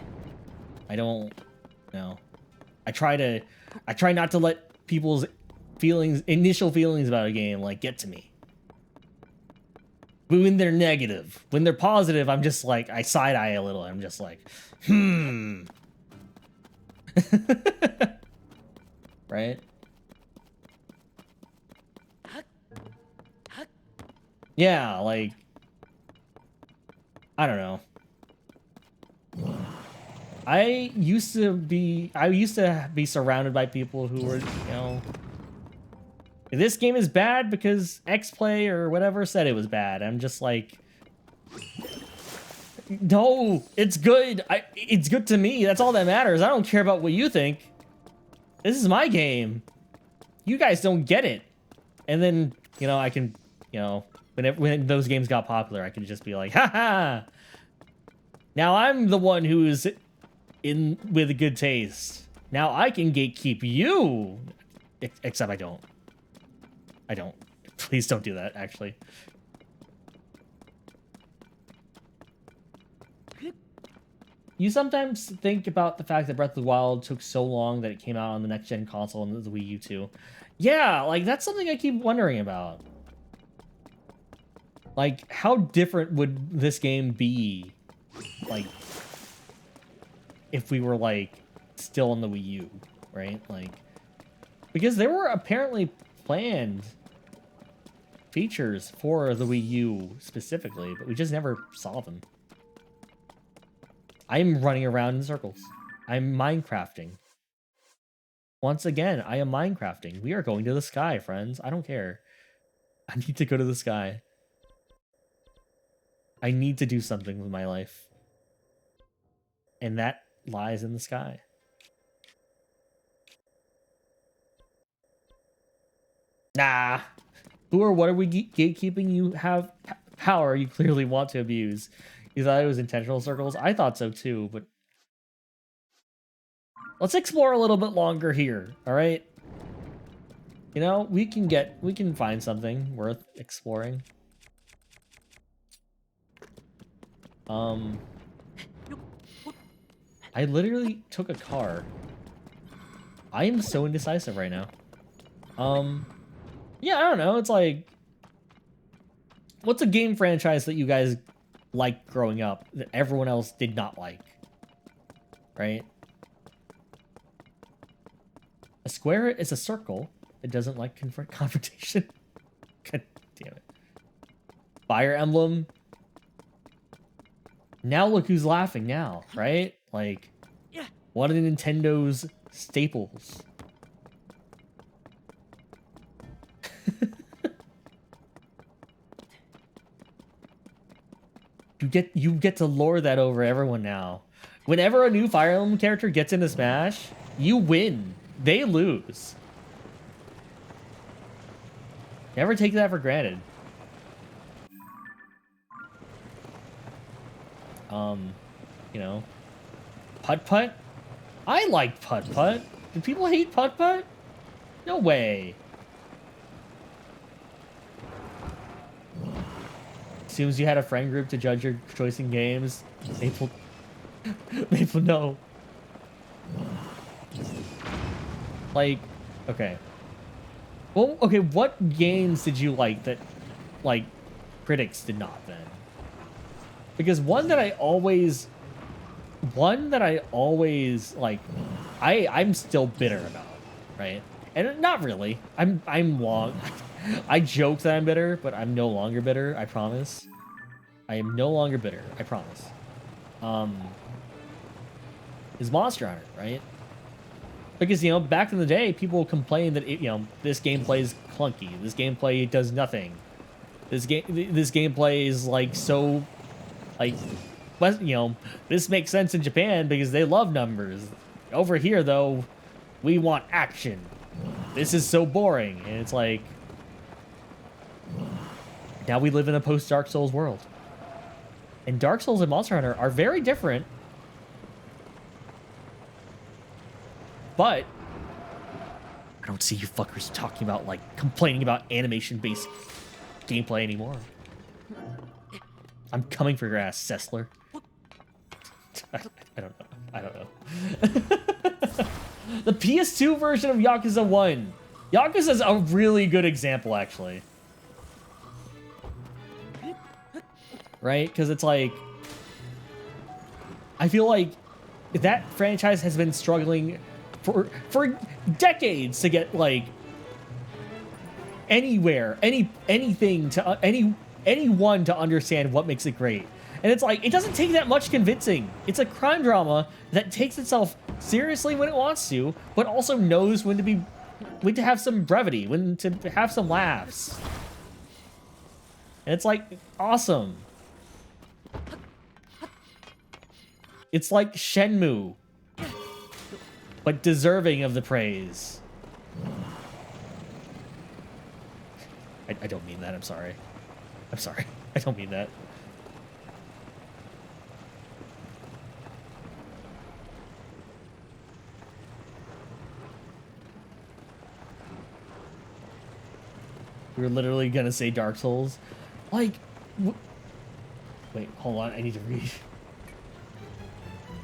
Speaker 1: I don't, you know, I try not to let people's initial feelings about a game, like, get to me. But when they're negative, when they're positive, I'm just like, I side-eye a little, I'm just like, right? Yeah, like, I don't know. I used to be surrounded by people who were, you know, this game is bad because XPlay or whatever said it was bad. I'm just like, no, it's good. It's good to me. That's all that matters. I don't care about what you think. This is my game. You guys don't get it. And then, you know, I can, you know, when those games got popular, I could just be like, haha. Now I'm the one who's in with good taste. Now I can gatekeep you. Except I don't. I don't. Please don't do that, actually. You sometimes think about the fact that Breath of the Wild took so long that it came out on the next-gen console and the Wii U too. Yeah, like, that's something I keep wondering about. Like, how different would this game be, like, if we were, like, still on the Wii U, right? Like, because there were apparently planned features for the Wii U specifically, but we just never saw them. I'm running around in circles. I'm Minecrafting. Once again, I am Minecrafting. We are going to the sky, friends. I don't care. I need to go to the sky. I need to do something with my life. And that lies in the sky. Nah. Who or what are we gatekeeping? You have power you clearly want to abuse. You thought it was intentional circles? I thought so too, but... Let's explore a little bit longer here, alright? You know, we can find something worth exploring. I literally took a car. I am so indecisive right now. Yeah, I don't know. It's like, what's a game franchise that you guys liked growing up that everyone else did not like? Right? A square is a circle. It doesn't like confrontation. God damn it. Fire Emblem. Now look who's laughing now, right? Like, one of Nintendo's staples. You get to lord that over everyone now. Whenever a new Fire Emblem character gets into Smash, you win. They lose. Never take that for granted. You know, Putt-Putt? I liked Putt-Putt. Do people hate Putt-Putt? No way. Assumes you had a friend group to judge your choice in games. Maple... Maple, no. Like, okay. Well, okay, what games did you like that, like, critics did not then? Because one that I always, like, I'm still bitter about, right? And not really. I'm long. I joke that I'm bitter, but I'm no longer bitter, I promise. I am no longer bitter, I promise. Is Monster Hunter, right? Because, you know, back in the day, people complained that, you know, this gameplay is clunky. This gameplay does nothing. This gameplay is, like, so, like, you know, this makes sense in Japan because they love numbers. Over here, though, we want action. This is so boring. And it's like, now we live in a post-Dark Souls world. And Dark Souls and Monster Hunter are very different. But I don't see you fuckers talking about, like, complaining about animation-based gameplay anymore. I'm coming for your ass, Sessler. I don't know. I don't know. The PS2 version of Yakuza 1. Yakuza's a really good example, actually. Right? Because it's like... I feel like that franchise has been struggling for decades to get, like, anywhere, anything to anyone to understand what makes it great. And it's like, it doesn't take that much convincing. It's a crime drama that takes itself seriously when it wants to, but also knows when to have some brevity, when to have some laughs. And it's like awesome. It's like Shenmue, but deserving of the praise. I don't mean that. I'm sorry. I'm sorry. I don't mean that. We were literally gonna say Dark Souls. Like, wait, hold on, I need to read.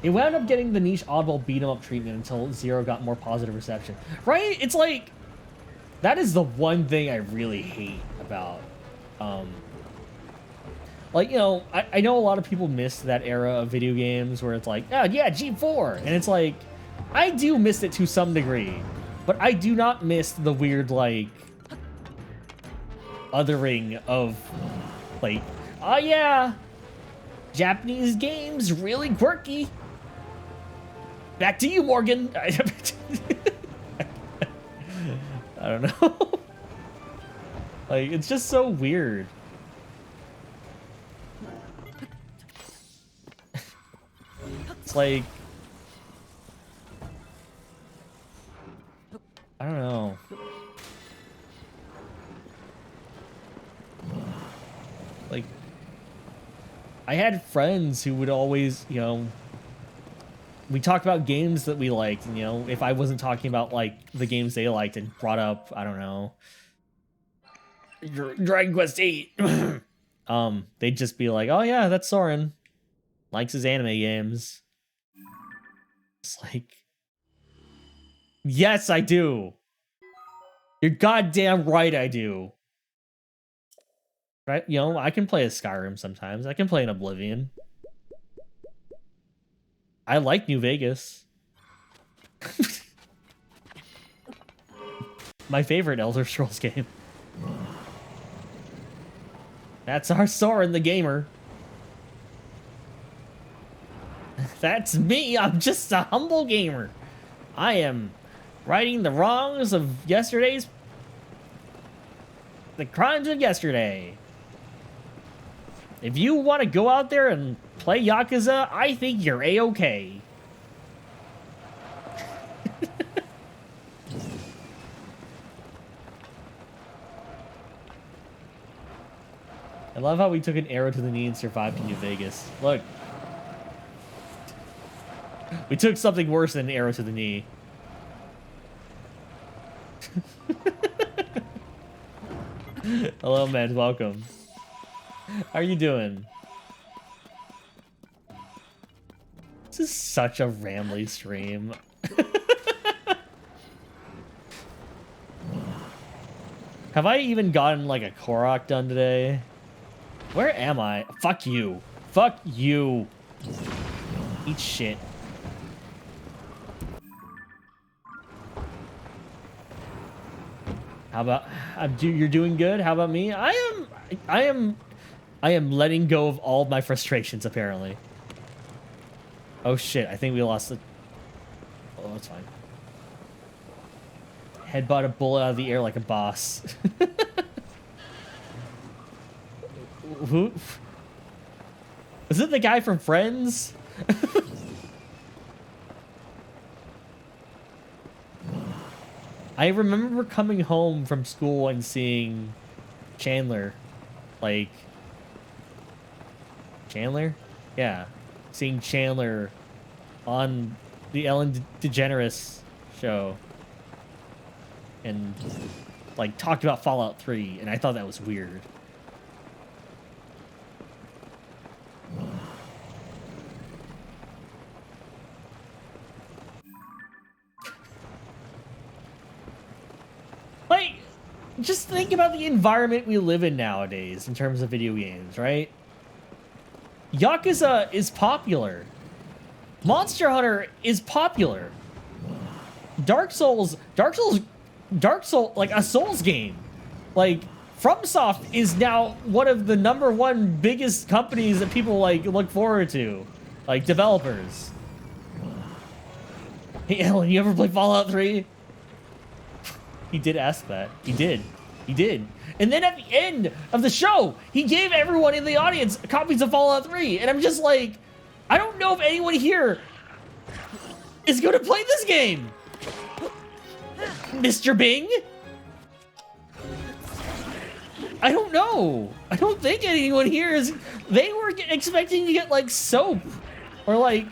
Speaker 1: It wound up getting the niche oddball beat 'em up treatment until Zero got more positive reception. Right? It's like, that is the one thing I really hate about, like, you know, I know a lot of people miss that era of video games where it's like, oh yeah, G4, and it's like, I do miss it to some degree, but I do not miss the weird, like, othering of, like, oh yeah, Japanese games, really quirky. Back to you, Morgan. I don't know. Like, it's just so weird. It's like, I don't know. Like, I had friends who would always, you know, we talked about games that we liked, and, you know, if I wasn't talking about, like, the games they liked and brought up, I don't know, Dragon Quest VIII, they'd just be like, oh yeah, that's Soren. Likes his anime games. It's like, yes, I do. You're goddamn right I do. Right? You know, I can play a Skyrim sometimes. I can play an Oblivion. I like New Vegas. My favorite Elder Scrolls game. That's our Soren the gamer. That's me. I'm just a humble gamer. I am righting the wrongs of yesterday's... the crimes of yesterday. If you want to go out there and play Yakuza, I think you're A-okay. I love how we took an arrow to the knee and survived in New Vegas. Look. We took something worse than an arrow to the knee. Hello, man. Welcome. How are you doing? This is such a rambly stream. Have I even gotten, like, a Korok done today? Where am I? Fuck you. Fuck you. Eat shit. How about... you're doing good? How about me? I am letting go of all of my frustrations, apparently. Oh shit, I think we lost the... Oh, that's fine. Headbutt a bullet out of the air like a boss. Who? Was it the guy from Friends? I remember coming home from school and seeing Chandler. Like... Chandler? Yeah. Seeing Chandler on the Ellen DeGeneres show. And, like, talked about Fallout 3, and I thought that was weird. Like, just think about the environment we live in nowadays in terms of video games, right? Yakuza is popular. Monster Hunter is popular. Dark Souls, like a Souls game. Like, FromSoft is now one of the #1 biggest companies that people, like, look forward to. Like, developers. Hey, Ellen, you ever play Fallout 3? He did ask that. He did. He did. And then at the end of the show, he gave everyone in the audience copies of Fallout 3. And I'm just like, I don't know if anyone here is going to play this game. Mr. Bing? I don't know. I don't think anyone here is... They were expecting to get, like, soap. Or, like,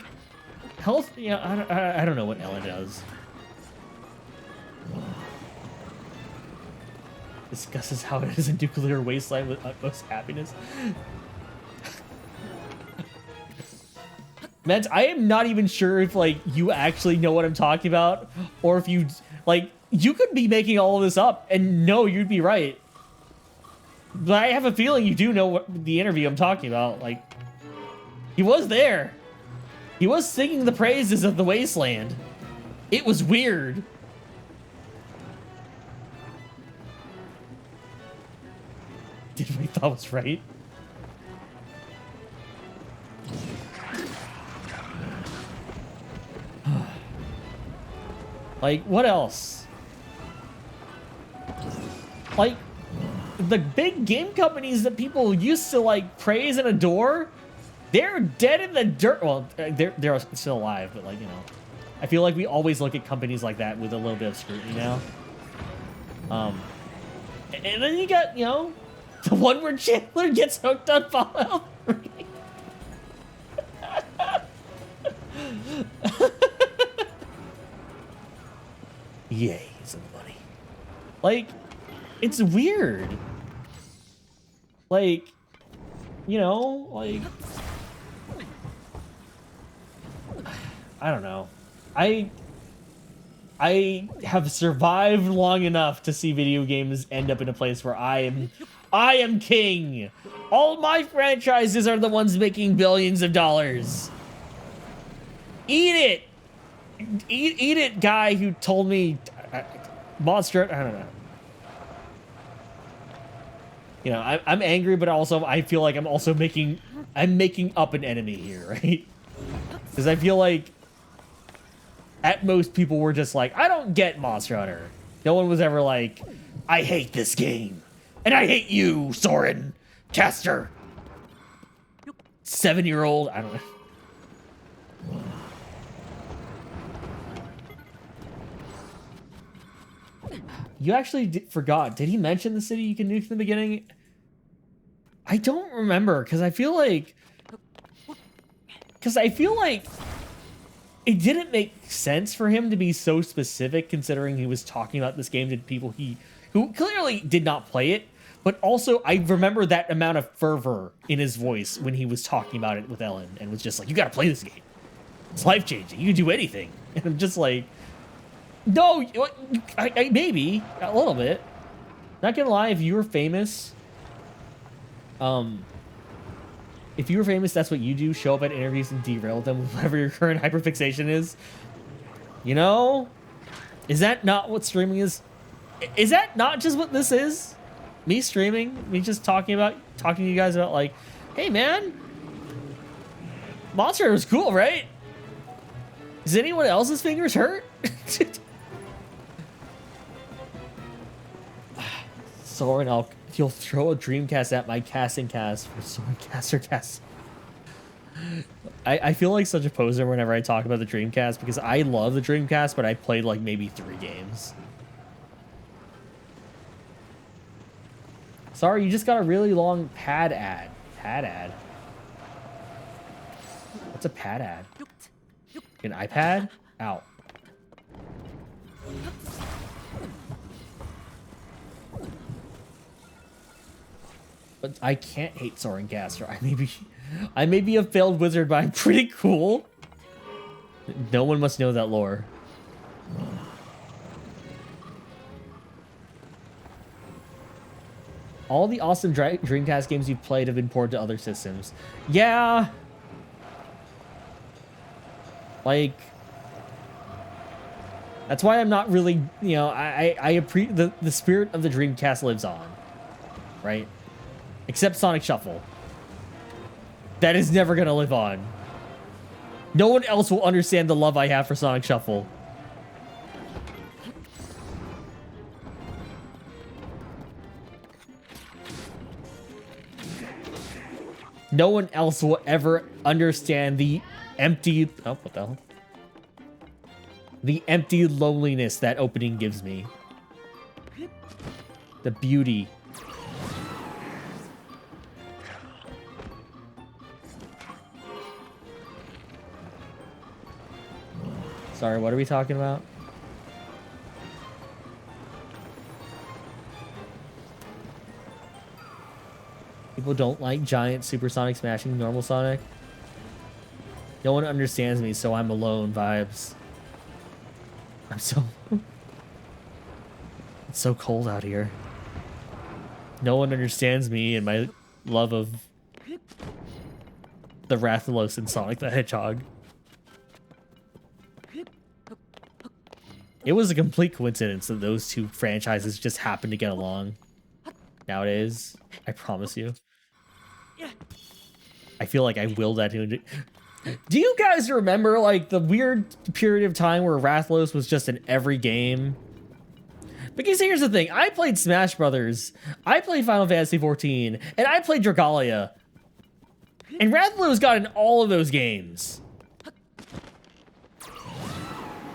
Speaker 1: health... You know, I don't know what Ellen does. discusses how it is a nuclear wasteland with utmost happiness. Mets, I am not even sure if, like, you actually know what I'm talking about, or if you, like, you could be making all of this up, and no, you'd be right. But I have a feeling you do know what the interview I'm talking about. Like, he was there. He was singing the praises of the wasteland. It was weird. Did we thought was right? Like, what else? Like, the big game companies that people used to, like, praise and adore, they're dead in the dirt. Well, they're still alive, but, like, you know. I feel like we always look at companies like that with a little bit of scrutiny now. And then you got, you know, the one where Chandler gets hooked on Fallout 3. Yay, some money. Like, it's weird. Like, you know, like, I don't know. I have survived long enough to see video games end up in a place where I am king. All my franchises are the ones making billions of dollars. Eat it. Eat it, guy who told me Monster. I don't know. You know, I'm angry, but also I feel like I'm making up an enemy here, right? Because I feel like at most people were just like, I don't get Monster Hunter. No one was ever like, I hate this game. And I hate you, Soren, Caster. 7-year-old, I don't know. You actually forgot. Did he mention the city you can nuke in the beginning? I don't remember, because I feel like it didn't make sense for him to be so specific, considering he was talking about this game to people who clearly did not play it. But also, I remember that amount of fervor in his voice when he was talking about it with Ellen, and was just like, you gotta play this game. It's life-changing. You can do anything. And I'm just like, no, I maybe a little bit. Not gonna lie, if you were famous, that's what you do. Show up at interviews and derail them with whatever your current hyperfixation is. You know, is that not what streaming is? Is that not just what this is? Me streaming, me just talking to you guys about, like, hey man, Monster was cool, right? Is anyone else's fingers hurt? Soren, you'll throw a Dreamcast at my casting cast for Soren Caster Cast. I feel like such a poser whenever I talk about the Dreamcast, because I love the Dreamcast, but I played like maybe 3 games. Sorry, you just got a really long pad ad. Pad ad? What's a pad ad? An iPad? Ow. But I can't hate Soren Caster. I may be a failed wizard, but I'm pretty cool. No one must know that lore. All the awesome Dreamcast games you've played have been ported to other systems. Yeah. Like, that's why I'm not really, you know, the spirit of the Dreamcast lives on, right? Except Sonic Shuffle. That is never gonna live on. No one else will understand the love I have for Sonic Shuffle. No one else will ever understand the empty... Oh, what the hell? The empty loneliness that opening gives me. The beauty. Sorry, what are we talking about? People don't like giant supersonic smashing normal Sonic. No one understands me, so I'm alone vibes. I'm so... It's so cold out here. No one understands me and my love of the Rathalos and Sonic the Hedgehog. It was a complete coincidence that those two franchises just happened to get along nowadays. I promise you. I feel like I willed that into... Do you guys remember, like, the weird period of time where Rathalos was just in every game? Because here's the thing. I played Smash Brothers, I played Final Fantasy XIV, and I played Dragalia. And Rathalos got in all of those games.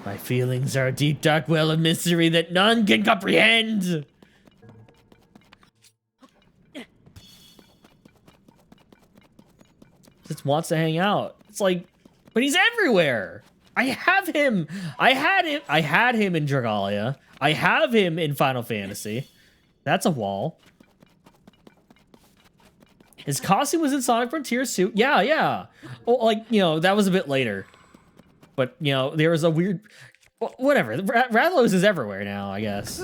Speaker 1: My feelings are a deep, dark well of mystery that none can comprehend. Just wants to hang out. It's like, but he's everywhere. I have him. I had him in Dragalia. I have him in Final Fantasy. That's a wall. His costume was in Sonic Frontiers too. Yeah, yeah. Well, like, you know, that was a bit later. But, you know, there was a weird... Whatever. Rathalos is everywhere now, I guess.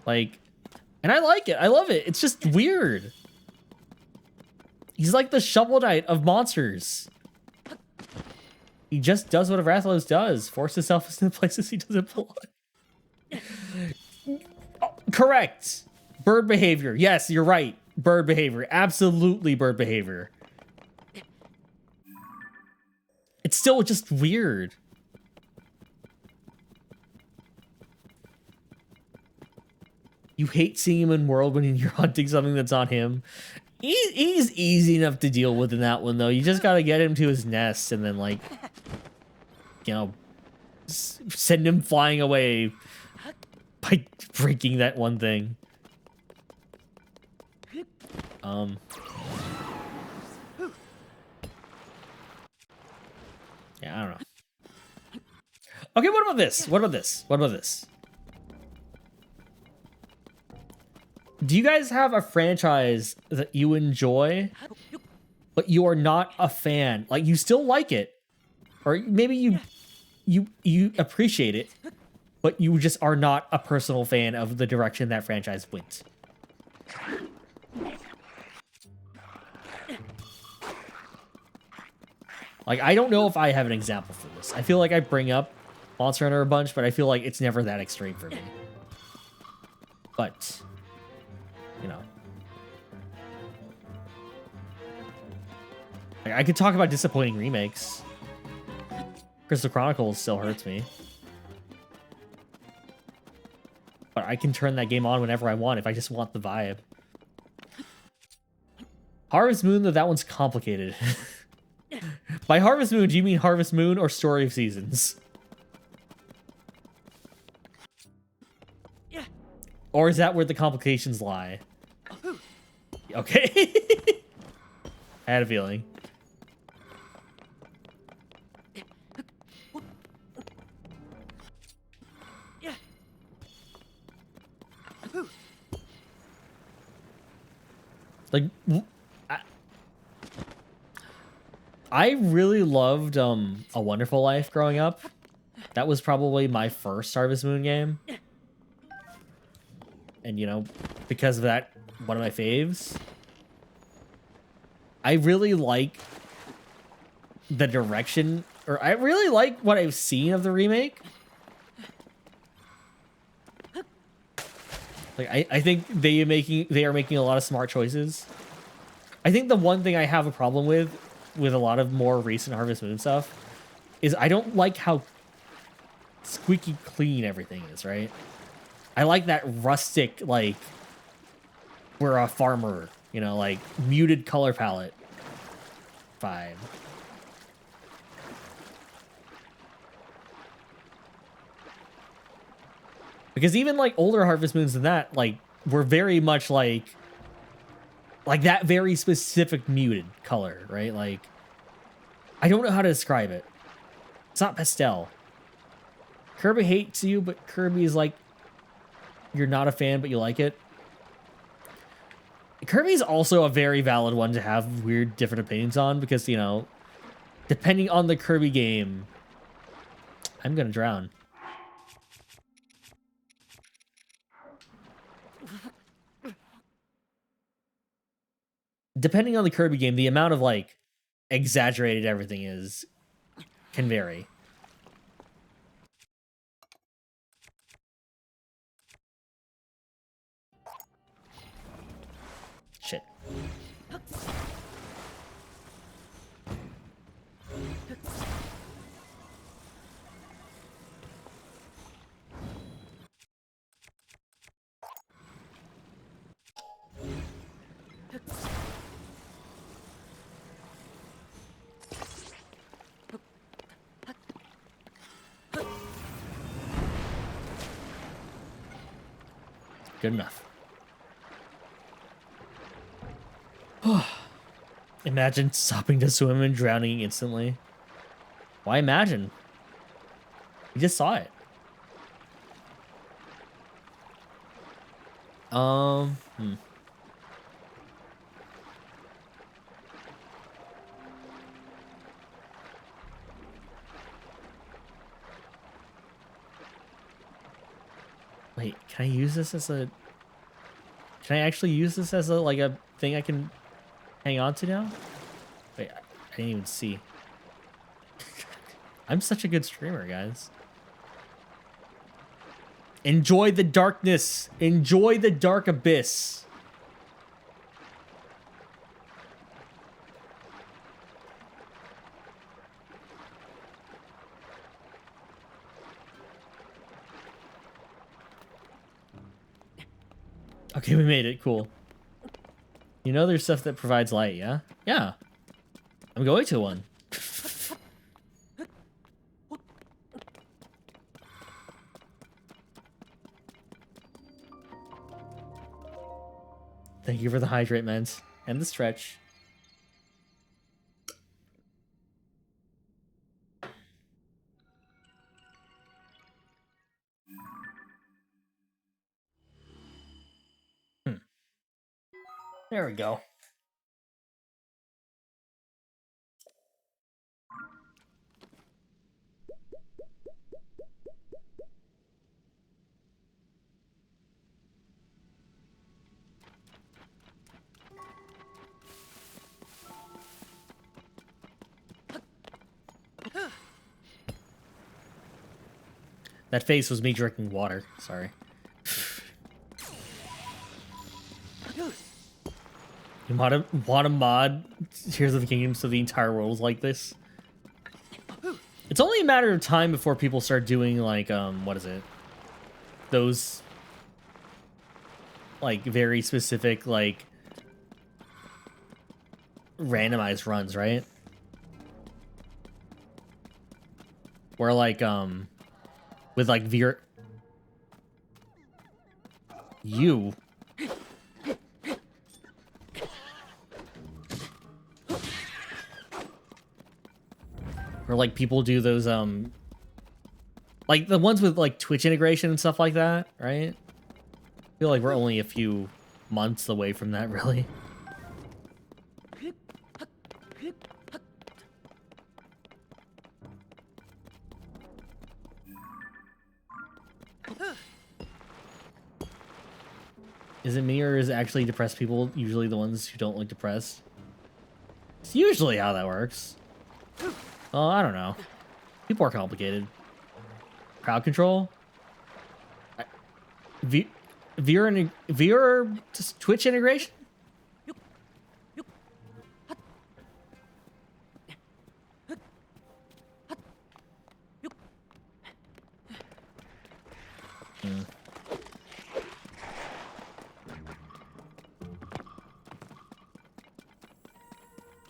Speaker 1: Like, and I like it. I love it. It's just weird. He's like the Shovel Knight of monsters. He just does what a Rathalos does. Force himself into places he doesn't belong. Oh, correct. Bird behavior. Yes, you're right. Bird behavior. Absolutely bird behavior. It's still just weird. You hate seeing him in world when you're hunting something that's on him. He's easy enough to deal with in that one, though. You just gotta get him to his nest and then, like, you know, send him flying away by breaking that one thing. Yeah, I don't know. Okay, what about this? What about this? What about this? Do you guys have a franchise that you enjoy, but you are not a fan? Like, you still like it, or maybe you appreciate it, but you just are not a personal fan of the direction that franchise went. Like, I don't know if I have an example for this. I feel like I bring up Monster Hunter a bunch, but I feel like it's never that extreme for me. But, you know. Like, I could talk about disappointing remakes. Crystal Chronicles still hurts me. But I can turn that game on whenever I want if I just want the vibe. Harvest Moon, though, that one's complicated. By Harvest Moon, do you mean Harvest Moon or Story of Seasons? Or is that where the complications lie? Okay. I had a feeling. Like, I really loved A Wonderful Life growing up. That was probably my first Harvest Moon game. And, you know, because of that, one of my faves. I really like the direction, or I really like what I've seen of the remake. Like, I think they are making a lot of smart choices. I think the one thing I have a problem with a lot of more recent Harvest Moon stuff is I don't like how squeaky clean everything is, right? I like that rustic, like, we're a farmer, you know, like, muted color palette vibe. Because even, like, older Harvest Moons than that, like, were very much like that very specific muted color, right? Like, I don't know how to describe it. It's not pastel. Kirby hates you, but Kirby is like, you're not a fan, but you like it. Kirby's also a very valid one to have weird different opinions on because, you know, depending on the Kirby game, I'm gonna drown. Depending on the Kirby game, the amount of like exaggerated everything is can vary. Shit. Good enough. Imagine stopping to swim and drowning instantly. Why imagine? You just saw it. Wait, can I use this as a... Can I actually use this as a, like, a thing I can hang on to now? Wait, I didn't even see. I'm such a good streamer, guys. Enjoy the darkness. Enjoy the dark abyss. Okay, we made it. Cool. You know there's stuff that provides light, yeah? Yeah. I'm going to one. Thank you for the hydrate, ments. And the stretch. There we go. That face was me drinking water. Sorry. You want to mod Tears of the Kingdom so the entire world is like this? It's only a matter of time before people start doing, like, what is it? Those, like, very specific, like, randomized runs, right? Where, like, with, like, You... Or like people do those like the ones with like Twitch integration and stuff like that, right? I feel like we're only a few months away from that, really. Is it me or is it actually depressed people usually the ones who don't look depressed? It's usually how that works. Well, I don't know. People are complicated. Crowd control? Viewer Twitch integration?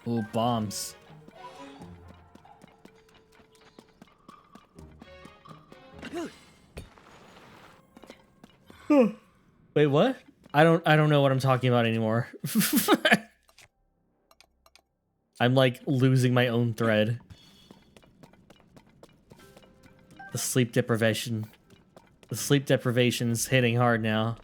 Speaker 1: Ooh, bombs. Wait, what? I don't know what I'm talking about anymore. I'm like losing my own thread. The sleep deprivation. The sleep deprivation's hitting hard now.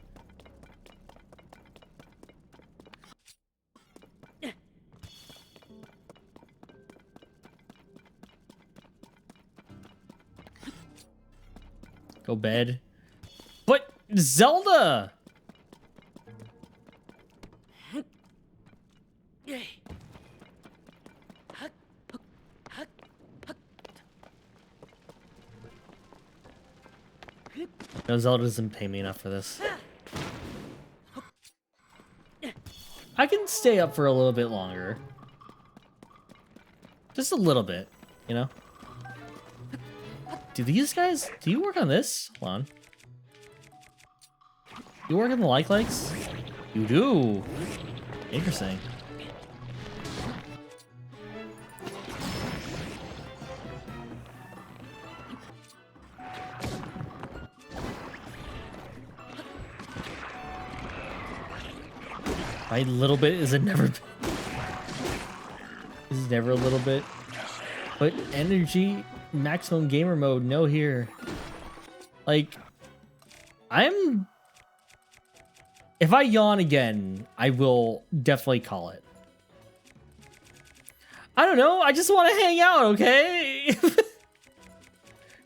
Speaker 1: Go bed. But Zelda! No, Zelda doesn't pay me enough for this. I can stay up for a little bit longer. Just a little bit, you know? Do these guys... Do you work on this? Hold on. You work on the likes? You do. Interesting. My little bit is it never... This is never a little bit. But energy, maximum gamer mode, no here. Like, I'm... If I yawn again, I will definitely call it. I don't know, I just want to hang out, okay?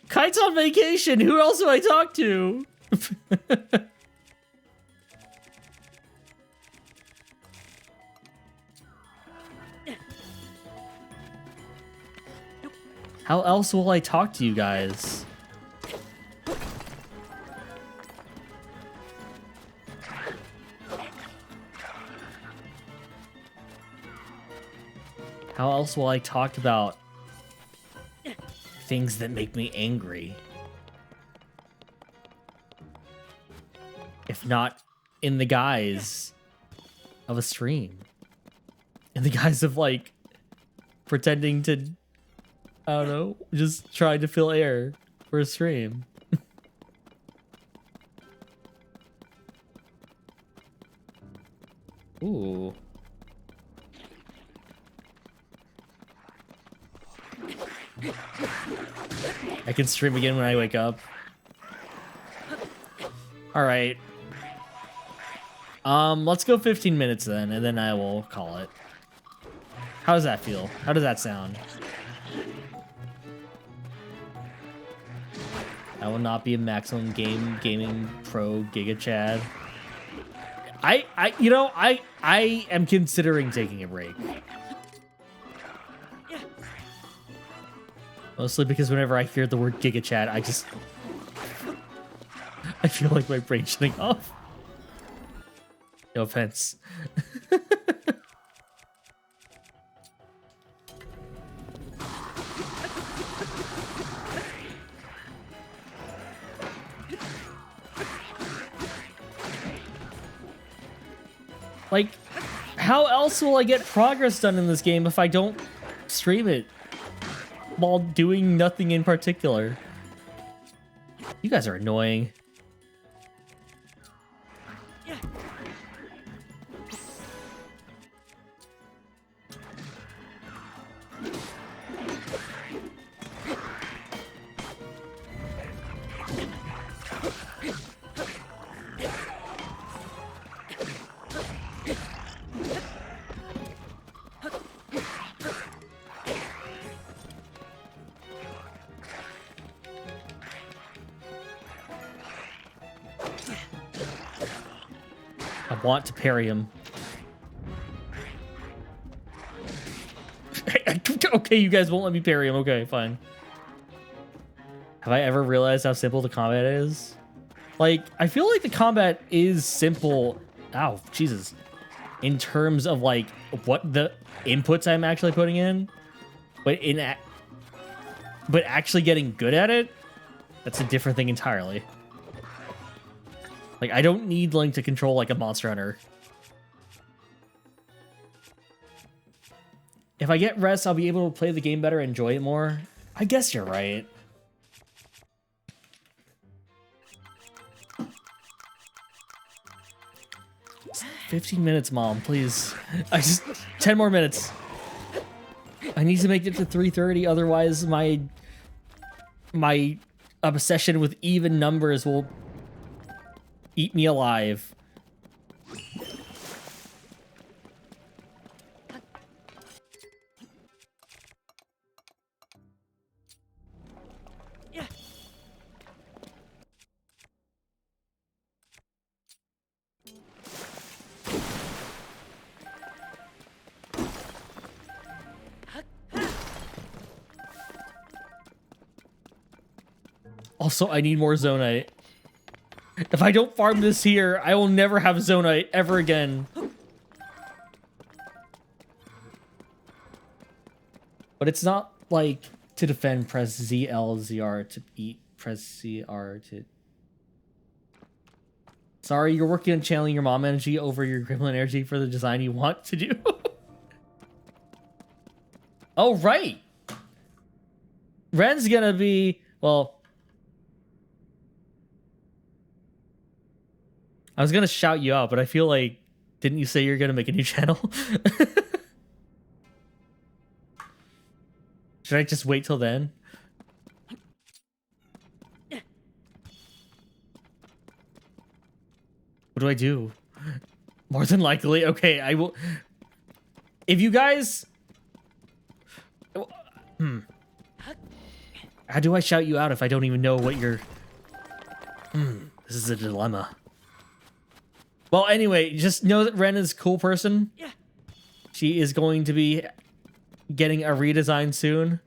Speaker 1: Kite's on vacation, who else do I talk to? How else will I talk to you guys? How else will I talk about things that make me angry? If not in the guise of a stream. In the guise of, like, pretending to... I don't know, just trying to fill air for a stream. Ooh. I can stream again when I wake up. Alright. Let's go 15 minutes then, and then I will call it. How does that feel? How does that sound? I will not be a maximum gaming pro Giga Chad. I am considering taking a break. Mostly because whenever I hear the word Giga Chad, I feel like my brain's shutting off. No offense. Like, how else will I get progress done in this game if I don't stream it while doing nothing in particular? You guys are annoying. I want to parry him. Okay, you guys won't let me parry him. Okay, fine. Have I ever realized how simple the combat is? Like, I feel like the combat is simple. Ow, Jesus. In terms of, like, what the inputs I'm actually putting in. But actually getting good at it, that's a different thing entirely. Like, I don't need Link to control like a Monster Hunter. If I get rest, I'll be able to play the game better and enjoy it more. I guess you're right. Just 15 minutes, Mom, please. 10 more minutes. I need to make it to 3:30, otherwise my obsession with even numbers will eat me alive. Also, I need more Zonite. If I don't farm this here, I will never have Zonite ever again. But it's not like to defend, press ZR to eat, press CR to... Sorry, you're working on channeling your mom energy over your gremlin energy for the design you want to do. Oh, right. Ren's gonna be, well... I was gonna shout you out, but I feel like, didn't you say you're gonna make a new channel? Should I just wait till then? What do I do? More than likely, okay, I will... If you guys... How do I shout you out if I don't even know what you're... This is a dilemma. Well, anyway, just know that Ren is a cool person. She is going to be getting a redesign soon.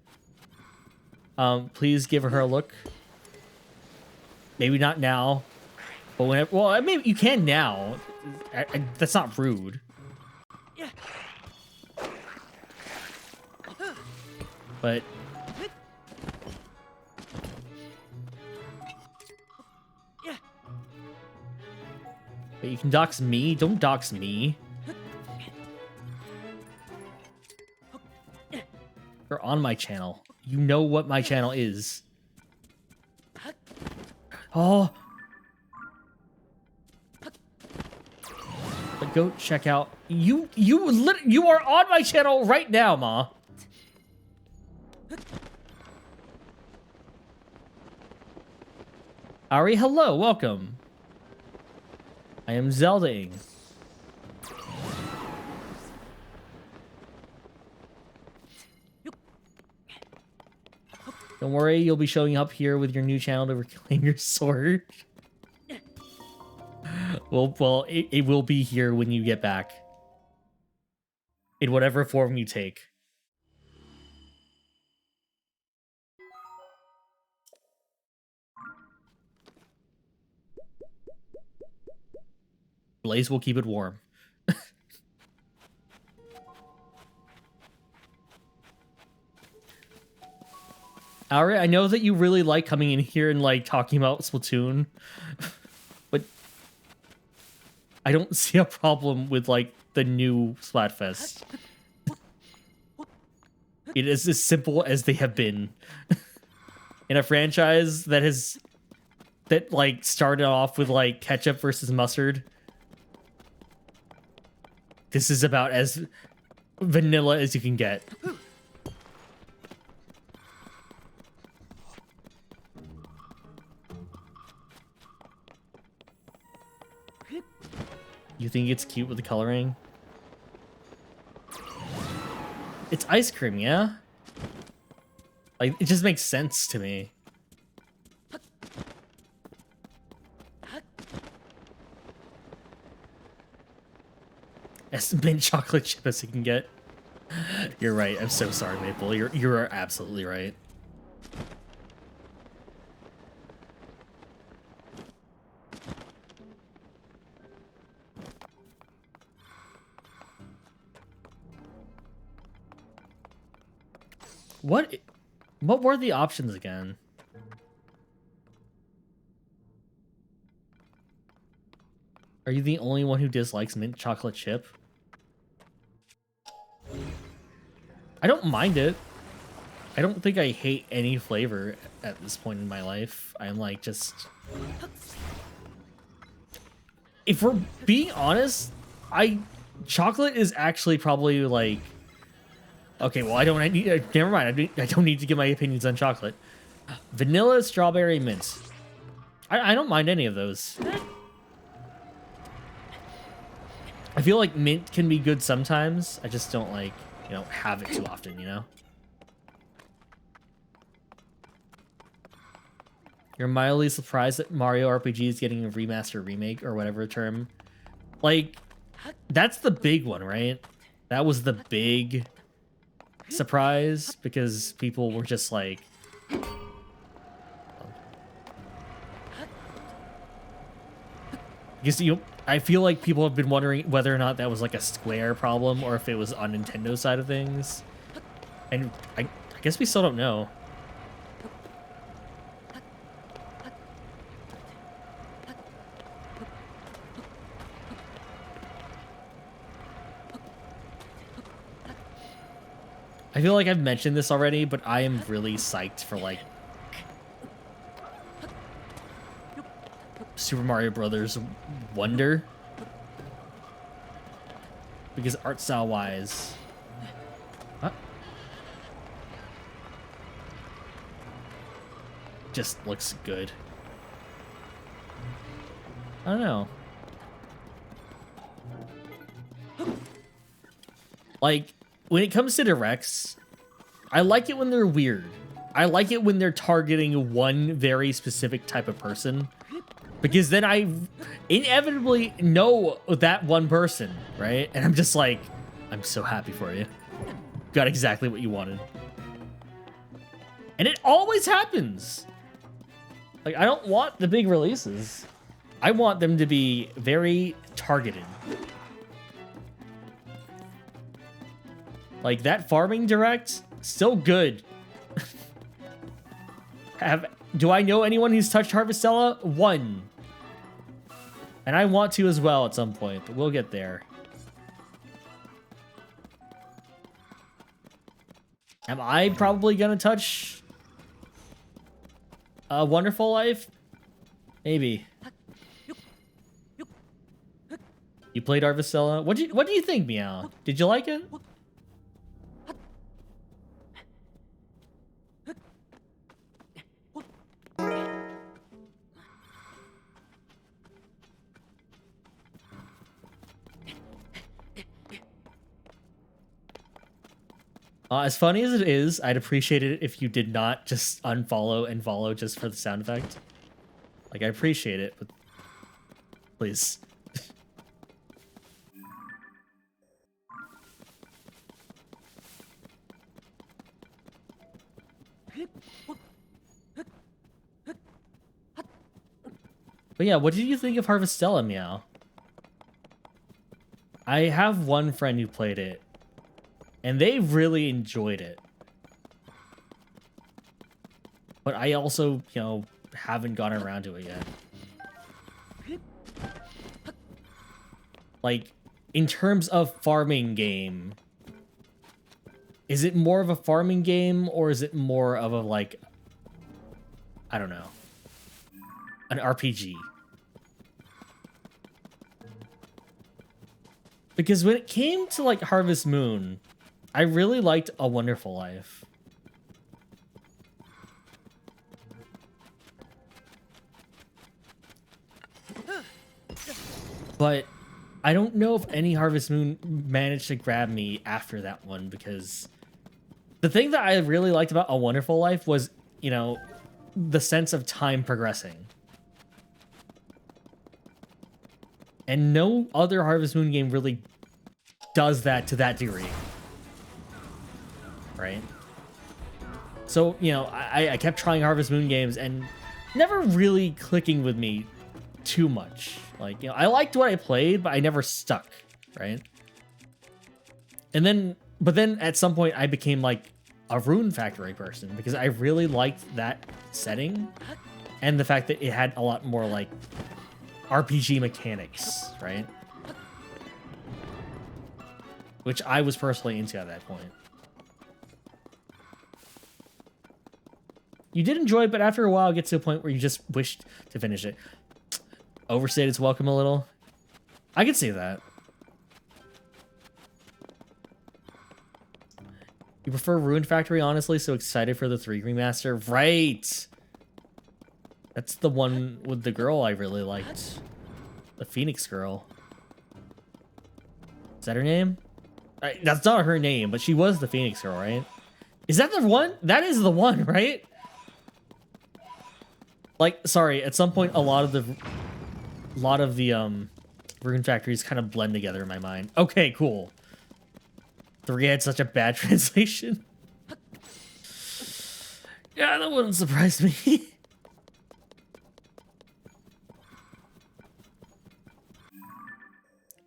Speaker 1: Please give her a look. Maybe not now, but whenever. Well, I mean, you can now. That's not rude. But you can dox me. Don't dox me. You're on my channel. You know what my channel is. Oh. But go check out. You are on my channel right now, Ma. Ari, hello, welcome. I am Zeldaing. Don't worry, you'll be showing up here with your new channel to reclaim your sword. Well, it will be here when you get back. In whatever form you take. Blaze will keep it warm. Ari, I know that you really like coming in here and like talking about Splatoon, but I don't see a problem with like the new Splatfest. It is as simple as they have been. In a franchise that like started off with like ketchup versus mustard. This is about as vanilla as you can get. You think it's cute with the coloring? It's ice cream, yeah? Like, it just makes sense to me. As mint chocolate chip as you can get. You're right. I'm so sorry, Maple. You're absolutely right. What were the options again? Are you the only one who dislikes mint chocolate chip? I don't mind it. I don't think I hate any flavor at this point in my life. I'm like just... If we're being honest, chocolate is actually probably like... Okay, well, never mind. I don't need to give my opinions on chocolate. Vanilla, strawberry, mint. I don't mind any of those. I feel like mint can be good sometimes. I just don't like, have it too often, you know? You're mildly surprised that Mario RPG is getting a remaster, remake, or whatever term. Like, that's the big one, right? That was the big surprise, because people were just like... Because I feel like people have been wondering whether or not that was like a Square problem or if it was on Nintendo's side of things. And I guess we still don't know. I feel like I've mentioned this already, but I am really psyched for like Super Mario Brothers Wonder. Because art style wise, just looks good. I don't know. Like, when it comes to directs, I like it when they're weird. I like it when they're targeting one very specific type of person. Because then I inevitably know that one person, right? And I'm just like, I'm so happy for you. Got exactly what you wanted. And it always happens. Like, I don't want the big releases. I want them to be very targeted. Like, that farming direct, still good. Do I know anyone who's touched Harvestella? One. And I want to as well at some point, but we'll get there. Am I probably gonna touch A Wonderful Life? Maybe. You played Harvestella? What do you think, Meow? Did you like it? As funny as it is, I'd appreciate it if you did not just unfollow and follow just for the sound effect. Like, I appreciate it, but please. But yeah, what did you think of Harvestella, Meow? I have one friend who played it, and they really enjoyed it. But I also, you know, haven't gotten around to it yet. Like, in terms of farming game, is it more of a farming game, or is it more of a, like, I don't know, an RPG? Because when it came to, like, Harvest Moon, I really liked A Wonderful Life. But I don't know if any Harvest Moon managed to grab me after that one, because the thing that I really liked about A Wonderful Life was, you know, the sense of time progressing. And no other Harvest Moon game really does that to that degree. Right? So, you know, I kept trying Harvest Moon games and never really clicking with me too much. Like, you know, I liked what I played, but I never stuck, right? And then, but then at some point I became like a Rune Factory person because I really liked that setting and the fact that it had a lot more like RPG mechanics, right? Which I was personally into at that point. You did enjoy it, but after a while it gets to a point where you just wished to finish it. Overstayed its welcome a little. I could see that. You prefer Rune Factory, honestly? So excited for the 3 remaster? Right! That's the one with the girl I really liked. The Phoenix girl. Is that her name? That's not her name, but she was the Phoenix girl, right? Is that the one? That is the one, right? Like, sorry, at some point a lot of the Rune Factories kind of blend together in my mind. Okay, cool. 3 had such a bad translation. Yeah, that wouldn't surprise me.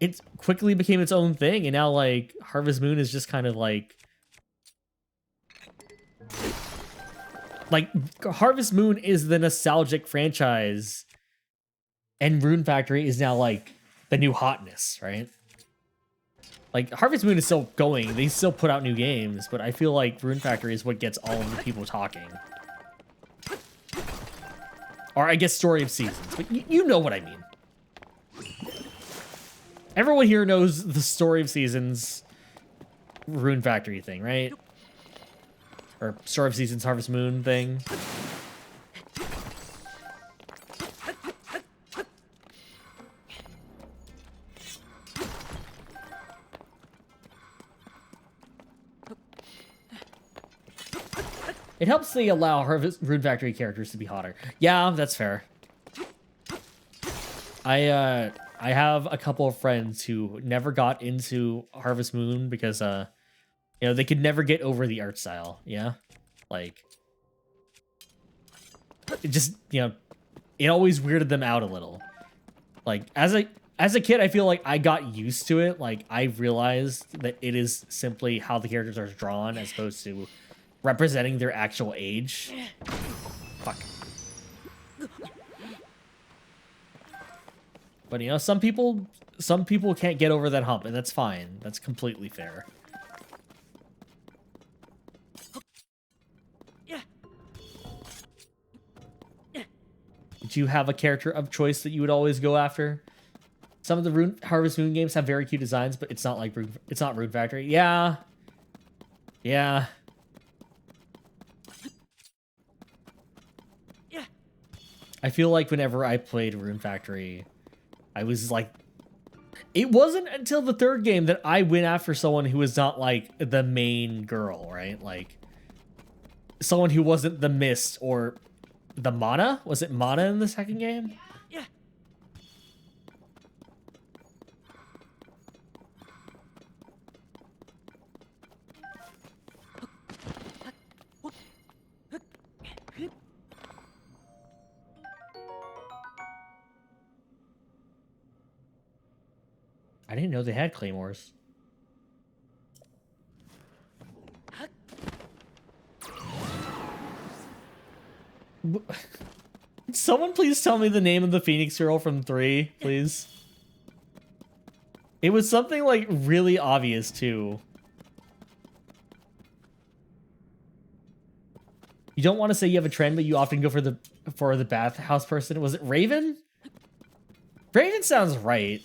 Speaker 1: it quickly became its own thing, and now like Harvest Moon is just kind of like Harvest Moon is the nostalgic franchise, and Rune Factory is now like the new hotness, right? Like Harvest Moon is still going; they still put out new games, but I feel like Rune Factory is what gets all of the people talking. Or I guess Story of Seasons, but you know what I mean. Everyone here knows the Story of Seasons Rune Factory thing, right? Or Story of Seasons Harvest Moon thing. It helps they allow Rune Factory characters to be hotter. Yeah, that's fair. I have a couple of friends who never got into Harvest Moon because you know, they could never get over the art style, yeah? Like it just, you know, it always weirded them out a little. Like as a kid, I feel like I got used to it. Like I realized that it is simply how the characters are drawn as opposed to representing their actual age. Fuck. But you know, some people can't get over that hump, and that's fine. That's completely fair. Did you have a character of choice that you would always go after? Some of the Harvest Moon games have very cute designs, but it's not like it's not Rune Factory. Yeah. Yeah. I feel like whenever I played Rune Factory, I was like, it wasn't until the third game that I went after someone who was not like the main girl, right? Like someone who wasn't the Mist or the Mana. Was it Mana in the second game? Yeah. I didn't know they had claymores. Someone please tell me the name of the Phoenix Girl from 3, please. It was something like really obvious too. You don't want to say you have a trend, but you often go for the bathhouse person. Was it Raven? Raven sounds right.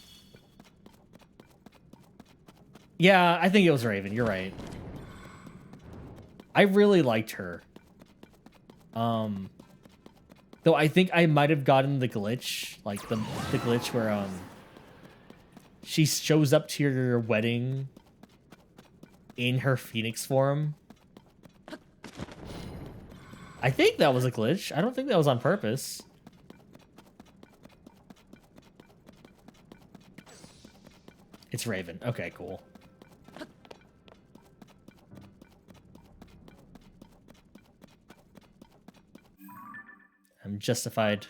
Speaker 1: Yeah, I think it was Raven. You're right. I really liked her. Though I think I might have gotten the glitch, like the glitch where she shows up to your wedding in her Phoenix form. I think that was a glitch. I don't think that was on purpose. It's Raven. Okay, cool. I'm justified.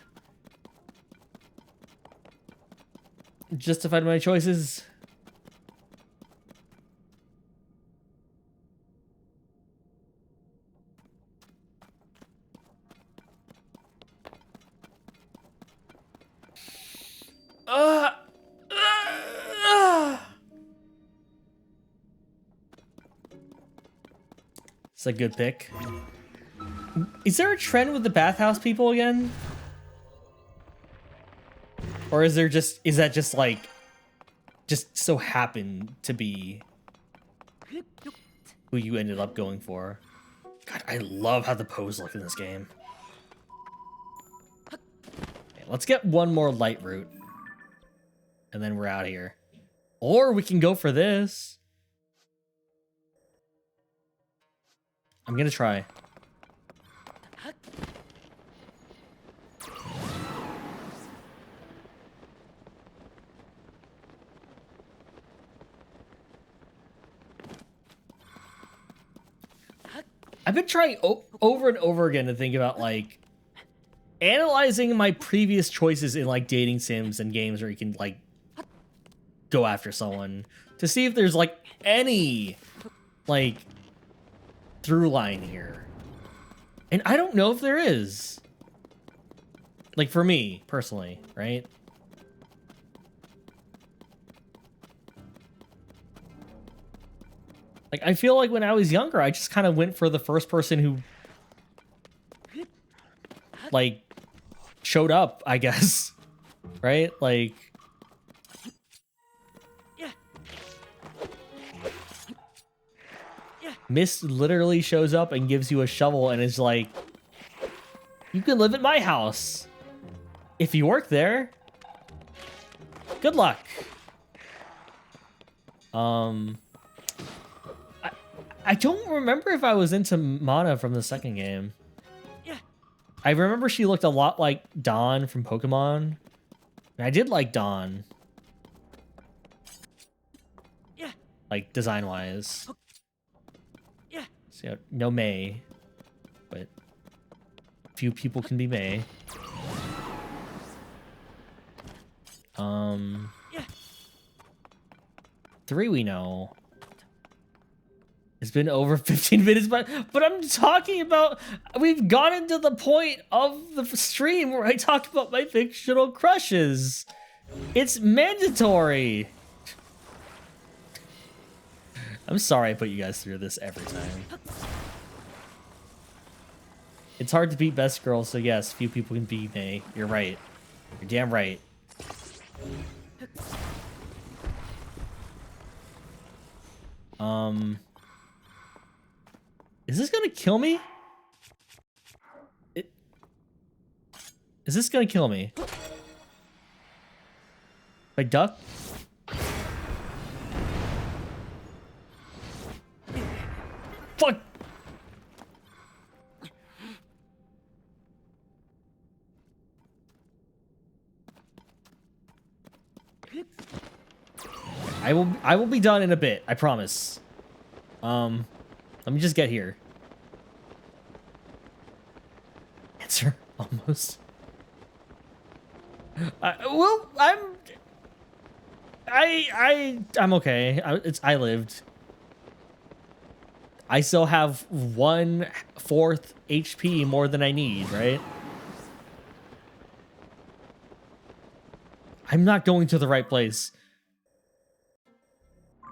Speaker 1: Justified my choices. It's a good pick. Is there a trend with the bathhouse people again? Or is that just like, just so happened to be who you ended up going for? God, I love how the pose look in this game. Okay, let's get one more light route. And then we're out of here. Or we can go for this. I'm gonna try. I've been trying over and over again to think about like analyzing my previous choices in like dating sims and games where you can like go after someone to see if there's like any like through line here. And I don't know if there is. Like for me personally, right? Like I feel like when I was younger, I just kind of went for the first person who like showed up, I guess. Right? Like Mist literally shows up and gives you a shovel and is like, you can live at my house if you work there. Good luck. I don't remember if I was into Mana from the second game. I remember she looked a lot like Dawn from Pokemon. And I did like Dawn. Like, design-wise. So, no May. But few people can be May. 3 we know. It's been over 15 minutes, but I'm talking about, we've gotten to the point of the stream where I talk about my fictional crushes. It's mandatory. I'm sorry I put you guys through this every time. It's hard to beat Best Girl, so yes, few people can beat May. You're right. You're damn right. Is this gonna kill me? Is this gonna kill me? If I duck? Fuck! I will be done in a bit, I promise. Let me just get here. Answer almost. Well, I'm okay. I lived. I still have 1/4 HP more than I need, right? I'm not going to the right place.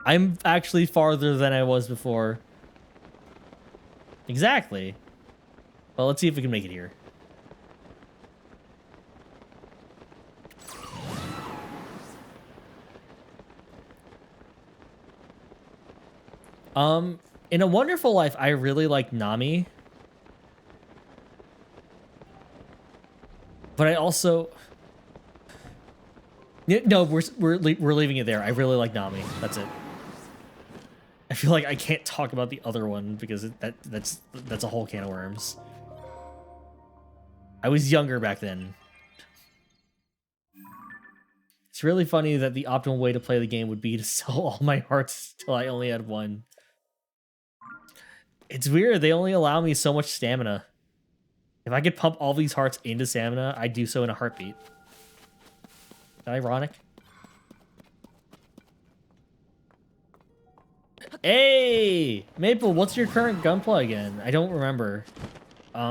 Speaker 1: I'm actually farther than I was before. Exactly. Well, let's see if we can make it here. In A Wonderful Life, I really like Nami. But I also... No, we're leaving it there. I really like Nami. That's it. I feel like I can't talk about the other one because that's a whole can of worms. I was younger back then. It's really funny that the optimal way to play the game would be to sell all my hearts till I only had one. It's weird. They only allow me so much stamina. If I could pump all these hearts into stamina, I'd do so in a heartbeat. Is that ironic? Hey! Maple, what's your current gunpla again? I don't remember. I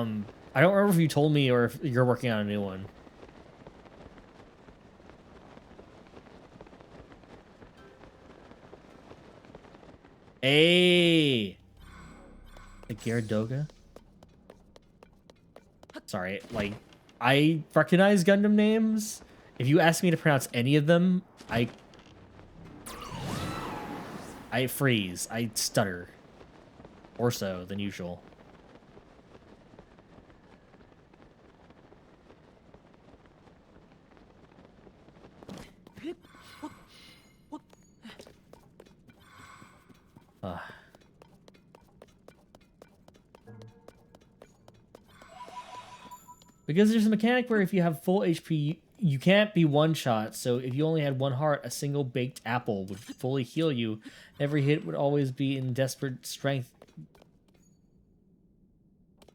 Speaker 1: don't remember if you told me or if you're working on a new one. Hey! The Gyaradoga? Sorry, like, I recognize Gundam names. If you ask me to pronounce any of them, I freeze. I stutter. More so than usual. Because there's a mechanic where if you have full HP, you can't be one-shot, so if you only had one heart, a single baked apple would fully heal you. Every hit would always be in desperate strength.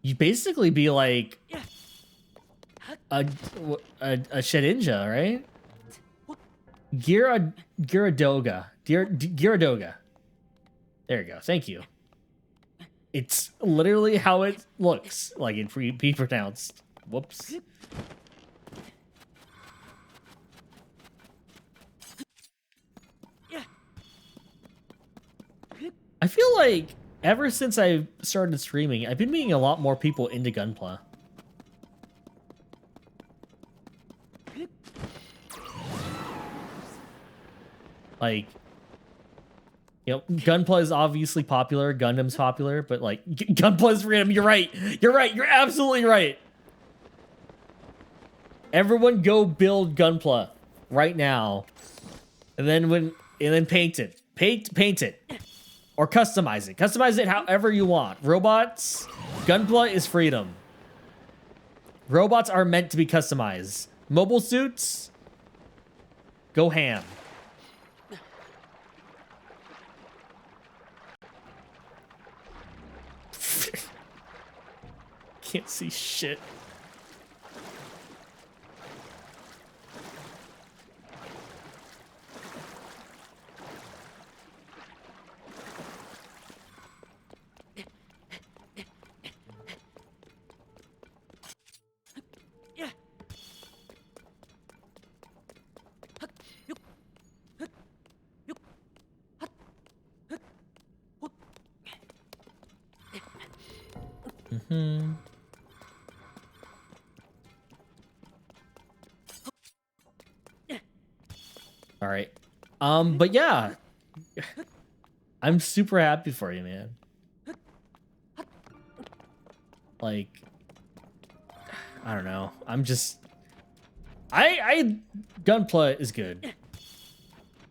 Speaker 1: You'd basically be like a Shedinja, right? Gyaradoga. Gyaradoga. There you go. Thank you. It's literally how it looks like it be pronounced. Whoops. I feel like ever since I started streaming, I've been meeting a lot more people into Gunpla. Like, you know, Gunpla is obviously popular, Gundam's popular, but like, Gunpla is random. You're right. You're right. You're absolutely right. Everyone go build Gunpla right now. And then paint it. Paint it. Or customize it. Customize it however you want. Robots, Gunpla is freedom. Robots are meant to be customized. Mobile suits, go ham. Can't see shit. All right. But yeah, I'm super happy for you, man. Like, I don't know. I'm just, Gunpla is good.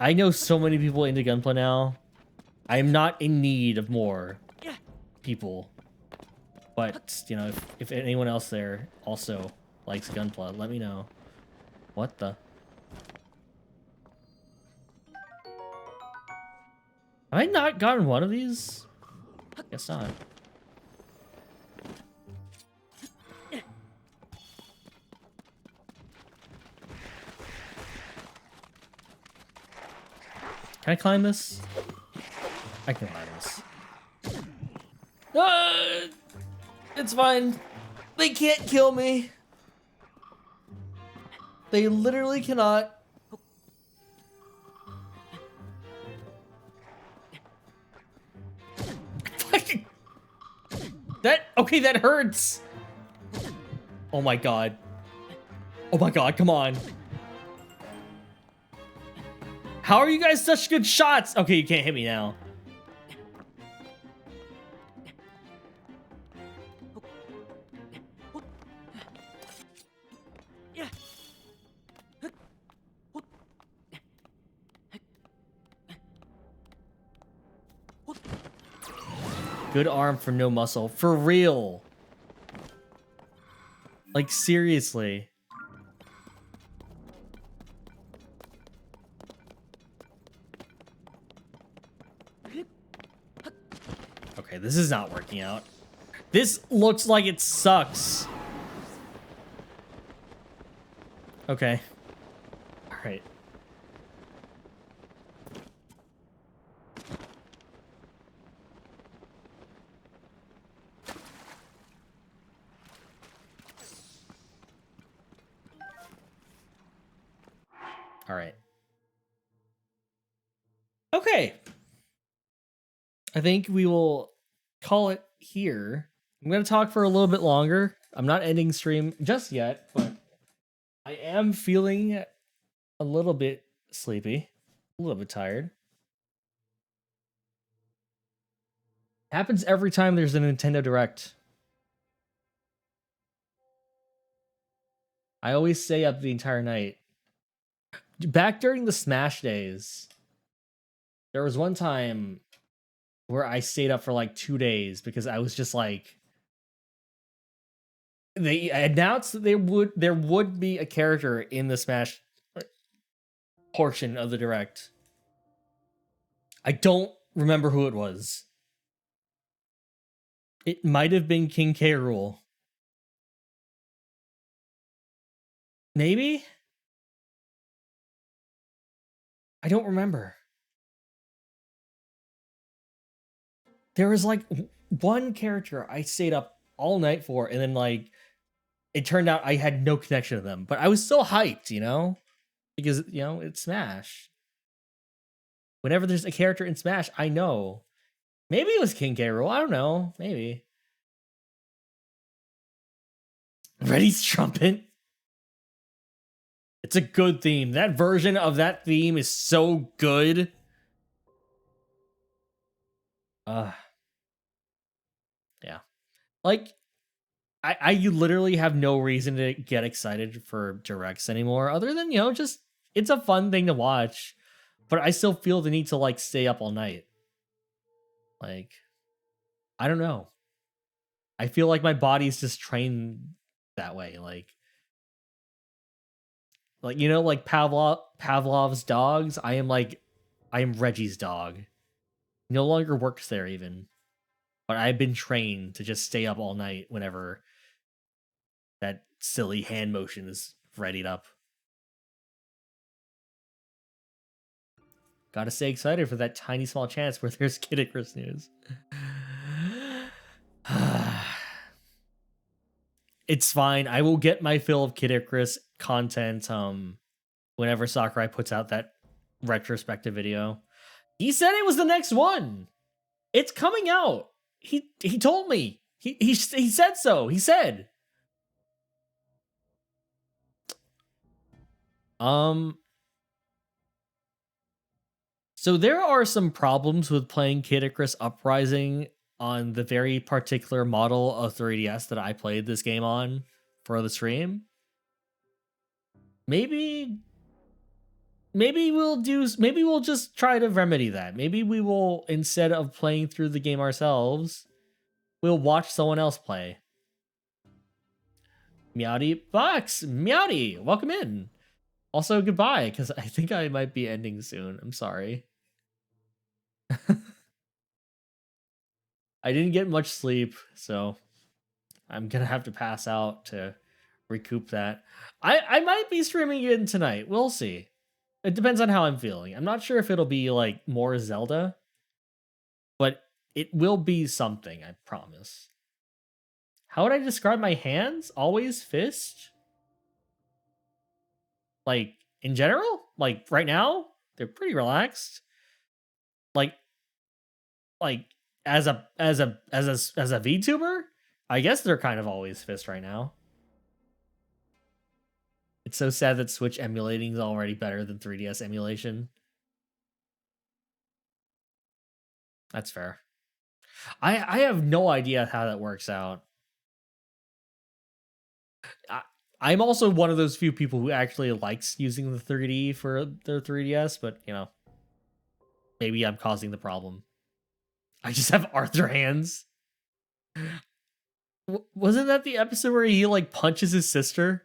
Speaker 1: I know so many people into Gunpla now. I'm not in need of more people. But, you know, if anyone else there also likes Gunpla, let me know. What the? Have I not gotten one of these? Guess not. Can I climb this? I can climb this. It's fine. They can't kill me. They literally cannot. Okay, that hurts. Oh my god. Oh my god, come on. How are you guys such good shots? Okay, you can't hit me now. Good arm for no muscle. For real. Like, seriously. Okay, this is not working out. This looks like it sucks. Okay. All right. All right. Okay. I think we will call it here. I'm going to talk for a little bit longer. I'm not ending stream just yet, but I am feeling a little bit sleepy, a little bit tired. Happens every time there's a Nintendo Direct. I always stay up the entire night. Back during the Smash days, there was one time where I stayed up for like 2 days because I was just like, they announced that there would be a character in the Smash portion of the Direct. I don't remember who it was. It might have been King K. Rool. Maybe? I don't remember. There was like one character I stayed up all night for, and then like it turned out I had no connection to them, but I was still hyped, you know, because you know it's Smash. Whenever there's a character in Smash, I know. Maybe it was King K. Rool. I don't know. Maybe. Reddy's trumpet. It's a good theme. That version of that theme is so good. Yeah. Like I literally have no reason to get excited for directs anymore, other than, you know, just it's a fun thing to watch. But I still feel the need to like stay up all night. Like, I don't know. I feel like my body's just trained that way. Like you know, like Pavlov's dogs. I am Reggie's dog. He no longer works there even. But I've been trained to just stay up all night whenever that silly hand motion is readied up. Gotta stay excited for that tiny small chance where there's Kid Icarus news. It's fine. I will get my fill of Kid Icarus content whenever Sakurai puts out that retrospective video. He said it was the next one. It's coming out. He told me. He said so. He said. Um So there are some problems with playing Kid Icarus Uprising on the very particular model of 3DS that I played this game on for the stream. Maybe maybe we'll just try to remedy that. Maybe we will, instead of playing through the game ourselves, we'll watch someone else play. Meowdy Box, Meowdy, welcome in. Also goodbye, because I think I might be ending soon. I'm sorry. I didn't get much sleep, so I'm gonna have to pass out to recoup that. I might be streaming again tonight. We'll see. It depends on how I'm feeling. I'm not sure if it'll be like more Zelda, but it will be something, I promise. How would I describe my hands? Always fist? Like in general? Like right now? They're pretty relaxed. Like like as a VTuber? I guess they're kind of always fist right now. It's so sad that Switch emulating is already better than 3DS emulation. That's fair. I have no idea how that works out. I'm also one of those few people who actually likes using the 3D for their 3DS, but you know, maybe I'm causing the problem. I just have Arthur hands. Wasn't that the episode where he like punches his sister?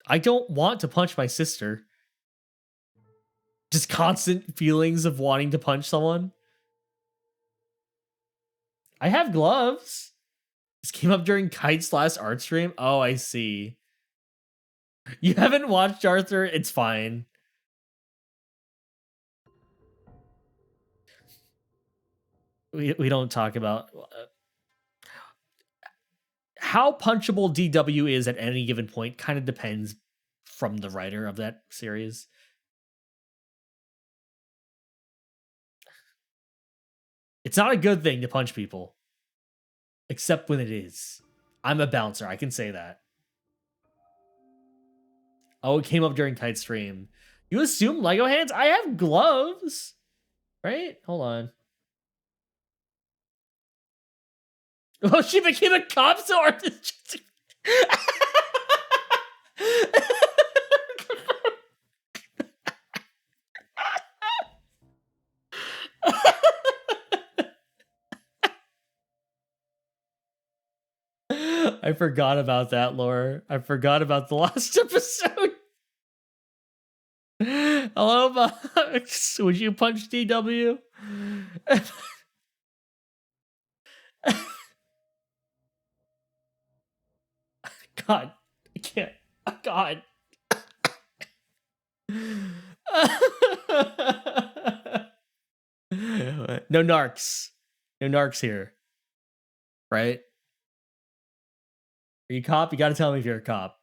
Speaker 1: I don't want to punch my sister. Just constant feelings of wanting to punch someone. I have gloves. This came up during Kite's last art stream. Oh, I see. You haven't watched Arthur? It's fine. We don't talk about how punchable DW is at any given point. Kind of depends from the writer of that series. It's not a good thing to punch people, except when it is. I'm a bouncer. I can say that. Oh, it came up during Kite stream. You assume Lego hands? I have gloves. Right? Hold on. Oh, she became a cop, so artist. I forgot about that, Laura. I forgot about the last episode. Hello, Box. Would you punch DW? God, I can't. God. No narcs. No narcs here. Right? Are you a cop? You gotta tell me if you're a cop.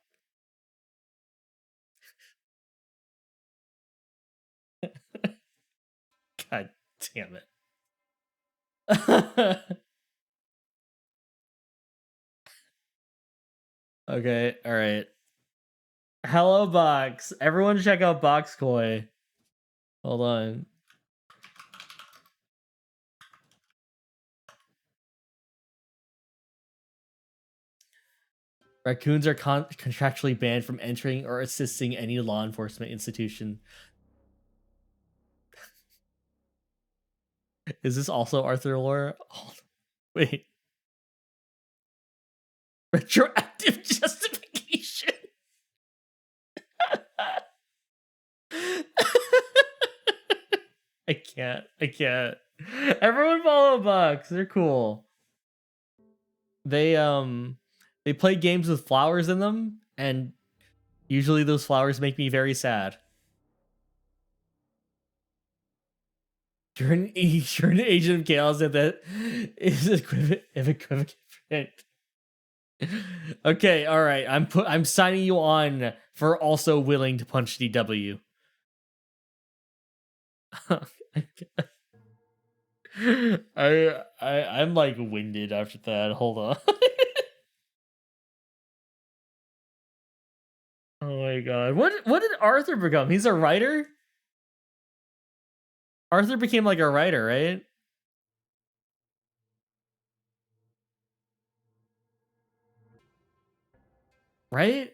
Speaker 1: God damn it. Okay, alright. Hello, Box. Everyone check out Box Koi. Hold on. Raccoons are contractually banned from entering or assisting any law enforcement institution. Is this also Arthur lore? Oh, wait. Retroactive justification. I can't. I can't. Everyone follow Bucks. They're cool. They play games with flowers in them, and usually those flowers make me very sad. You're an agent of chaos, and that is equivalent. Okay, all right. I'm signing you on for also willing to punch DW. I'm like winded after that. Hold on. Oh my god. What did Arthur become? He's a writer? Arthur became like a writer, right? Right?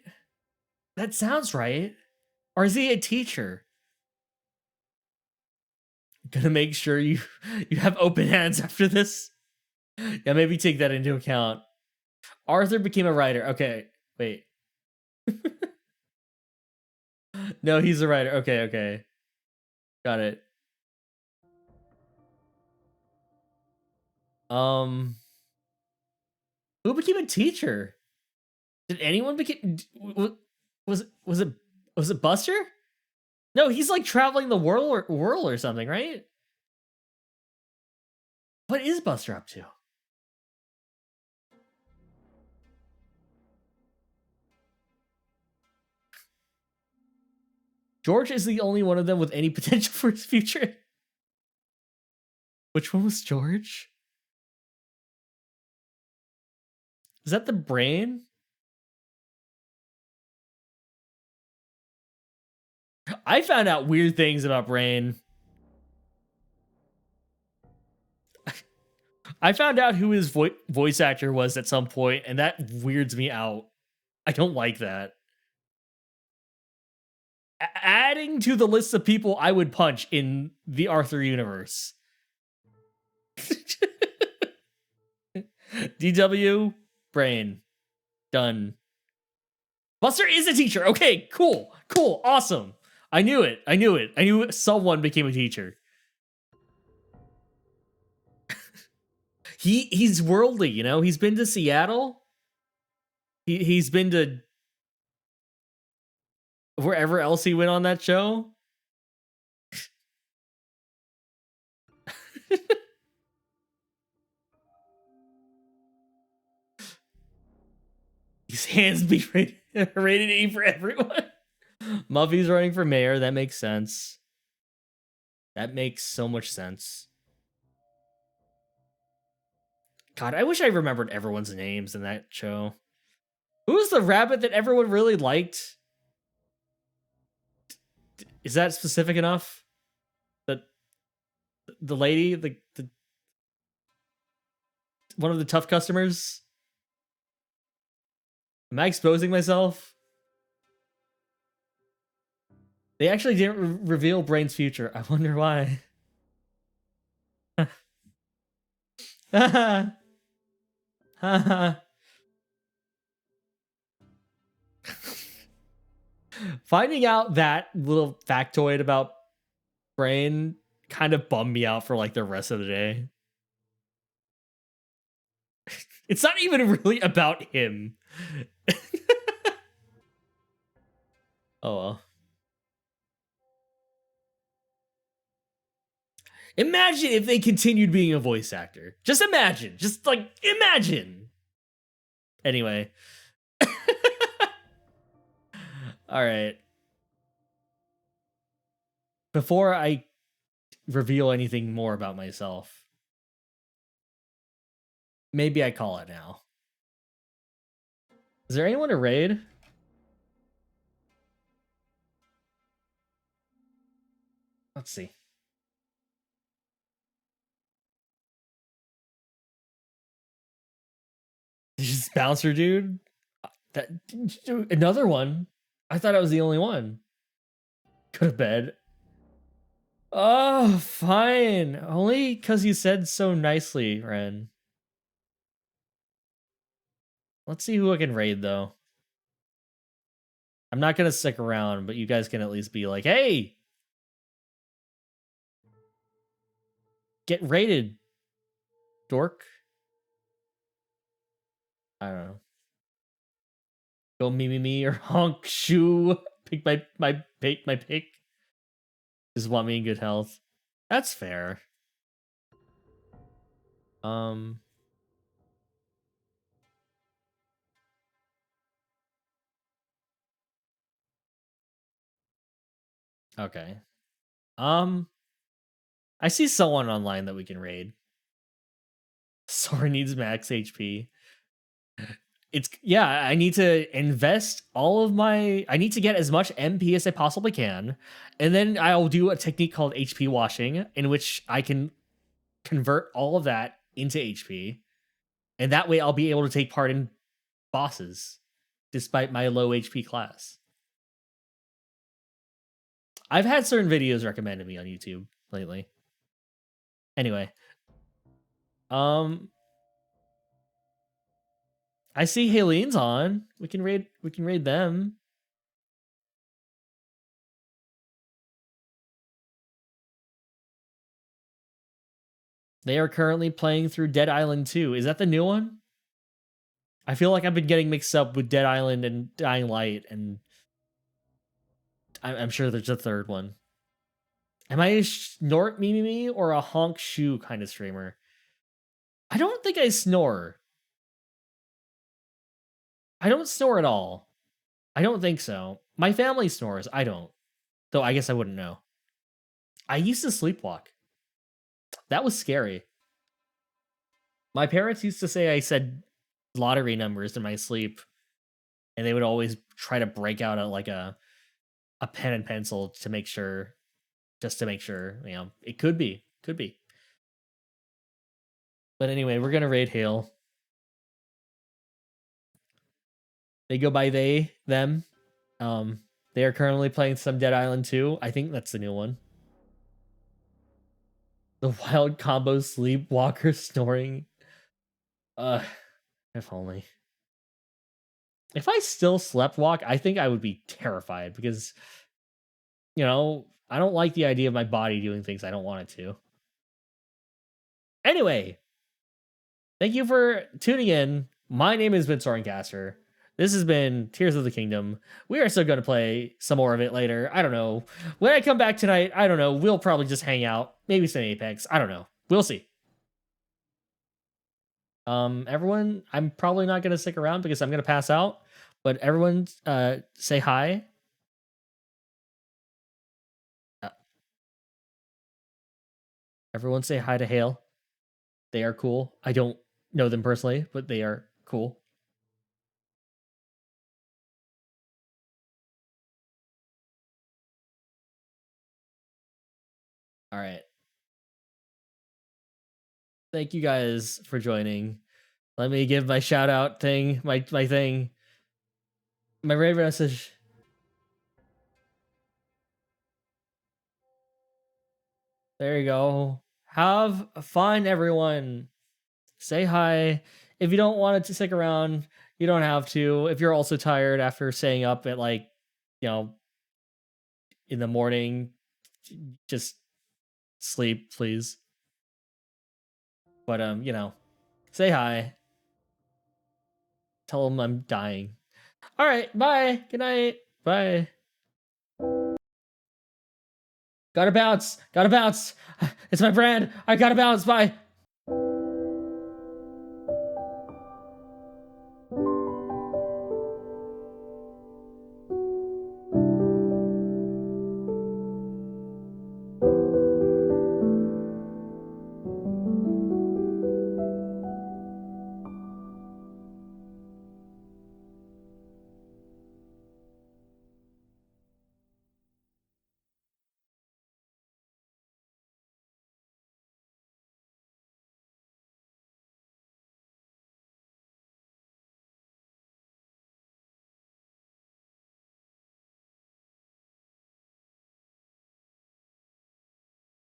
Speaker 1: That sounds right. Or is he a teacher? Gonna make sure you have open hands after this. Yeah, maybe take that into account. Arthur became a writer. Okay, wait. No, he's a writer. Okay, okay. Got it. Who became a teacher? Did anyone become was it Buster? No, he's like traveling the world or something, right? What is Buster up to? George is the only one of them with any potential for his future. Which one was George? Is that the brain? I found out weird things about Brain. I found out who his voice actor was at some point, and that weirds me out. I don't like that. Adding to the list of people I would punch in the Arthur universe. DW, Brain. Done. Buster is a teacher. Okay, cool. Cool. Awesome. I knew it. I knew someone became a teacher. He's worldly, you know? He's been to Seattle. He's been to wherever else he went on that show. His hands be rated E for everyone. Muffy's running for mayor. That makes sense. That makes so much sense. God, I wish I remembered everyone's names in that show. Who was the rabbit that everyone really liked? Is that specific enough? The lady, the one of the tough customers? Am I exposing myself? They actually didn't reveal Brain's future. I wonder why. Finding out that little factoid about Brain kind of bummed me out for like the rest of the day. It's not even really about him. Oh well. Imagine if they continued being a voice actor. Just imagine. Just like imagine. Anyway. All right. Before I reveal anything more about myself, maybe I call it now. Is there anyone to raid? Let's see. Just bouncer dude. That another one. I thought I was the only one. Go to bed. Oh, fine. Only because you said so nicely, Ren. Let's see who I can raid though. I'm not gonna stick around, but you guys can at least be like, "Hey, get raided, dork." I don't know. Go me or honk shoe. Pick my pick. Just want me in good health. That's fair. Um. Okay. Um. I see someone online that we can raid. Sora needs max HP. It's yeah, I need to invest all of my I need to get as much MP as I possibly can, and then I'll do a technique called HP washing, in which I can convert all of that into HP, and that way I'll be able to take part in bosses despite my low HP class. I've had certain videos recommended me on YouTube lately. Anyway, um I see Halen's on. We can raid them. They are currently playing through Dead Island 2. Is that the new one? I feel like I've been getting mixed up with Dead Island and Dying Light, and I'm sure there's a third one. Am I a snort me or a honk shoe kind of streamer? I don't think I snore. I don't snore at all. I don't think so. My family snores. I don't. Though I guess I wouldn't know. I used to sleepwalk. That was scary. My parents used to say I said lottery numbers in my sleep, and they would always try to break out a pen and pencil to make sure, just to make sure, it could be. Could be. But anyway, we're gonna raid Hale. They go by they, them. They are currently playing some Dead Island 2. I think that's the new one. The wild combo sleepwalker snoring. If only. If I still slept walk, I think I would be terrified because, I don't like the idea of my body doing things I don't want it to. Anyway, thank you for tuning in. My name has been Sorencaster. This has been Tears of the Kingdom. We are still going to play some more of it later. I don't know. When I come back tonight, I don't know. We'll probably just hang out. Maybe some Apex. I don't know. We'll see. Everyone, I'm probably not going to stick around because I'm going to pass out. But everyone, say hi. Uh, Everyone say hi to Hale. They are cool. I don't know them personally, but they are cool. All right. Thank you guys for joining. Let me give my shout out thing, my thing. My rave message. There you go. Have fun, everyone. Say hi. If you don't want it to stick around, you don't have to. If you're also tired after staying up at in the morning, just sleep, please. But say hi. Tell them I'm dying. All right, bye. Good night. Bye. Gotta bounce. Gotta bounce. It's my brand. I gotta bounce. Bye.